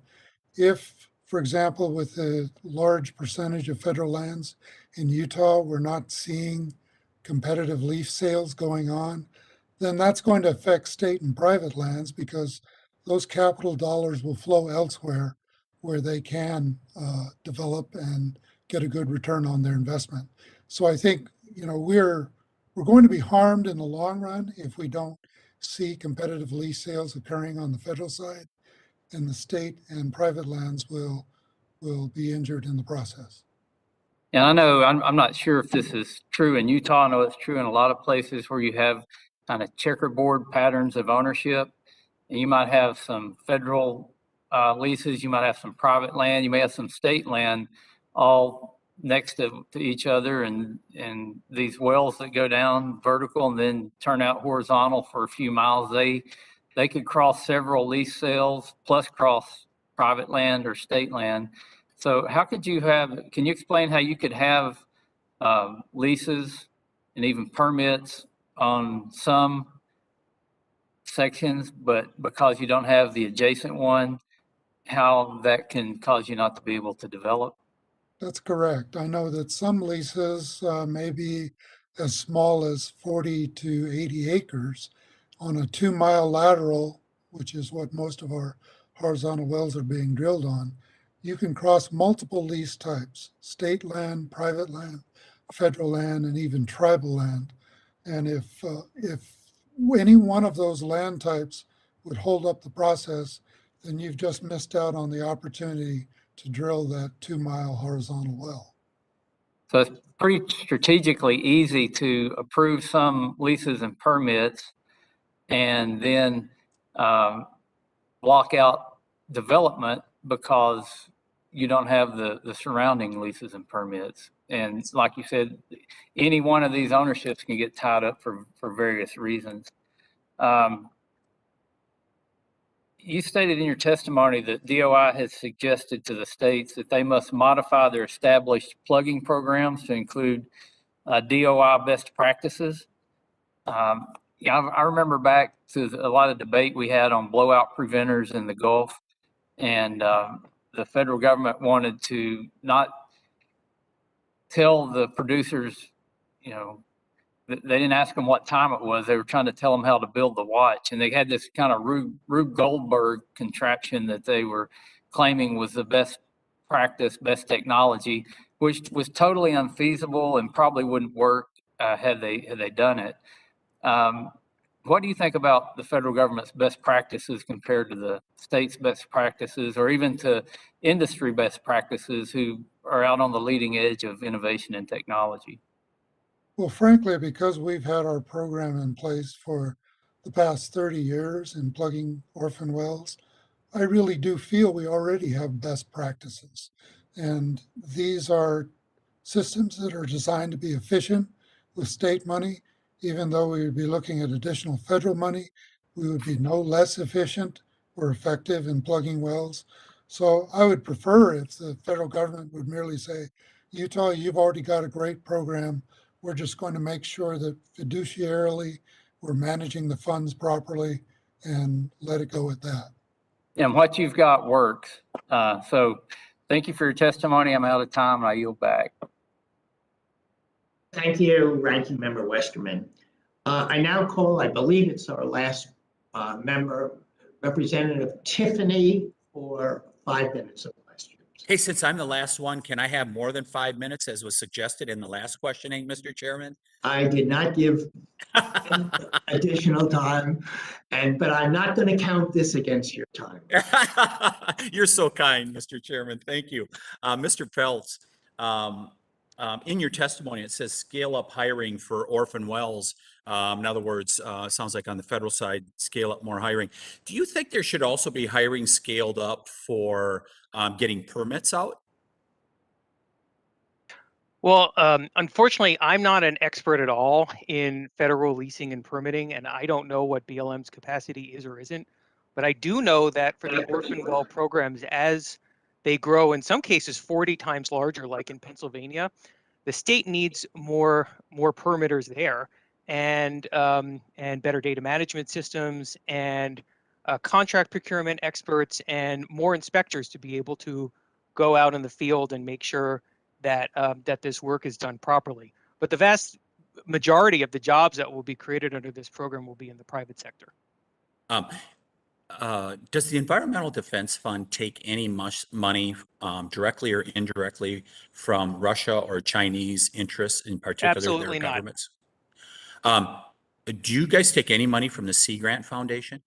Speaker 16: If, for example, with a large percentage of federal lands in Utah, we're not seeing competitive lease sales going on, then that's going to affect state and private lands because those capital dollars will flow elsewhere where they can develop and get a good return on their investment. So I think, we're going to be harmed in the long run if we don't see competitive lease sales occurring on the federal side, and the state and private lands will be injured in the process.
Speaker 11: And I know, I'm not sure if this is true in Utah. I know it's true in a lot of places where you have kind of checkerboard patterns of ownership. And you might have some federal leases, you might have some private land, you may have some state land all next to each other, and these wells that go down vertical and then turn out horizontal for a few miles, they could cross several lease sales plus cross private land or state land. So how could you can you explain how you could have leases and even permits on some sections, but because you don't have the adjacent one, how that can cause you not to be able to develop?
Speaker 16: That's correct. I know that some leases may be as small as 40 to 80 acres on a 2-mile lateral, which is what most of our horizontal wells are being drilled on. You can cross multiple lease types: state land, private land, federal land, and even tribal land. And if any one of those land types would hold up the process, then you've just missed out on the opportunity to drill that 2-mile horizontal well.
Speaker 11: So it's pretty strategically easy to approve some leases and permits and then block out development because you don't have the surrounding leases and permits. And like you said, any one of these ownerships can get tied up for various reasons. You stated in your testimony that DOI has suggested to the states that they must modify their established plugging programs to include DOI best practices. I remember back to a lot of debate we had on blowout preventers in the Gulf, and the federal government wanted to not tell the producers, you know, they didn't ask them what time it was. They were trying to tell them how to build the watch. And they had this kind of Rube Goldberg contraption that they were claiming was the best practice, best technology, which was totally unfeasible and probably wouldn't work had they done it. What do you think about the federal government's best practices compared to the state's best practices, or even to industry best practices who are out on the leading edge of innovation and technology?
Speaker 16: Well, frankly, because we've had our program in place for the past 30 years in plugging orphan wells, I really do feel we already have best practices. And these are systems that are designed to be efficient with state money. Even though we would be looking at additional federal money, we would be no less efficient or effective in plugging wells. So I would prefer if the federal government would merely say, Utah, you've already got a great program. We're just going to make sure that fiduciarily we're managing the funds properly and let it go at that.
Speaker 11: And what you've got works. So thank you for your testimony. I'm out of time and I yield back.
Speaker 1: Thank you, Ranking Member Westerman. I now call, I believe it's our last member, Representative Tiffany, for 5 minutes of questions.
Speaker 9: Hey, since I'm the last one, can I have more than 5 minutes as was suggested in the last questioning, Mr. Chairman?
Speaker 1: I did not give additional time, but I'm not going to count this against your time.
Speaker 9: You're so kind, Mr. Chairman. Thank you. Mr. Peltz, in your testimony, it says scale up hiring for orphan wells. In other words, sounds like on the federal side, scale up more hiring. Do you think there should also be hiring scaled up for getting permits out?
Speaker 15: Well, unfortunately, I'm not an expert at all in federal leasing and permitting, and I don't know what BLM's capacity is or isn't. But I do know that for the orphan well programs, as they grow, in some cases 40 times larger, like in Pennsylvania, the state needs more permitters there, and better data management systems, and contract procurement experts, and more inspectors to be able to go out in the field and make sure that that this work is done properly. But the vast majority of the jobs that will be created under this program will be in the private sector.
Speaker 9: Does the Environmental Defense Fund take any money directly or indirectly from Russia or Chinese interests, in particular
Speaker 15: Absolutely
Speaker 9: their
Speaker 15: not.
Speaker 9: governments? Do you guys take any money from the Sea Grant Foundation?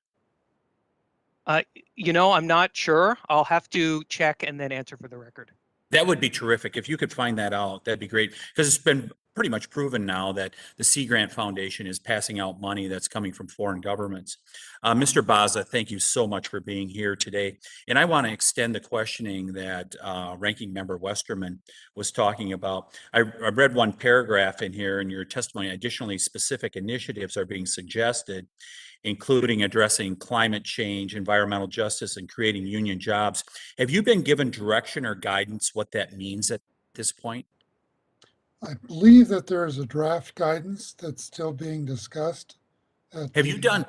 Speaker 15: You know, I'm not sure. I'll have to check and then answer for the record.
Speaker 9: That would be terrific. If you could find that out, that'd be great. Because it's been pretty much proven now that the Sea Grant Foundation is passing out money that's coming from foreign governments. Mr. Baza, thank you so much for being here today. And I want to extend the questioning that Ranking Member Westerman was talking about. I read one paragraph in here in your testimony. Additionally, specific initiatives are being suggested, including addressing climate change, environmental justice, and creating union jobs. Have you been given direction or guidance what that means at this point?
Speaker 16: I believe that there is a draft guidance that's still being discussed.
Speaker 9: Have you done,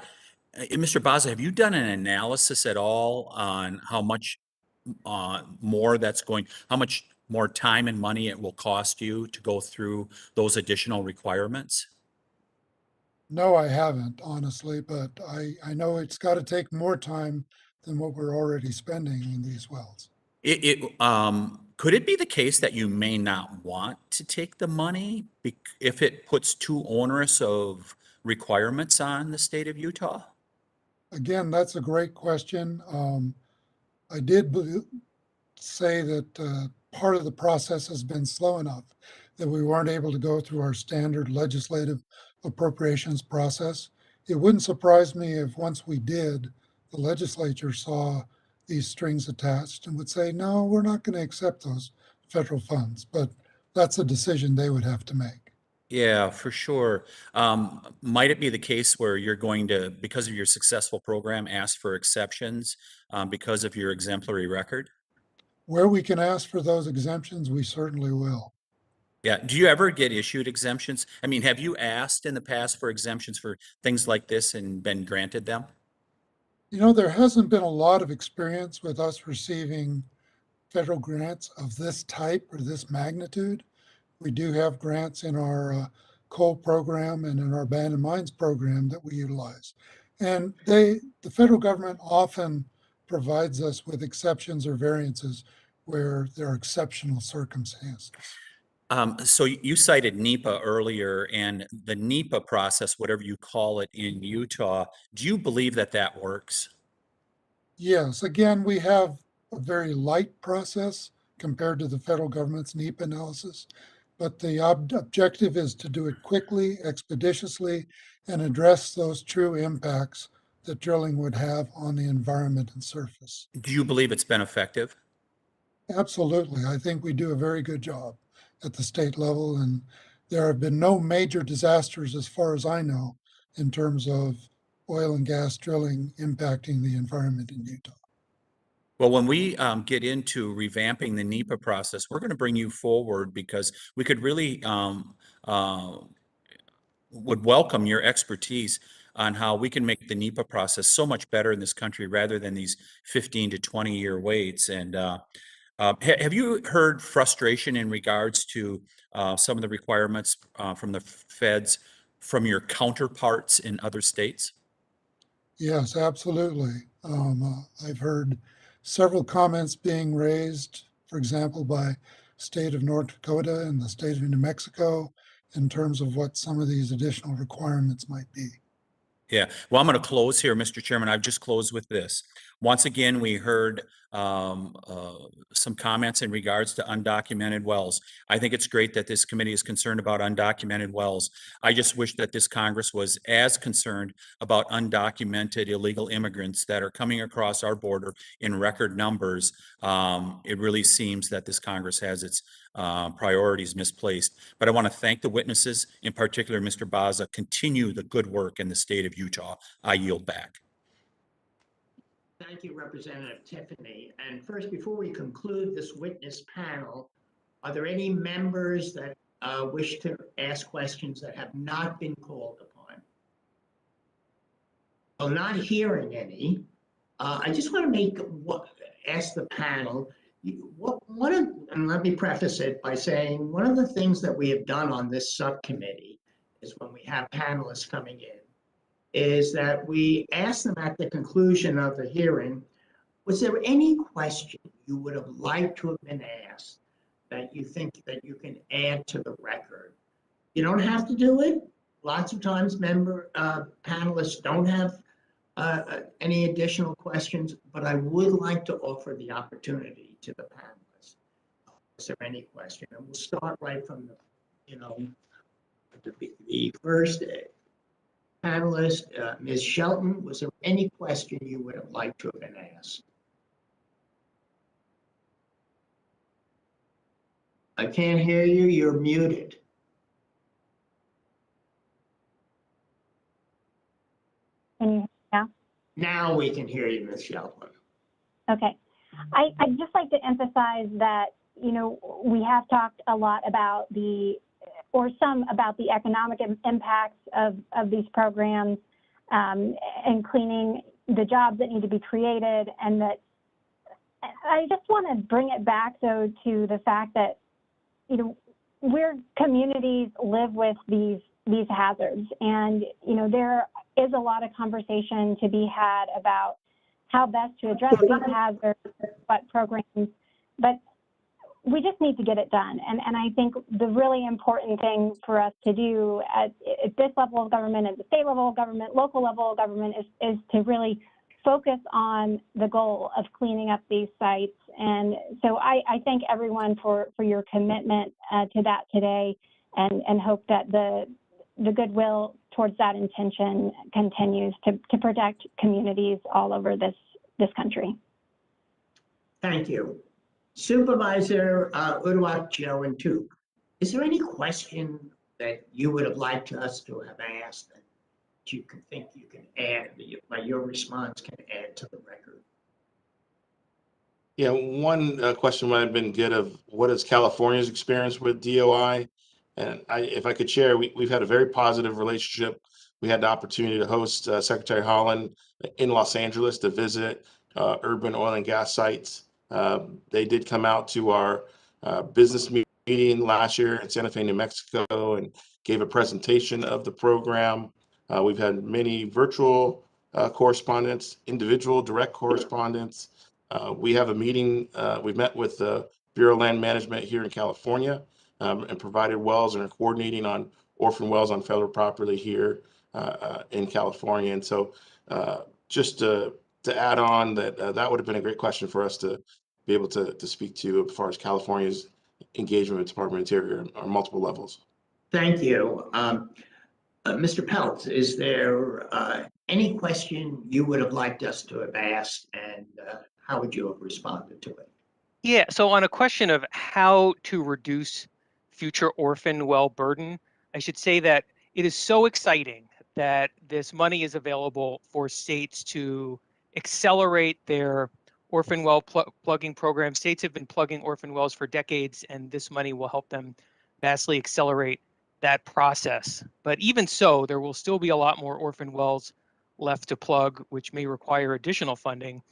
Speaker 9: Mr. Baza, have you done an analysis at all on how much more how much more time and money it will cost you to go through those additional requirements?
Speaker 16: No, I haven't, honestly, but I know it's got to take more time than what we're already spending in these wells.
Speaker 9: Could it be the case that you may not want to take the money if it puts too onerous of requirements on the state of Utah?
Speaker 16: Again, that's a great question. I did say that part of the process has been slow enough that we weren't able to go through our standard legislative appropriations process. It wouldn't surprise me if once we did, the legislature saw these strings attached and would say, no, we're not going to accept those federal funds, but that's a decision they would have to make.
Speaker 9: Yeah, for sure. Might it be the case where you're going to, because of your successful program, ask for exceptions because of your exemplary record?
Speaker 16: Where we can ask for those exemptions, we certainly will.
Speaker 9: Yeah. Do you ever get issued exemptions? I mean, have you asked in the past for exemptions for things like this and been granted them?
Speaker 16: You know, there hasn't been a lot of experience with us receiving federal grants of this type or this magnitude. We do have grants in our coal program and in our abandoned mines program that we utilize. And the federal government often provides us with exceptions or variances where there are exceptional circumstances.
Speaker 9: So you cited NEPA earlier, and the NEPA process, whatever you call it in Utah, do you believe that that works?
Speaker 16: Yes, again, we have a very light process compared to the federal government's NEPA analysis, but the objective is to do it quickly, expeditiously, and address those true impacts that drilling would have on the environment and surface.
Speaker 9: Do you believe it's been effective?
Speaker 16: Absolutely. I think we do a very good job at the state level, and there have been no major disasters as far as I know in terms of oil and gas drilling impacting the environment in Utah.
Speaker 9: Well, when we get into revamping the NEPA process, we're going to bring you forward because we could really would welcome your expertise on how we can make the NEPA process so much better in this country rather than these 15 to 20-year waits. And have you heard frustration in regards to some of the requirements from the feds from your counterparts in other states?
Speaker 16: Yes, absolutely. I've heard several comments being raised, for example, by state of North Dakota and the state of New Mexico in terms of what some of these additional requirements might be.
Speaker 9: Yeah. Well, I'm going to close here, Mr. Chairman. I've just closed with this. Once again, we heard some comments in regards to undocumented wells. I think it's great that this committee is concerned about undocumented wells. I just wish that this Congress was as concerned about undocumented illegal immigrants that are coming across our border in record numbers. It really seems that this Congress has its priorities misplaced. But I want to thank the witnesses, in particular, Mr. Baza. Continue the good work in the state of Utah. I yield back.
Speaker 1: Thank you, Representative Tiffany. And first, before we conclude this witness panel, are there any members that wish to ask questions that have not been called upon? Well, not hearing any, I just want to ask the panel, and let me preface it by saying one of the things that we have done on this subcommittee is when we have panelists coming in, is that we ask them at the conclusion of the hearing, was there any question you would have liked to have been asked that you think that you can add to the record? You don't have to do it. Lots of times panelists don't have any additional questions, but I would like to offer the opportunity to the panelists. Is there any question? And we'll start right from the first panelist, Ms. Shelton. Was there any question you would have liked to have been asked? I can't hear you. You're muted.
Speaker 13: Can you hear me now?
Speaker 1: Now we can hear you, Ms. Shelton.
Speaker 13: Okay. I'd just like to emphasize that, we have talked a lot about about the economic impacts of these programs and cleaning the jobs that need to be created. And that I just want to bring it back, though, to the fact that, we're communities live with these hazards. And, there is a lot of conversation to be had about how best to address these hazards, what programs, but we just need to get it done. And I think the really important thing for us to do at this level of government, at the state level of government, local level of government, is to really focus on the goal of cleaning up these sites. And so I thank everyone for your commitment to that today, and hope that the goodwill towards that intention continues to protect communities all over this country.
Speaker 1: Thank you. Supervisor Uduak Joe and Tuke, is there any question that you would have liked us to have asked that you can think you can add, that your response can add to the record?
Speaker 14: Yeah, one question might have been good of what is California's experience with DOI? And if I could share, we've had a very positive relationship. We had the opportunity to host Secretary Holland in Los Angeles to visit urban oil and gas sites. They did come out to our business meeting meeting last year in Santa Fe, New Mexico, and gave a presentation of the program. We've had many virtual correspondence, individual direct correspondence. We have a meeting, we've met with the Bureau of Land Management here in California and provided wells and are coordinating on orphan wells on federal property here in California. And so just to add on that, that would have been a great question for us to be able to speak to as far as California's engagement with Department of Interior on multiple levels.
Speaker 1: Thank you. Mr. Peltz, is there any question you would have liked us to have asked, and how would you have responded to it?
Speaker 15: Yeah, so on a question of how to reduce future orphan well burden, I should say that it is so exciting that this money is available for states to accelerate their orphan well plugging program. States have been plugging orphan wells for decades, and this money will help them vastly accelerate that process. But even so, there will still be a lot more orphan wells left to plug, which may require additional funding.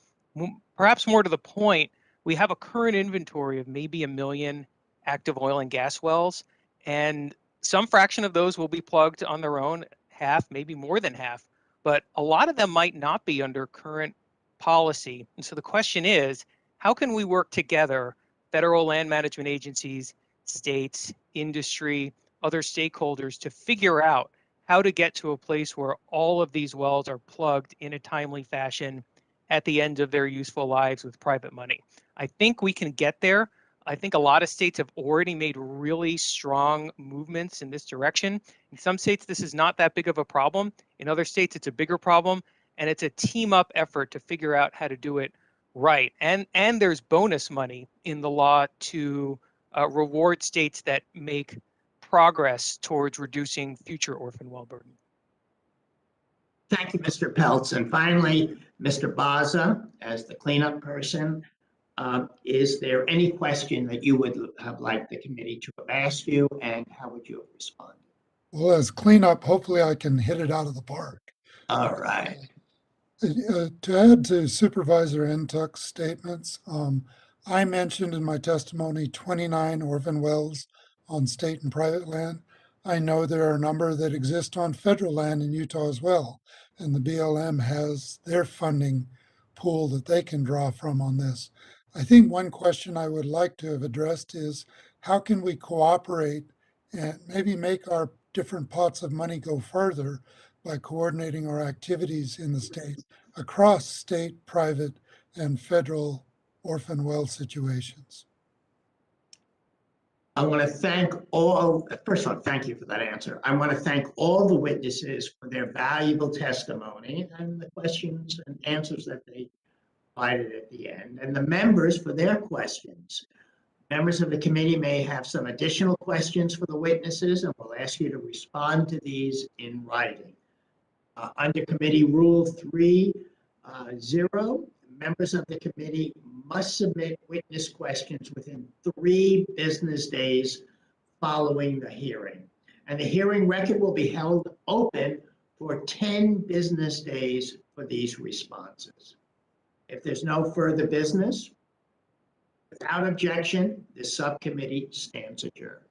Speaker 15: Perhaps more to the point, we have a current inventory of maybe 1 million active oil and gas wells, and some fraction of those will be plugged on their own, half, maybe more than half, but a lot of them might not be under current policy. And so the question is, how can we work together, federal land management agencies, states, industry, other stakeholders, to figure out how to get to a place where all of these wells are plugged in a timely fashion at the end of their useful lives with private money? I think we can get there. I think a lot of states have already made really strong movements in this direction. In some states, this is not that big of a problem. In other states, it's a bigger problem, and it's a team up effort to figure out how to do it right. And there's bonus money in the law to reward states that make progress towards reducing future orphan well burden.
Speaker 1: Thank you, Mr. Peltz. And finally, Mr. Baza, as the cleanup person, is there any question that you would have liked the committee to have asked you, and how would you have responded?
Speaker 16: Well, as cleanup, hopefully I can hit it out of the park.
Speaker 1: All right.
Speaker 16: To add to Supervisor Entuck's statements, I mentioned in my testimony 29 orphan wells on state and private land. I know there are a number that exist on federal land in Utah as well, and the BLM has their funding pool that they can draw from on this. I think one question I would like to have addressed is, how can we cooperate and maybe make our different pots of money go further by coordinating our activities in the state across state, private, and federal orphan well situations?
Speaker 1: I want to thank all, first of all, thank you for that answer. I want to thank all the witnesses for their valuable testimony and the questions and answers that they provided at the end, and the members for their questions. Members of the committee may have some additional questions for the witnesses, and we'll ask you to respond to these in writing. Under Committee Rule 3.0, members of the committee must submit witness questions within 3 business days following the hearing. And the hearing record will be held open for 10 business days for these responses. If there's no further business, without objection, the subcommittee stands adjourned.